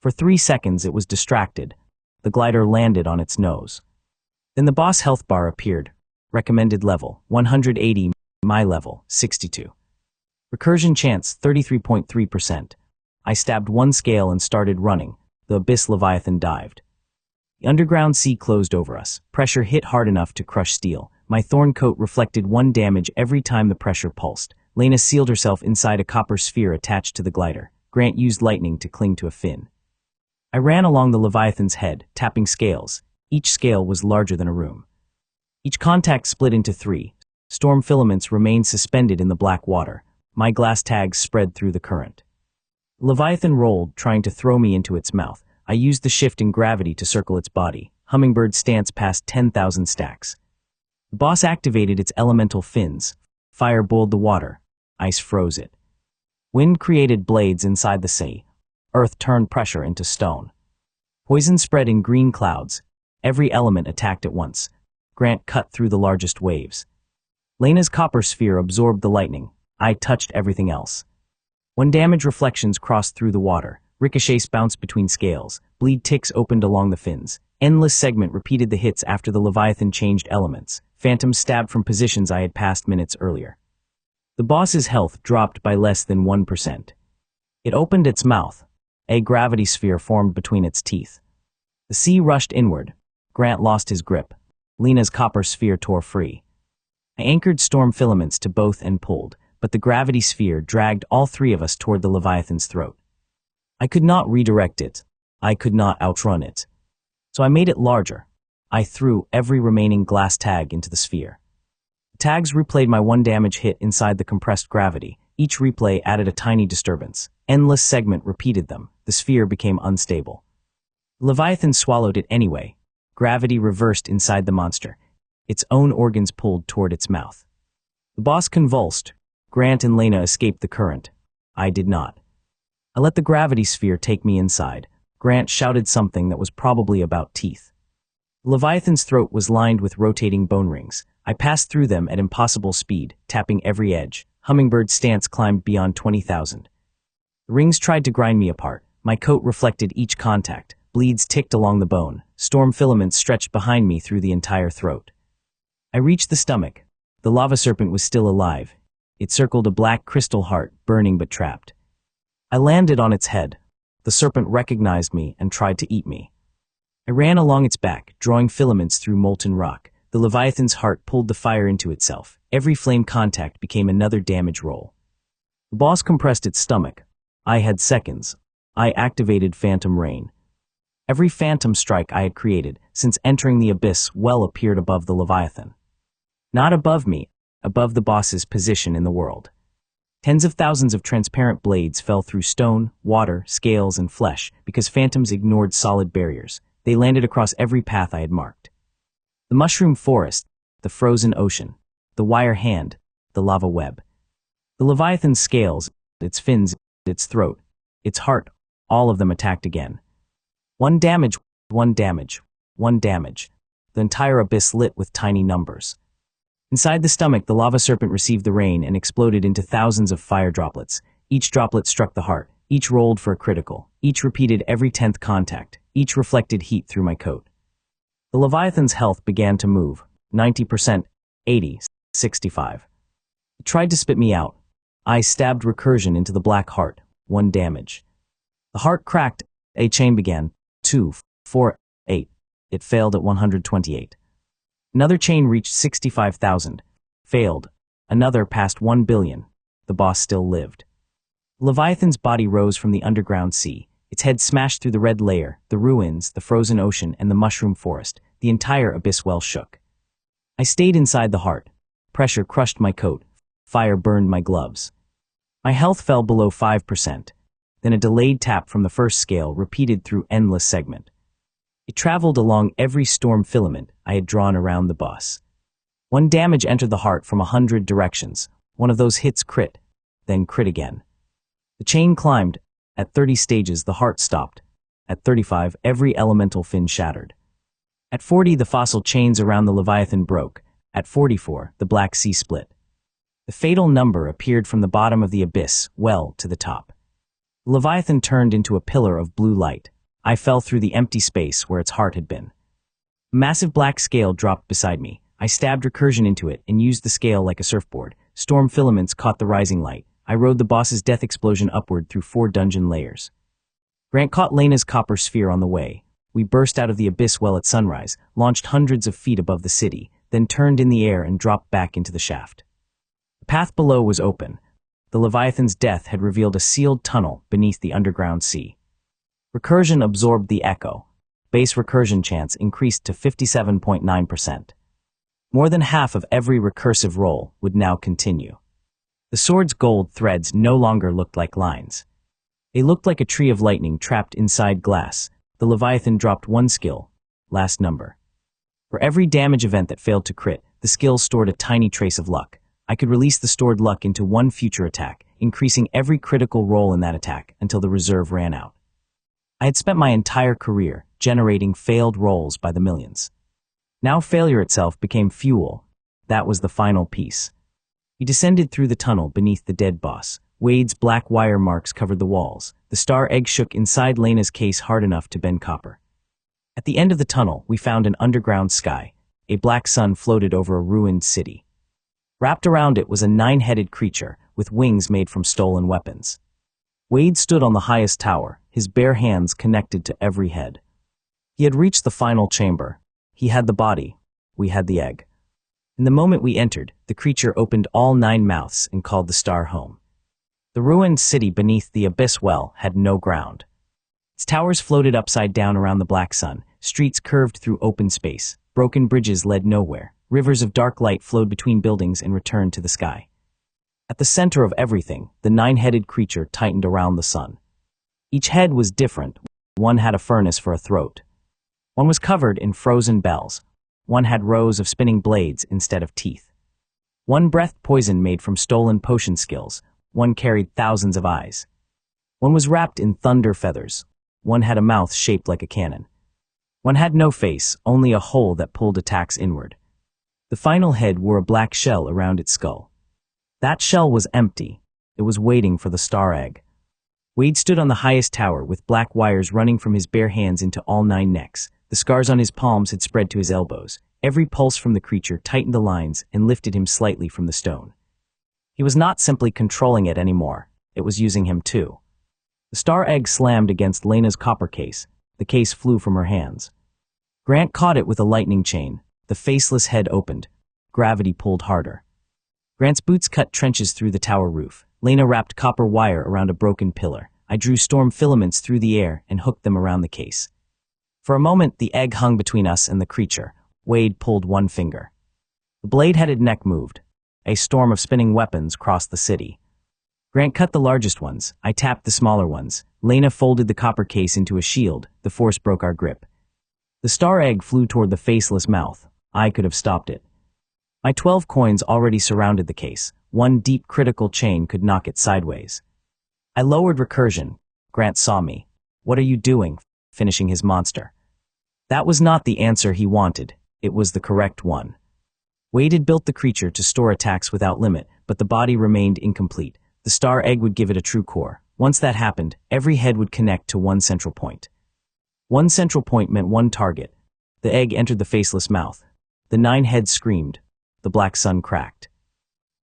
For 3 seconds it was distracted. The glider landed on its nose. Then the boss health bar appeared. Recommended level, 180. My level, 62. Recursion chance, 33.3%. I stabbed one scale and started running. The abyss leviathan dived. The underground sea closed over us. Pressure hit hard enough to crush steel. My thorn coat reflected 1 damage every time the pressure pulsed. Lena sealed herself inside a copper sphere attached to the glider. Grant used lightning to cling to a fin. I ran along the leviathan's head, tapping scales. Each scale was larger than a room. Each contact split into 3. Storm filaments remained suspended in the black water. My glass tags spread through the current. Leviathan rolled, trying to throw me into its mouth. I used the shift in gravity to circle its body. Hummingbird's stance passed 10,000 stacks. The boss activated its elemental fins. Fire boiled the water. Ice froze it. Wind created blades inside the sea. Earth turned pressure into stone. Poison spread in green clouds. Every element attacked at once. Grant cut through the largest waves. Lena's copper sphere absorbed the lightning. I touched everything else. When damage reflections crossed through the water, ricochets bounced between scales, bleed ticks opened along the fins. Endless segment repeated the hits after the Leviathan changed elements. Phantoms stabbed from positions I had passed minutes earlier. The boss's health dropped by less than 1%. It opened its mouth. A gravity sphere formed between its teeth. The sea rushed inward. Grant lost his grip. Lena's copper sphere tore free. I anchored storm filaments to both and pulled, but the gravity sphere dragged all three of us toward the Leviathan's throat. I could not redirect it. I could not outrun it. So I made it larger. I threw every remaining glass tag into the sphere. The tags replayed my one damage hit inside the compressed gravity. Each replay added a tiny disturbance. Endless segment repeated them. The sphere became unstable. The Leviathan swallowed it anyway. Gravity reversed inside the monster. Its own organs pulled toward its mouth. The boss convulsed. Grant and Lena escaped the current. I did not. I let the gravity sphere take me inside. Grant shouted something that was probably about teeth. The Leviathan's throat was lined with rotating bone rings. I passed through them at impossible speed, tapping every edge. Hummingbird's stance climbed beyond 20,000. The rings tried to grind me apart. My coat reflected each contact. Bleeds ticked along the bone. Storm filaments stretched behind me through the entire throat. I reached the stomach. The lava serpent was still alive. It circled a black crystal heart, burning but trapped. I landed on its head. The serpent recognized me and tried to eat me. I ran along its back, drawing filaments through molten rock. The Leviathan's heart pulled the fire into itself. Every flame contact became another damage roll. The boss compressed its stomach. I had seconds. I activated Phantom Rain. Every phantom strike I had created since entering the abyss well appeared above the Leviathan. Not above me, above the boss's position in the world. Tens of thousands of transparent blades fell through stone, water, scales, and flesh because phantoms ignored solid barriers. They landed across every path I had marked. The mushroom forest, the frozen ocean, the wire hand, the lava web. The Leviathan's scales, its fins, its throat, its heart, all of them attacked again. One damage, one damage, one damage. The entire abyss lit with tiny numbers. Inside the stomach, the lava serpent received the rain and exploded into thousands of fire droplets. Each droplet struck the heart. Each rolled for a critical. Each repeated every 10th contact. Each reflected heat through my coat. The Leviathan's health began to move. 90%, 80, 65. It tried to spit me out. I stabbed Recursion into the black heart. 1 damage. The heart cracked. A chain began. 2, 4, 8. It failed at 128. Another chain reached 65,000. Failed. Another passed 1 billion. The boss still lived. Leviathan's body rose from the underground sea. Its head smashed through the red layer, the ruins, the frozen ocean, and the mushroom forest. The entire abyss well shook. I stayed inside the heart. Pressure crushed my coat. Fire burned my gloves. My health fell below 5%. Then a delayed tap from the first scale repeated through endless segment. It traveled along every storm filament I had drawn around the boss. 1 damage entered the heart from 100 directions. One of those hits crit, then crit again. The chain climbed. At 30 stages, the heart stopped. At 35, every elemental fin shattered. At 40, the fossil chains around the Leviathan broke. At 44, the Black Sea split. The fatal number appeared from the bottom of the abyss, well to the top. The Leviathan turned into a pillar of blue light. I fell through the empty space where its heart had been. A massive black scale dropped beside me. I stabbed Recursion into it and used the scale like a surfboard. Storm filaments caught the rising light. I rode the boss's death explosion upward through 4 dungeon layers. Grant caught Lena's copper sphere on the way. We burst out of the abyss well at sunrise, launched hundreds of feet above the city, then turned in the air and dropped back into the shaft. The path below was open. The Leviathan's death had revealed a sealed tunnel beneath the underground sea. Recursion absorbed the echo. Base recursion chance increased to 57.9%. More than half of every recursive roll would now continue. The sword's gold threads no longer looked like lines. They looked like a tree of lightning trapped inside glass. The Leviathan dropped 1 skill, last number. For every damage event that failed to crit, the skill stored a tiny trace of luck. I could release the stored luck into 1 future attack, increasing every critical roll in that attack until the reserve ran out. I had spent my entire career generating failed rolls by the millions. Now failure itself became fuel. That was the final piece. We descended through the tunnel beneath the dead boss. Wade's black wire marks covered the walls. The star egg shook inside Lena's case hard enough to bend copper. At the end of the tunnel, we found an underground sky. A black sun floated over a ruined city. Wrapped around it was a 9-headed creature with wings made from stolen weapons. Wade stood on the highest tower, his bare hands connected to every head. He had reached the final chamber. He had the body. We had the egg. In the moment we entered, the creature opened all 9 mouths and called the star home. The ruined city beneath the abyss well had no ground. Its towers floated upside down around the black sun. Streets curved through open space. Broken bridges led nowhere. Rivers of dark light flowed between buildings and returned to the sky. At the center of everything, the 9-headed creature tightened around the sun. Each head was different. One had a furnace for a throat. One was covered in frozen bells. One had rows of spinning blades instead of teeth. One breathed poison made from stolen potion skills. One carried thousands of eyes. One was wrapped in thunder feathers. One had a mouth shaped like a cannon. One had no face, only a hole that pulled attacks inward. The final head wore a black shell around its skull. That shell was empty. It was waiting for the star egg. Wade stood on the highest tower with black wires running from his bare hands into all 9 necks. The scars on his palms had spread to his elbows. Every pulse from the creature tightened the lines and lifted him slightly from the stone. He was not simply controlling it anymore. It was using him too. The star egg slammed against Lena's copper case. The case flew from her hands. Grant caught it with a lightning chain. The faceless head opened. Gravity pulled harder. Grant's boots cut trenches through the tower roof. Lena wrapped copper wire around a broken pillar. I drew storm filaments through the air and hooked them around the case. For a moment, the egg hung between us and the creature. Wade pulled one finger. The blade-headed neck moved. A storm of spinning weapons crossed the city. Grant cut the largest ones. I tapped the smaller ones. Lena folded the copper case into a shield. The force broke our grip. The star egg flew toward the faceless mouth. I could have stopped it. My 12 coins already surrounded the case. One deep critical chain could knock it sideways. I lowered recursion. Grant saw me. "What are you doing?" finishing his monster. That was not the answer he wanted. It was the correct one. Wade had built the creature to store attacks without limit, but the body remained incomplete. The star egg would give it a true core. Once that happened, every head would connect to one central point. One central point meant one target. The egg entered the faceless mouth. The 9 heads screamed. The black sun cracked.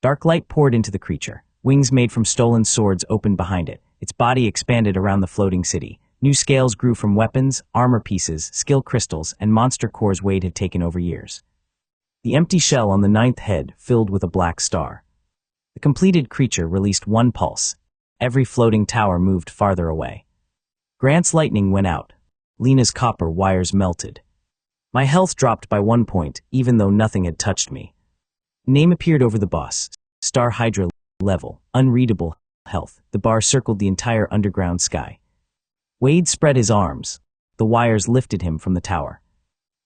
Dark light poured into the creature. Wings made from stolen swords opened behind it. Its body expanded around the floating city. New scales grew from weapons, armor pieces, skill crystals, and monster cores Wade had taken over years. The empty shell on the 9th head filled with a black star. The completed creature released one pulse. Every floating tower moved farther away. Grant's lightning went out. Lena's copper wires melted. My health dropped by 1 point, even though nothing had touched me. Name appeared over the boss. Star Hydra level. Unreadable. Health. The bar circled the entire underground sky. Wade spread his arms. The wires lifted him from the tower.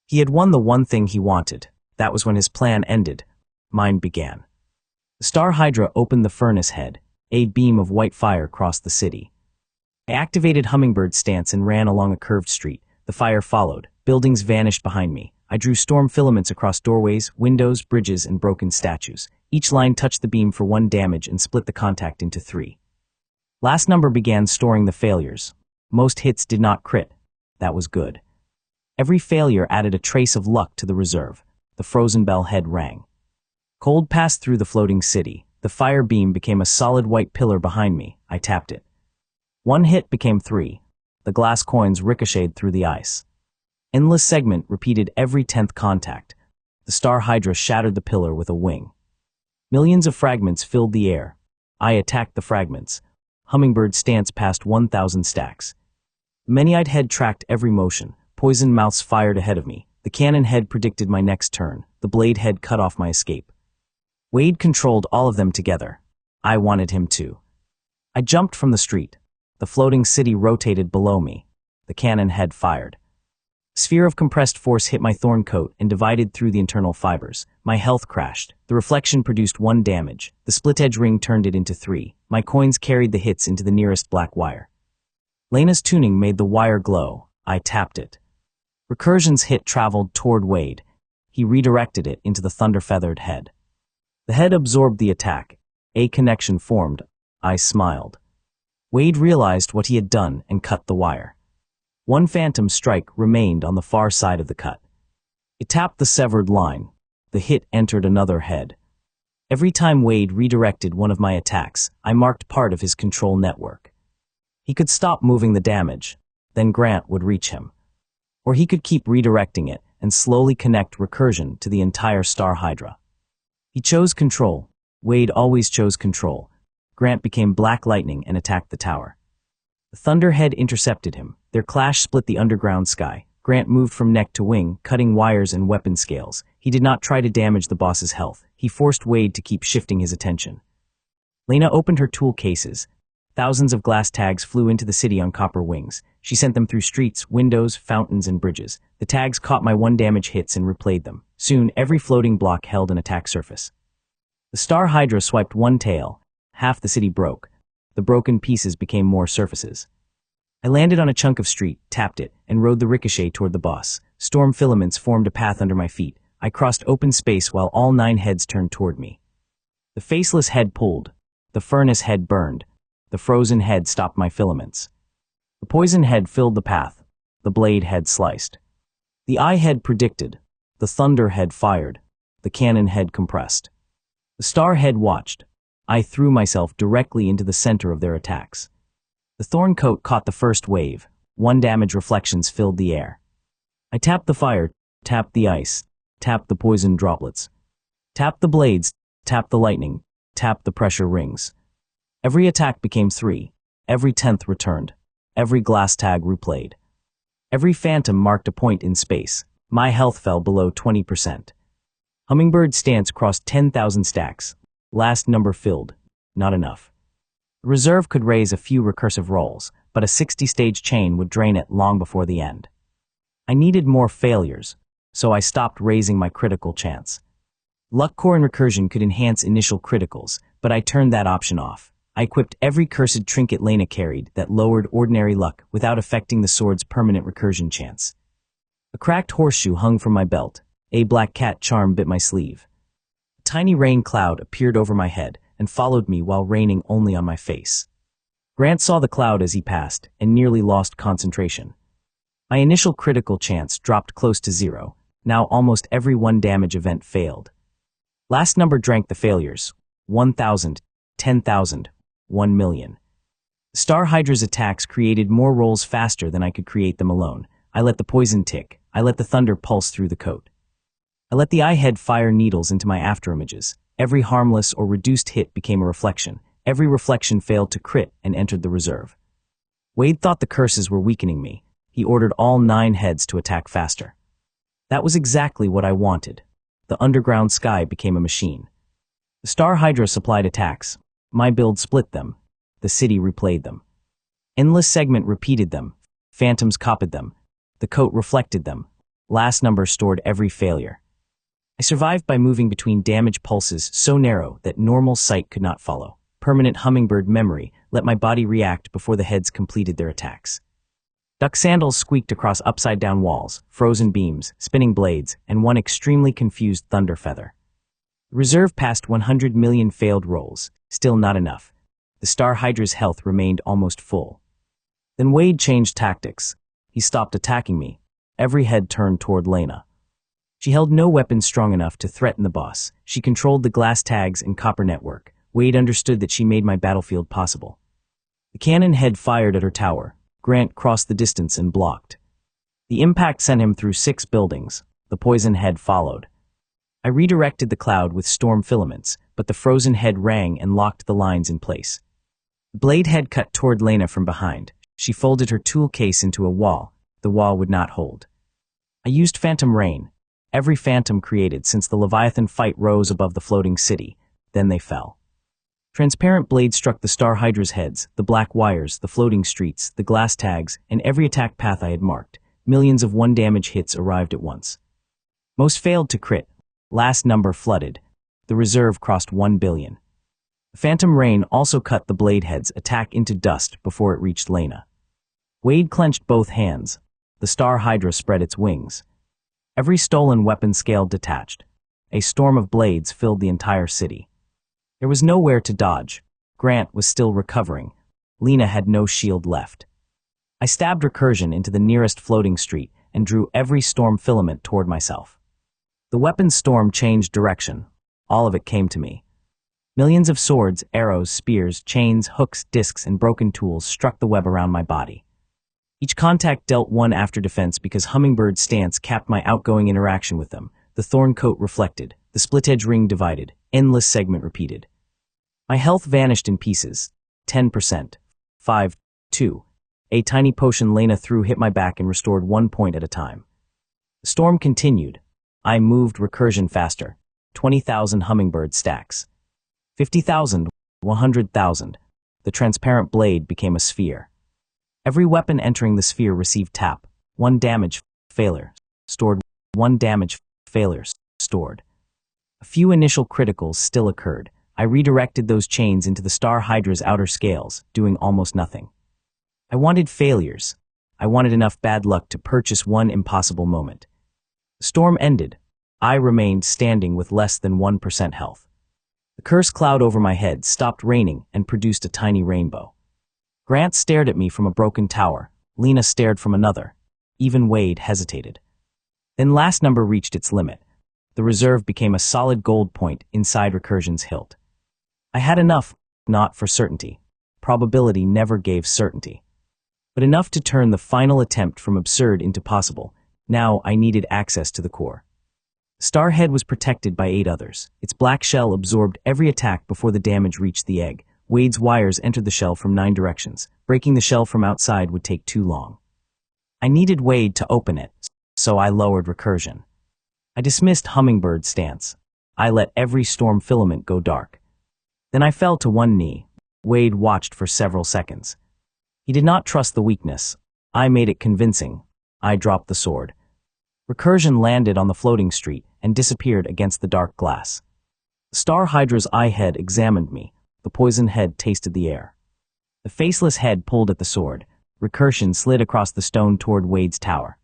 He had won the one thing he wanted. That was when his plan ended. Mine began. The Star Hydra opened the furnace head. A beam of white fire crossed the city. I activated Hummingbird stance and ran along a curved street. The fire followed. Buildings vanished behind me. I drew storm filaments across doorways, windows, bridges, and broken statues. Each line touched the beam for 1 damage and split the contact into 3. Last number began storing the failures. Most hits did not crit. That was good. Every failure added a trace of luck to the reserve. The frozen bell head rang. Cold passed through the floating city. The fire beam became a solid white pillar behind me. I tapped it. 1 hit became 3. The glass coins ricocheted through the ice. Endless segment repeated every 10th contact. The Star Hydra shattered the pillar with a wing. Millions of fragments filled the air. I attacked the fragments. Hummingbird stance past 1,000 stacks. The many-eyed head tracked every motion. Poison mouths fired ahead of me. The cannon head predicted my next turn. The blade head cut off my escape. Wade controlled all of them together. I wanted him to. I jumped from the street. The floating city rotated below me. The cannon head fired. A sphere of compressed force hit my thorn coat and divided through the internal fibers. My health crashed. The reflection produced 1 damage. The split-edge ring turned it into 3. My coins carried the hits into the nearest black wire. Lena's tuning made the wire glow. I tapped it. Recursion's hit traveled toward Wade. He redirected it into the thunder-feathered head. The head absorbed the attack. A connection formed. I smiled. Wade realized what he had done and cut the wire. One phantom strike remained on the far side of the cut. It tapped the severed line. The hit entered another head. Every time Wade redirected one of my attacks, I marked part of his control network. He could stop moving the damage, then Grant would reach him. Or he could keep redirecting it and slowly connect Recursion to the entire Star Hydra. He chose control. Wade always chose control. Grant became Black Lightning and attacked the tower. The Thunderhead intercepted him. Their clash split the underground sky. Grant moved from neck to wing, cutting wires and weapon scales. He did not try to damage the boss's health. He forced Wade to keep shifting his attention. Lena opened her tool cases. Thousands of glass tags flew into the city on copper wings. She sent them through streets, windows, fountains, and bridges. The tags caught my one-damage hits and replayed them. Soon, every floating block held an attack surface. The Star Hydra swiped one tail. Half the city broke. The broken pieces became more surfaces. I landed on a chunk of street, tapped it, and rode the ricochet toward the boss. Storm filaments formed a path under my feet. I crossed open space while all 9 heads turned toward me. The faceless head pulled. The furnace head burned. The frozen head stopped my filaments. The poison head filled the path. The blade head sliced. The eye head predicted. The thunder head fired. The cannon head compressed. The star head watched. I threw myself directly into the center of their attacks. The thorn coat caught the first wave. 1 damage reflections filled the air. I tapped the fire, tapped the ice, tapped the poison droplets, tapped the blades, tapped the lightning, tapped the pressure rings. Every attack became 3. Every 10th returned. Every glass tag replayed. Every phantom marked a point in space. My health fell below 20%. Hummingbird stance crossed 10,000 stacks. Last number filled. Not enough. The reserve could raise a few recursive rolls, but a 60-stage chain would drain it long before the end. I needed more failures, so I stopped raising my critical chance. Luck Core and Recursion could enhance initial criticals, but I turned that option off. I equipped every cursed trinket Lena carried that lowered ordinary luck without affecting the sword's permanent recursion chance. A cracked horseshoe hung from my belt. A black cat charm bit my sleeve. A tiny rain cloud appeared over my head and followed me while raining only on my face. Grant saw the cloud as he passed and nearly lost concentration. My initial critical chance dropped close to 0. Now almost every 1 damage event failed. Last number drank the failures. 1,000, 10,000, 1 million. The Star Hydra's attacks created more rolls faster than I could create them alone. I let the poison tick. I let the thunder pulse through the coat. I let the eye head fire needles into my afterimages. Every harmless or reduced hit became a reflection. Every reflection failed to crit and entered the reserve. Wade thought the curses were weakening me. He ordered all 9 heads to attack faster. That was exactly what I wanted. The underground sky became a machine. The Star Hydra supplied attacks. My build split them. The city replayed them. Endless segment repeated them. Phantoms copied them. The coat reflected them. Last number stored every failure. I survived by moving between damage pulses so narrow that normal sight could not follow. Permanent hummingbird memory let my body react before the heads completed their attacks. Duck sandals squeaked across upside-down walls, frozen beams, spinning blades, and one extremely confused thunder feather. The reserve passed 100 million failed rolls, still not enough. The Star Hydra's health remained almost full. Then Wade changed tactics. He stopped attacking me. Every head turned toward Lena. She held no weapon strong enough to threaten the boss. She controlled the glass tags and copper network. Wade understood that she made my battlefield possible. The cannon head fired at her tower. Grant crossed the distance and blocked. The impact sent him through 6 buildings. The poison head followed. I redirected the cloud with storm filaments, but the frozen head rang and locked the lines in place. The blade head cut toward Lena from behind. She folded her tool case into a wall. The wall would not hold. I used phantom rain. Every phantom created since the Leviathan fight rose above the floating city. Then they fell. Transparent blades struck the Star Hydra's heads, the black wires, the floating streets, the glass tags, and every attack path I had marked. Millions of 1 damage hits arrived at once. Most failed to crit. Last number flooded. The reserve crossed 1 billion. The phantom rain also cut the blade head's attack into dust before it reached Lena. Wade clenched both hands. The Star Hydra spread its wings. Every stolen weapon scale detached. A storm of blades filled the entire city. There was nowhere to dodge. Grant was still recovering. Lena had no shield left. I stabbed Recursion into the nearest floating street and drew every storm filament toward myself. The weapon's storm changed direction. All of it came to me. Millions of swords, arrows, spears, chains, hooks, discs, and broken tools struck the web around my body. Each contact dealt one after defense because Hummingbird's stance capped my outgoing interaction with them. The thorn coat reflected, the split-edge ring divided, endless segment repeated. My health vanished in pieces. 10%. 5. 2. A tiny potion Lena threw hit my back and restored 1 point at a time. The storm continued. I moved Recursion faster. 20,000 Hummingbird stacks. 50,000. 100,000. The transparent blade became a sphere. Every weapon entering the sphere received tap. 1 damage, failure, stored. 1 damage, failure, stored. A few initial criticals still occurred. I redirected those chains into the Star Hydra's outer scales, doing almost nothing. I wanted failures. I wanted enough bad luck to purchase one impossible moment. The storm ended. I remained standing with less than 1% health. The curse cloud over my head stopped raining and produced a tiny rainbow. Grant stared at me from a broken tower. Lena stared from another. Even Wade hesitated. Then last number reached its limit. The reserve became a solid gold point inside Recursion's hilt. I had enough, not for certainty. Probability never gave certainty. But enough to turn the final attempt from absurd into possible. Now I needed access to the core. Starhead was protected by 8 others. Its black shell absorbed every attack before the damage reached the egg. Wade's wires entered the shell from 9 directions. Breaking the shell from outside would take too long. I needed Wade to open it, so I lowered Recursion. I dismissed Hummingbird's stance. I let every storm filament go dark. Then I fell to one knee. Wade watched for several seconds. He did not trust the weakness. I made it convincing. I dropped the sword. Recursion landed on the floating street and disappeared against the dark glass. The Star Hydra's eye head examined me. The poison head tasted the air. The faceless head pulled at the sword. Recursion slid across the stone toward Wade's tower.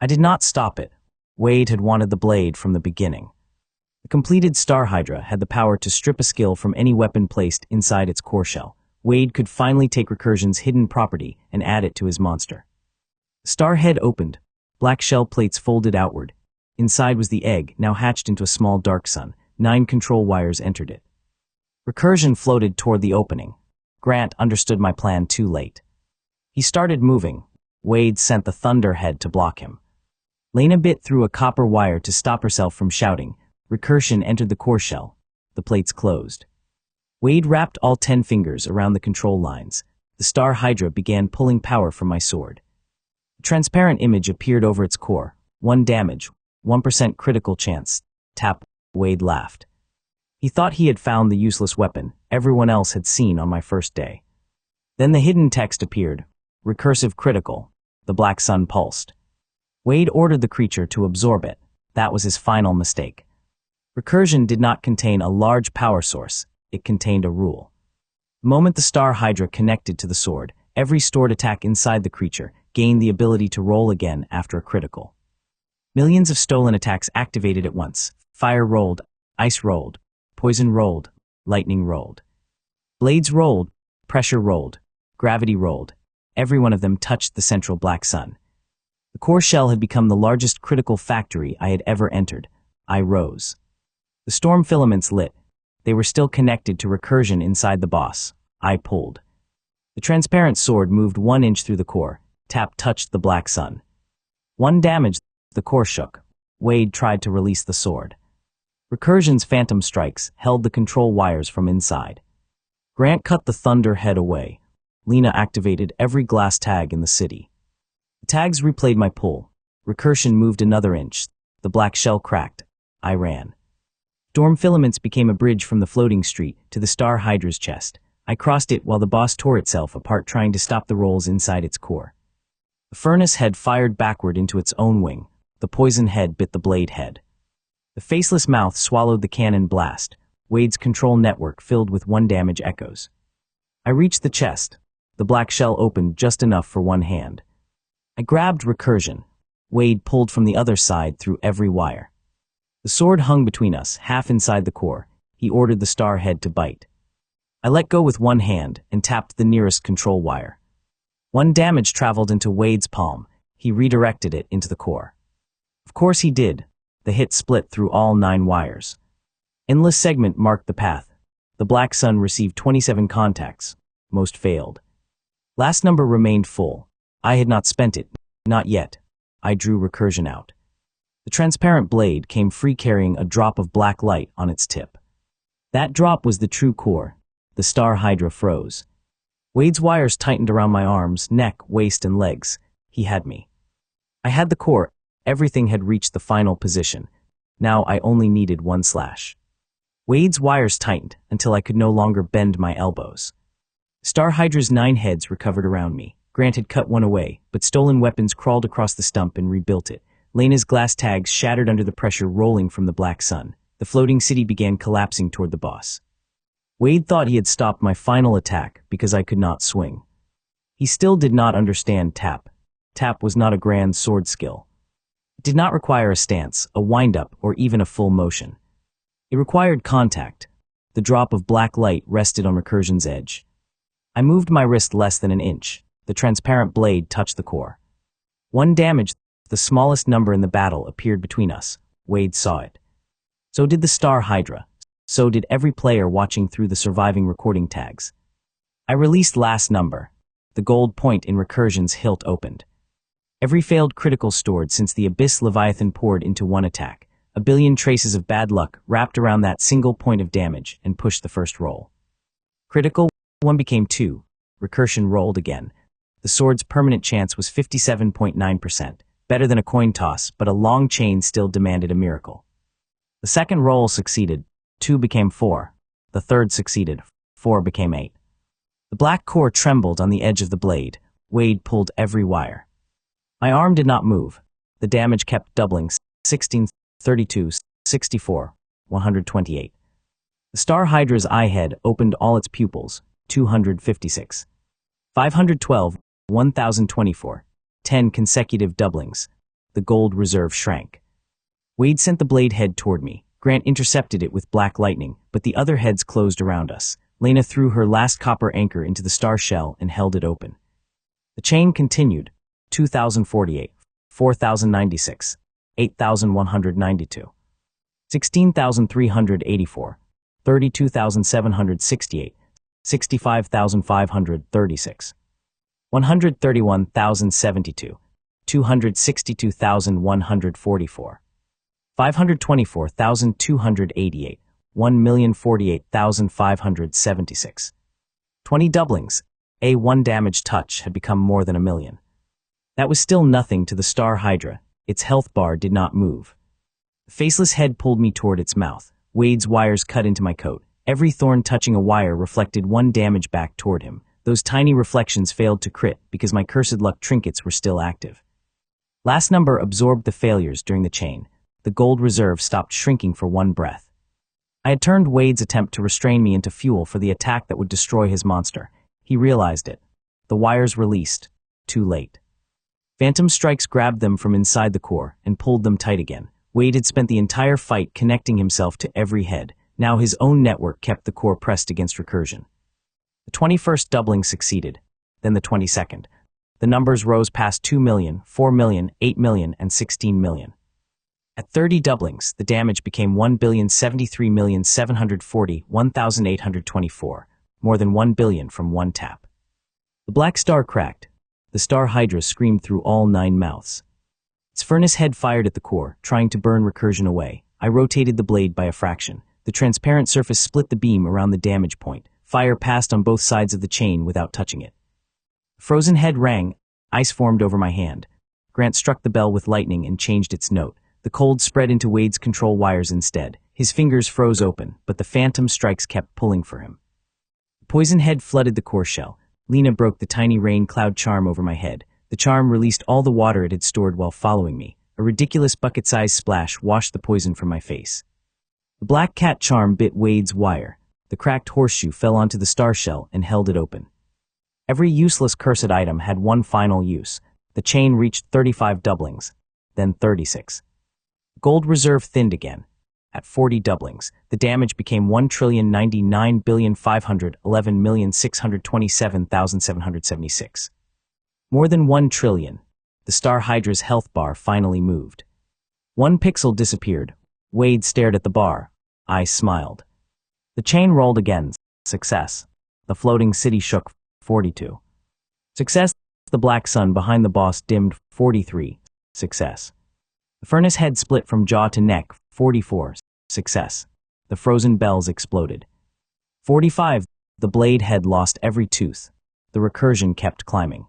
I did not stop it. Wade had wanted the blade from the beginning. The completed Star Hydra had the power to strip a skill from any weapon placed inside its core shell. Wade could finally take Recursion's hidden property and add it to his monster. The star head opened. Black shell plates folded outward. Inside was the egg, now hatched into a small dark sun. 9 control wires entered it. Recursion floated toward the opening. Grant understood my plan too late. He started moving. Wade sent the Thunderhead to block him. Lena bit through a copper wire to stop herself from shouting. Recursion entered the core shell. The plates closed. Wade wrapped all 10 fingers around the control lines. The Star Hydra began pulling power from my sword. A transparent image appeared over its core. 1 damage, 1% critical chance. Tap. Wade laughed. He thought he had found the useless weapon everyone else had seen on my first day. Then the hidden text appeared. Recursive critical. The black sun pulsed. Wade ordered the creature to absorb it. That was his final mistake. Recursion did not contain a large power source. It contained a rule. The moment the Star Hydra connected to the sword, every stored attack inside the creature gained the ability to roll again after a critical. Millions of stolen attacks activated at once. Fire rolled, ice rolled, poison rolled, lightning rolled. Blades rolled, pressure rolled, gravity rolled. Every one of them touched the central black sun. The core shell had become the largest critical factory I had ever entered. I rose. The storm filaments lit. They were still connected to Recursion inside the boss. I pulled. The transparent sword moved 1 inch through the core. Tap touched the black sun. 1 damage. The core shook. Wade tried to release the sword. Recursion's phantom strikes held the control wires from inside. Grant cut the Thunderhead away. Lena activated every glass tag in the city. The tags replayed my pull. Recursion moved another inch. The black shell cracked. I ran. Storm filaments became a bridge from the floating street to the Star Hydra's chest. I crossed it while the boss tore itself apart trying to stop the rolls inside its core. The furnace head fired backward into its own wing. The poison head bit the blade head. The faceless mouth swallowed the cannon blast. Wade's control network filled with 1 damage echoes. I reached the chest. The black shell opened just enough for 1 hand. I grabbed Recursion. Wade pulled from the other side through every wire. The sword hung between us, half inside the core. He ordered the star head to bite. I let go with one hand and tapped the nearest control wire. One damage traveled into Wade's palm. He redirected it into the core. Of course he did. The hit split through all 9 wires. Endless segment marked the path. The Black Sun received 27 contacts. Most failed. Last number remained full. I had not spent it. Not yet. I drew Recursion out. The transparent blade came free, carrying a drop of black light on its tip. That drop was the true core. The Star Hydra froze. Wade's wires tightened around my arms, neck, waist, and legs. He had me. I had the core. Everything had reached the final position. Now I only needed one slash. Wade's wires tightened until I could no longer bend my elbows. Star Hydra's 9 heads recovered around me. Grant had cut one away, but stolen weapons crawled across the stump and rebuilt it. Lena's glass tags shattered under the pressure rolling from the Black Sun. The floating city began collapsing toward the boss. Wade thought he had stopped my final attack because I could not swing. He still did not understand tap. Tap was not a grand sword skill. It did not require a stance, a wind-up, or even a full motion. It required contact. The drop of black light rested on Recursion's edge. I moved my wrist less than an inch. The transparent blade touched the core. 1 damage, the smallest number in the battle, appeared between us. Wade saw it. So did the Star Hydra. So did every player watching through the surviving recording tags. I released last number. The gold point in Recursion's hilt opened. Every failed critical stored since the Abyss Leviathan poured into one attack. A billion traces of bad luck wrapped around that single point of damage and pushed the first roll. Critical 1 became 2. Recursion rolled again. The sword's permanent chance was 57.9%. Better than a coin toss, but a long chain still demanded a miracle. The second roll succeeded. 2 became 4. The third succeeded. 4 became 8. The black core trembled on the edge of the blade. Wade pulled every wire. My arm did not move. The damage kept doubling. 16, 32, 64, 128. The Star Hydra's eye head opened all its pupils. 256. 512, 1024. 10 consecutive doublings. The gold reserve shrank. Wade sent the blade head toward me. Grant intercepted it with black lightning, but the other heads closed around us. Lena threw her last copper anchor into the star shell and held it open. The chain continued. 2048, 4096, 8192, 16,384, 32,768, 65,536, 131,072, 262,144, 524,288, 1,048,576. 20 doublings. A 1 damage touch had become more than 1 million. That was still nothing to the Star Hydra. Its health bar did not move. The faceless head pulled me toward its mouth. Wade's wires cut into my coat. Every thorn touching a wire reflected 1 damage back toward him. Those tiny reflections failed to crit because my cursed luck trinkets were still active. Last number absorbed the failures during the chain. The gold reserve stopped shrinking for 1 breath. I had turned Wade's attempt to restrain me into fuel for the attack that would destroy his monster. He realized it. The wires released. Too late. Phantom strikes grabbed them from inside the core and pulled them tight again. Wade had spent the entire fight connecting himself to every head. Now his own network kept the core pressed against Recursion. The 21st doubling succeeded, then the 22nd. The numbers rose past 2 million, 4 million, 8 million, and 16 million. At 30 doublings, the damage became 1,073,740,1,824, more than 1 billion from 1 tap. The black star cracked. The Star Hydra screamed through all 9 mouths. Its furnace head fired at the core, trying to burn Recursion away. I rotated the blade by a fraction. The transparent surface split the beam around the damage point. Fire passed on both sides of the chain without touching it. The frozen head rang. Ice formed over my hand. Grant struck the bell with lightning and changed its note. The cold spread into Wade's control wires instead. His fingers froze open, but the phantom strikes kept pulling for him. The poison head flooded the core shell. Lena broke the tiny rain cloud charm over my head. The charm released all the water it had stored while following me. A ridiculous bucket-sized splash washed the poison from my face. The black cat charm bit Wade's wire. The cracked horseshoe fell onto the star shell and held it open. Every useless cursed item had one final use. The chain reached 35 doublings. then 36. Gold reserve thinned again. At 40 doublings, the damage became 1,099,511,627,776. More than 1 trillion. The Star Hydra's health bar finally moved. 1 pixel disappeared. Wade stared at the bar. I smiled. The chain rolled again. Success. The floating city shook. 42. Success. The black sun behind the boss dimmed. 43. Success. The furnace head split from jaw to neck. 44. Success. The frozen bells exploded. 45. The blade head lost every tooth. The recursion kept climbing.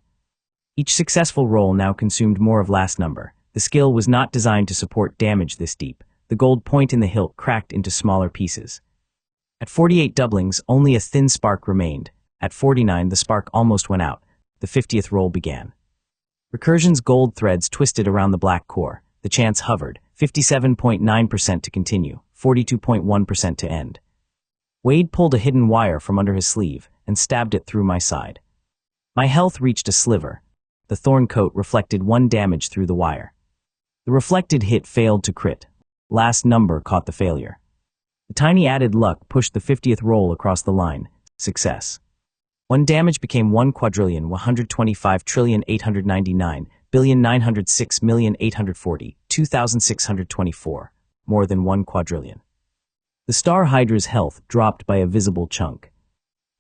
Each successful roll now consumed more of last number. The skill was not designed to support damage this deep. The gold point in the hilt cracked into smaller pieces. At 48 doublings, only a thin spark remained. At 49, the spark almost went out. The 50th roll began. Recursion's gold threads twisted around the black core. The chance hovered. 57.9% to continue, 42.1% to end. Wade pulled a hidden wire from under his sleeve and stabbed it through my side. My health reached a sliver. The thorn coat reflected 1 damage through the wire. The reflected hit failed to crit. Last number caught the failure. The tiny added luck pushed the 50th roll across the line. Success. 1 damage became 1,125,899,906,840,2,624. More than 1 quadrillion. The Star Hydra's health dropped by a visible chunk.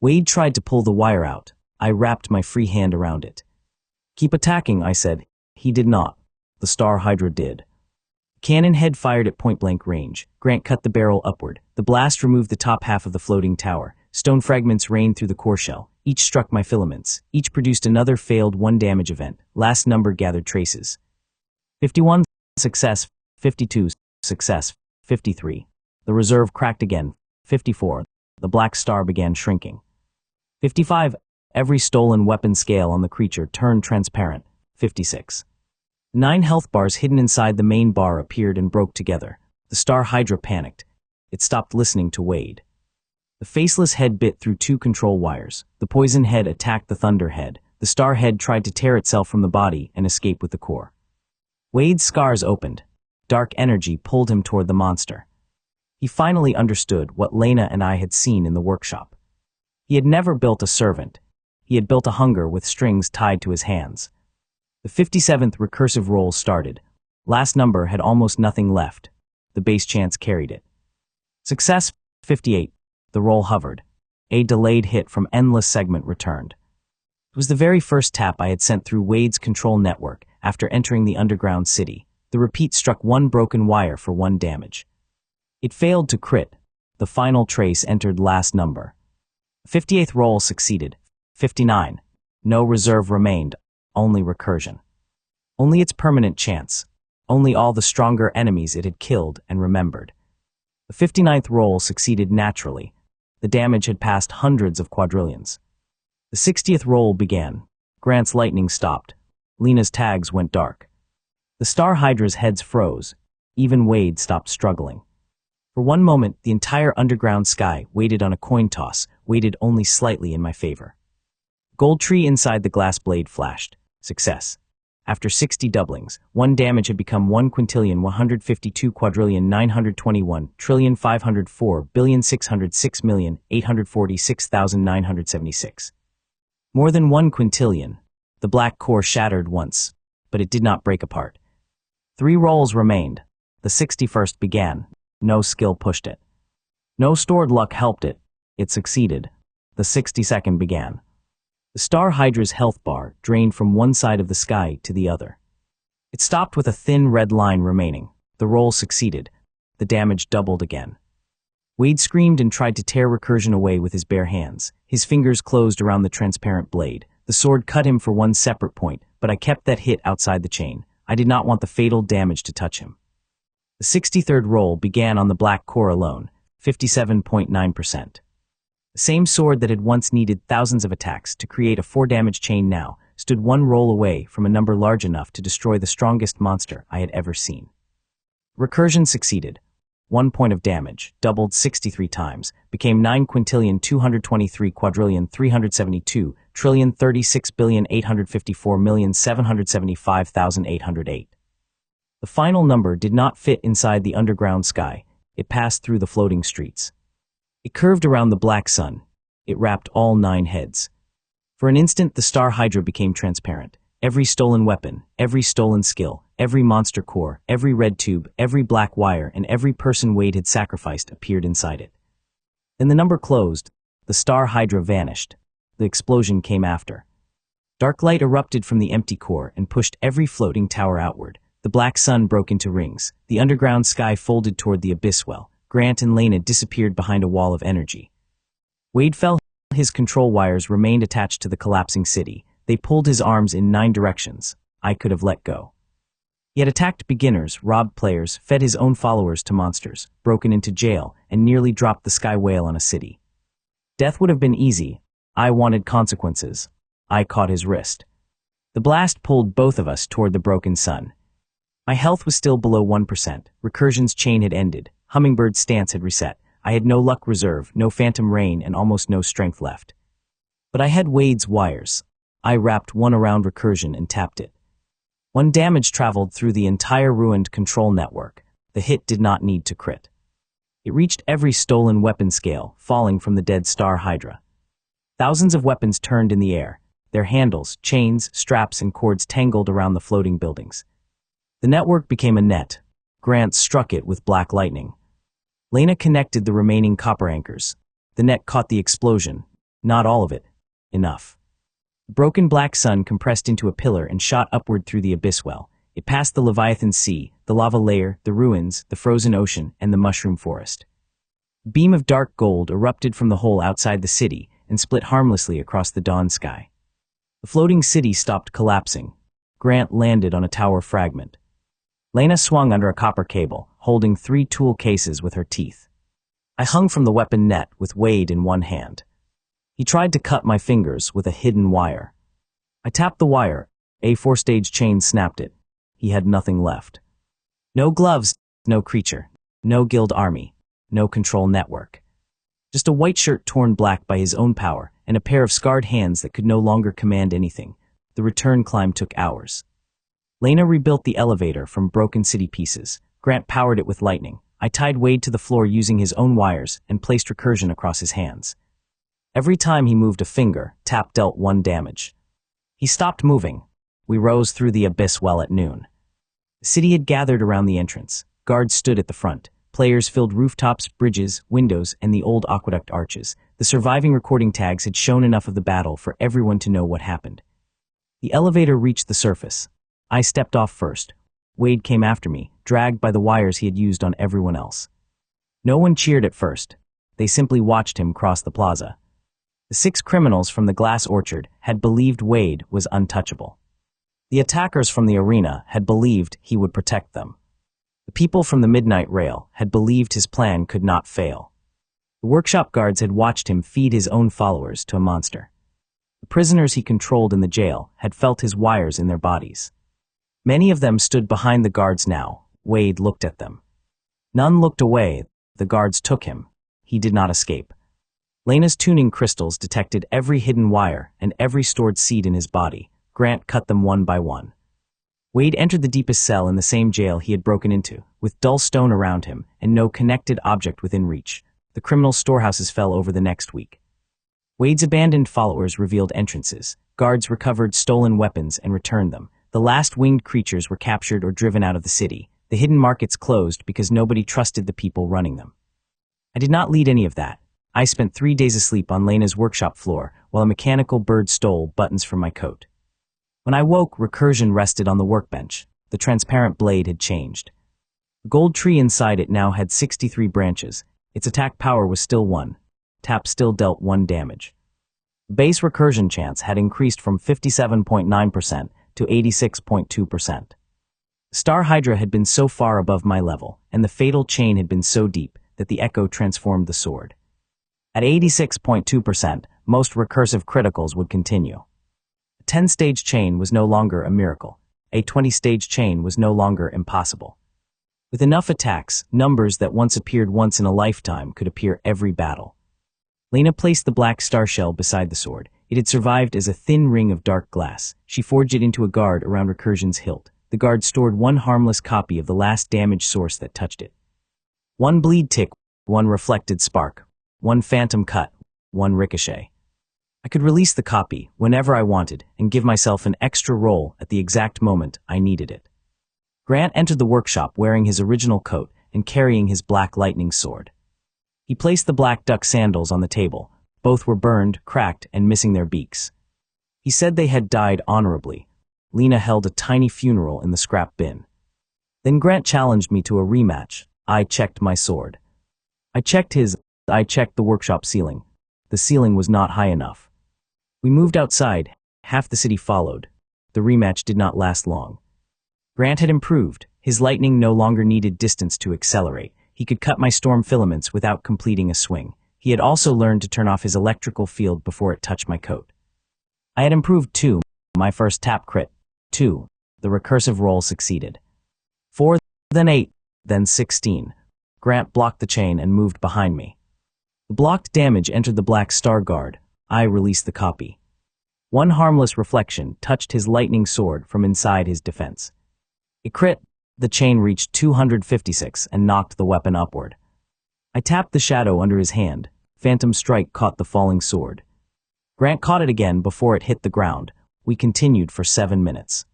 Wade tried to pull the wire out. I wrapped my free hand around it. Keep attacking, I said. He did not. The Star Hydra did. Cannon head fired at point-blank range. Grant cut the barrel upward. The blast removed the top half of the floating tower. Stone fragments rained through the core shell. Each struck my filaments. Each produced another failed 1 damage event. Last number gathered traces. 51. Success. 52. Success. 53. The reserve cracked again. 54. The black star began shrinking. 55. Every stolen weapon scale on the creature turned transparent. 56. 9 health bars hidden inside the main bar appeared and broke together. The Star Hydra panicked. It stopped listening to Wade. The faceless head bit through 2 control wires. The poison head attacked the thunder head. The star head tried to tear itself from the body and escape with the core. Wade's scars opened. Dark energy pulled him toward the monster. He finally understood what Lena and I had seen in the workshop. He had never built a servant. He had built a hunger with strings tied to his hands. The 57th recursive roll started. Last number had almost nothing left. The base chance carried it. Success. 58. The roll hovered. A delayed hit from endless segment returned. It was the very first tap I had sent through Wade's control network after entering the underground city. The repeat struck 1 broken wire for 1 damage. It failed to crit. The final trace entered last number. The 58th roll succeeded. 59. No reserve remained, only recursion. Only its permanent chance. Only all the stronger enemies it had killed and remembered. The 59th roll succeeded naturally. The damage had passed hundreds of quadrillions. The 60th roll began. Grant's lightning stopped. Lena's tags went dark. The Star Hydra's heads froze. Even Wade stopped struggling. For 1 moment, the entire underground sky waited on a coin toss, weighted only slightly in my favor. Gold tree inside the glass blade flashed. Success. After 60 doublings, 1 damage had become 1,922,921,504,606,846,976. More than 1 quintillion. The black core shattered once, but it did not break apart. 3 rolls remained. The 61st began. No skill pushed it. No stored luck helped it. It succeeded. The 62nd began. The Star Hydra's health bar drained from one side of the sky to the other. It stopped with a thin red line remaining. The roll succeeded. The damage doubled again. Wade screamed and tried to tear Recursion away with his bare hands. His fingers closed around the transparent blade. The sword cut him for 1 separate point, but I kept that hit outside the chain. I did not want the fatal damage to touch him. The 63rd roll began on the black core alone, 57.9%. The same sword that had once needed thousands of attacks to create a 4-damage chain now stood 1 roll away from a number large enough to destroy the strongest monster I had ever seen. Recursion succeeded. 1 point of damage, doubled 63 times, became 9,223,372,372,854,775,808. The final number did not fit inside the underground sky. It passed through the floating streets. It curved around the black sun. It wrapped all 9 heads. For an instant, the Star Hydra became transparent. Every stolen weapon, every stolen skill, every monster core, every red tube, every black wire, and every person Wade had sacrificed appeared inside it. Then the number closed. The Star Hydra vanished. The explosion came after. Dark light erupted from the empty core and pushed every floating tower outward. The black sun broke into rings. The underground sky folded toward the abyss well. Grant and Lena disappeared behind a wall of energy. Wade fell. His control wires remained attached to the collapsing city. They pulled his arms in 9 directions. I could have let go. He had attacked beginners, robbed players, fed his own followers to monsters, broken into jail, and nearly dropped the sky whale on a city. Death would have been easy. I wanted consequences. I caught his wrist. The blast pulled both of us toward the broken sun. My health was still below 1%. Recursion's chain had ended. Hummingbird's stance had reset. I had no luck reserve, no phantom rain, and almost no strength left. But I had Wade's wires. I wrapped one around Recursion and tapped it. 1 damage traveled through the entire ruined control network. The hit did not need to crit. It reached every stolen weapon scale, falling from the dead Star Hydra. Thousands of weapons turned in the air. Their handles, chains, straps, and cords tangled around the floating buildings. The network became a net. Grant struck it with black lightning. Lena connected the remaining copper anchors. The net caught the explosion. Not all of it. Enough. The broken black sun compressed into a pillar and shot upward through the abyss well. It passed the Leviathan Sea, the lava layer, the ruins, the frozen ocean, and the mushroom forest. A beam of dark gold erupted from the hole outside the city and split harmlessly across the dawn sky. The floating city stopped collapsing. Grant landed on a tower fragment. Lena swung under a copper cable, holding 3 tool cases with her teeth. I hung from the weapon net with Wade in one hand. He tried to cut my fingers with a hidden wire. I tapped the wire. A 4-stage chain snapped it. He had nothing left. No gloves, no creature, no guild army, no control network. Just a white shirt torn black by his own power and a pair of scarred hands that could no longer command anything. The return climb took hours. Lena rebuilt the elevator from broken city pieces. Grant powered it with lightning. I tied Wade to the floor using his own wires and placed Recursion across his hands. Every time he moved a finger, tap dealt 1 damage. He stopped moving. We rose through the abyss well at noon. The city had gathered around the entrance. Guards stood at the front. Players filled rooftops, bridges, windows, and the old aqueduct arches. The surviving recording tags had shown enough of the battle for everyone to know what happened. The elevator reached the surface. I stepped off first. Wade came after me, dragged by the wires he had used on everyone else. No one cheered at first. They simply watched him cross the plaza. The 6 criminals from the glass orchard had believed Wade was untouchable. The attackers from the arena had believed he would protect them. The people from the midnight rail had believed his plan could not fail. The workshop guards had watched him feed his own followers to a monster. The prisoners he controlled in the jail had felt his wires in their bodies. Many of them stood behind the guards now. Wade looked at them. None looked away. The guards took him. He did not escape. Lena's tuning crystals detected every hidden wire and every stored seed in his body. Grant cut them one by one. Wade entered the deepest cell in the same jail he had broken into, with dull stone around him and no connected object within reach. The criminal storehouses fell over the next week. Wade's abandoned followers revealed entrances. Guards recovered stolen weapons and returned them. The last winged creatures were captured or driven out of the city. The hidden markets closed because nobody trusted the people running them. I did not lead any of that. I spent 3 days asleep on Lena's workshop floor while a mechanical bird stole buttons from my coat. When I woke, Recursion rested on the workbench. The transparent blade had changed. The gold tree inside it now had 63 branches. Its attack power was still 1. Tap still dealt 1 damage. The base Recursion chance had increased from 57.9% to 86.2%. Star Hydra had been so far above my level, and the fatal chain had been so deep that the echo transformed the sword. At 86.2%, most recursive criticals would continue. A 10-stage chain was no longer a miracle. A 20-stage chain was no longer impossible. With enough attacks, numbers that once appeared once in a lifetime could appear every battle. Lena placed the black star shell beside the sword. It had survived as a thin ring of dark glass. She forged it into a guard around Recursion's hilt. The guard stored one harmless copy of the last damage source that touched it. One bleed tick, one reflected spark, one phantom cut, one ricochet. I could release the copy whenever I wanted and give myself an extra roll at the exact moment I needed it. Grant entered the workshop wearing his original coat and carrying his black lightning sword. He placed the black duck sandals on the table. Both were burned, cracked, and missing their beaks. He said they had died honorably. Lena held a tiny funeral in the scrap bin. Then Grant challenged me to a rematch. I checked my sword. I checked the workshop ceiling. The ceiling was not high enough. We moved outside. Half the city followed. The rematch did not last long. Grant had improved. His lightning no longer needed distance to accelerate. He could cut my storm filaments without completing a swing. He had also learned to turn off his electrical field before it touched my coat. I had improved too. My first tap crit. 2. The recursive roll succeeded. 4, then 8, then 16. Grant blocked the chain and moved behind me. The blocked damage entered the black star guard. I released the copy. One harmless reflection touched his lightning sword from inside his defense. It crit. The chain reached 256 and knocked the weapon upward. I tapped the shadow under his hand. Phantom strike caught the falling sword. Grant caught it again before it hit the ground. We continued for 7 minutes.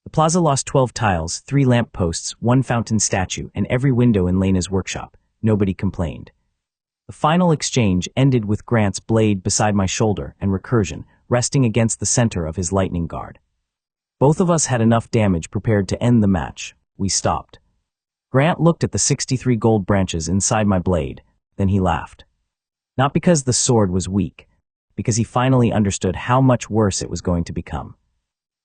The plaza lost 12 tiles, 3 lamp posts, 1 fountain statue, and every window in Lena's workshop. Nobody complained. The final exchange ended with Grant's blade beside my shoulder and Recursion resting against the center of his lightning guard. Both of us had enough damage prepared to end the match. We stopped. Grant looked at the 63 gold branches inside my blade, then he laughed. Not because the sword was weak, because he finally understood how much worse it was going to become.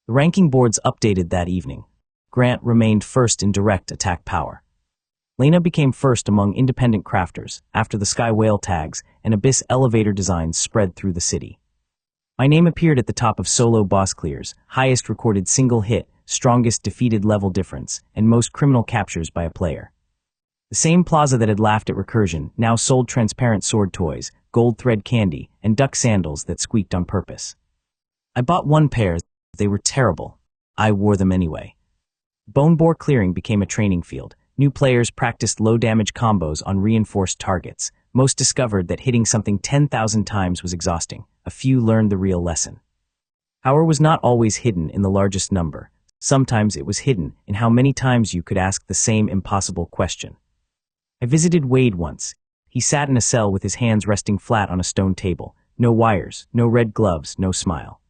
The ranking boards updated that evening. Grant remained first in direct attack power. Lena became first among independent crafters after the Sky Whale tags and Abyss elevator designs spread through the city. My name appeared at the top of solo boss clears, highest recorded single hit, strongest defeated level difference, and most criminal captures by a player. The same plaza that had laughed at Recursion now sold transparent sword toys, gold thread candy, and duck sandals that squeaked on purpose. I bought 1 pair. They were terrible. I wore them anyway. Bone Boar Clearing became a training field. New players practiced low-damage combos on reinforced targets. Most discovered that hitting something 10,000 times was exhausting. A few learned the real lesson. Power was not always hidden in the largest number. Sometimes it was hidden in how many times you could ask the same impossible question. I visited Wade once. He sat in a cell with his hands resting flat on a stone table. No wires, no red gloves, no smile.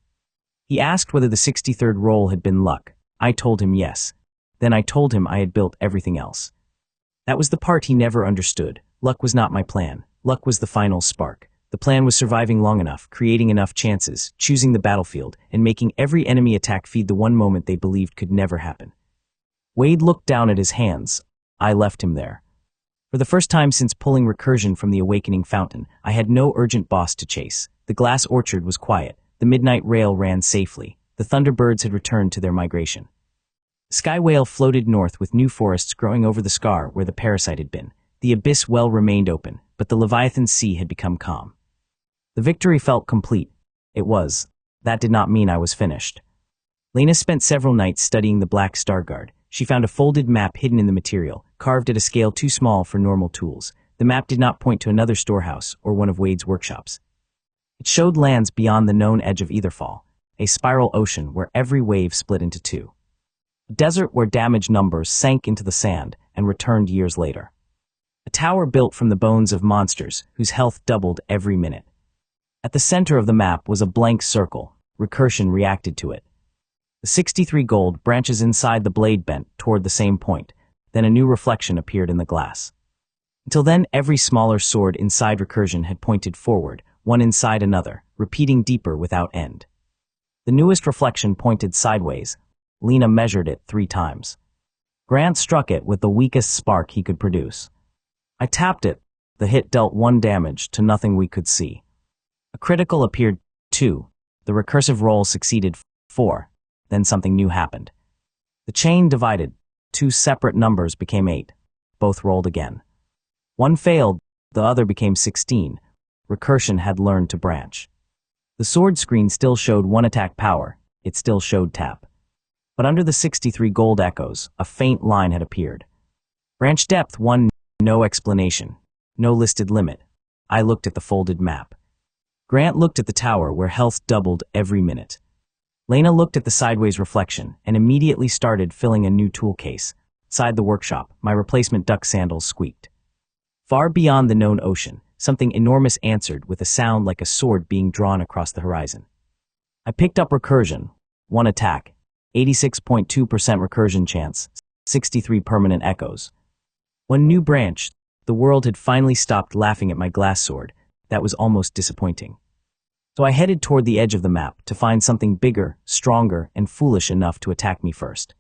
He asked whether the 63rd roll had been luck. I told him yes. Then I told him I had built everything else. That was the part he never understood. Luck was not my plan. Luck was the final spark. The plan was surviving long enough, creating enough chances, choosing the battlefield, and making every enemy attack feed the one moment they believed could never happen. Wade looked down at his hands. I left him there. For the first time since pulling Recursion from the awakening fountain, I had no urgent boss to chase. The glass orchard was quiet. The midnight rail ran safely. The thunderbirds had returned to their migration. The Sky Whale floated north with new forests growing over the scar where the parasite had been. The abyss well remained open, but the Leviathan Sea had become calm. The victory felt complete. It was. That did not mean I was finished. Lena spent several nights studying the Black Star Guard. She found a folded map hidden in the material, carved at a scale too small for normal tools. The map did not point to another storehouse or one of Wade's workshops. It showed lands beyond the known edge of Etherfall, a spiral ocean where every wave split into 2. A desert where damage numbers sank into the sand and returned years later. A tower built from the bones of monsters whose health doubled every minute. At the center of the map was a blank circle. Recursion reacted to it. The 63 gold branches inside the blade bent toward the same point. Then a new reflection appeared in the glass. Until then, every smaller sword inside Recursion had pointed forward, one inside another, repeating deeper without end. The newest reflection pointed sideways. Lena measured it 3 times. Grant struck it with the weakest spark he could produce. I tapped it. The hit dealt 1 damage to nothing we could see. A critical appeared 2. The recursive roll succeeded 4. Then something new happened. The chain divided. 2 separate numbers became 8. Both rolled again. One failed. The other became 16. Recursion had learned to branch. The sword screen still showed 1 attack power. It still showed tap. But under the 63 gold echoes, a faint line had appeared. Branch depth 1, no explanation, no listed limit. I looked at the folded map. Grant looked at the tower where health doubled every minute. Lena looked at the sideways reflection and immediately started filling a new tool case. Inside the workshop, my replacement duck sandals squeaked. Far beyond the known ocean, something enormous answered with a sound like a sword being drawn across the horizon. I picked up Recursion. 1 attack, 86.2% recursion chance, 63 permanent echoes. 1 new branch. The world had finally stopped laughing at my glass sword. That was almost disappointing. So I headed toward the edge of the map to find something bigger, stronger, and foolish enough to attack me first.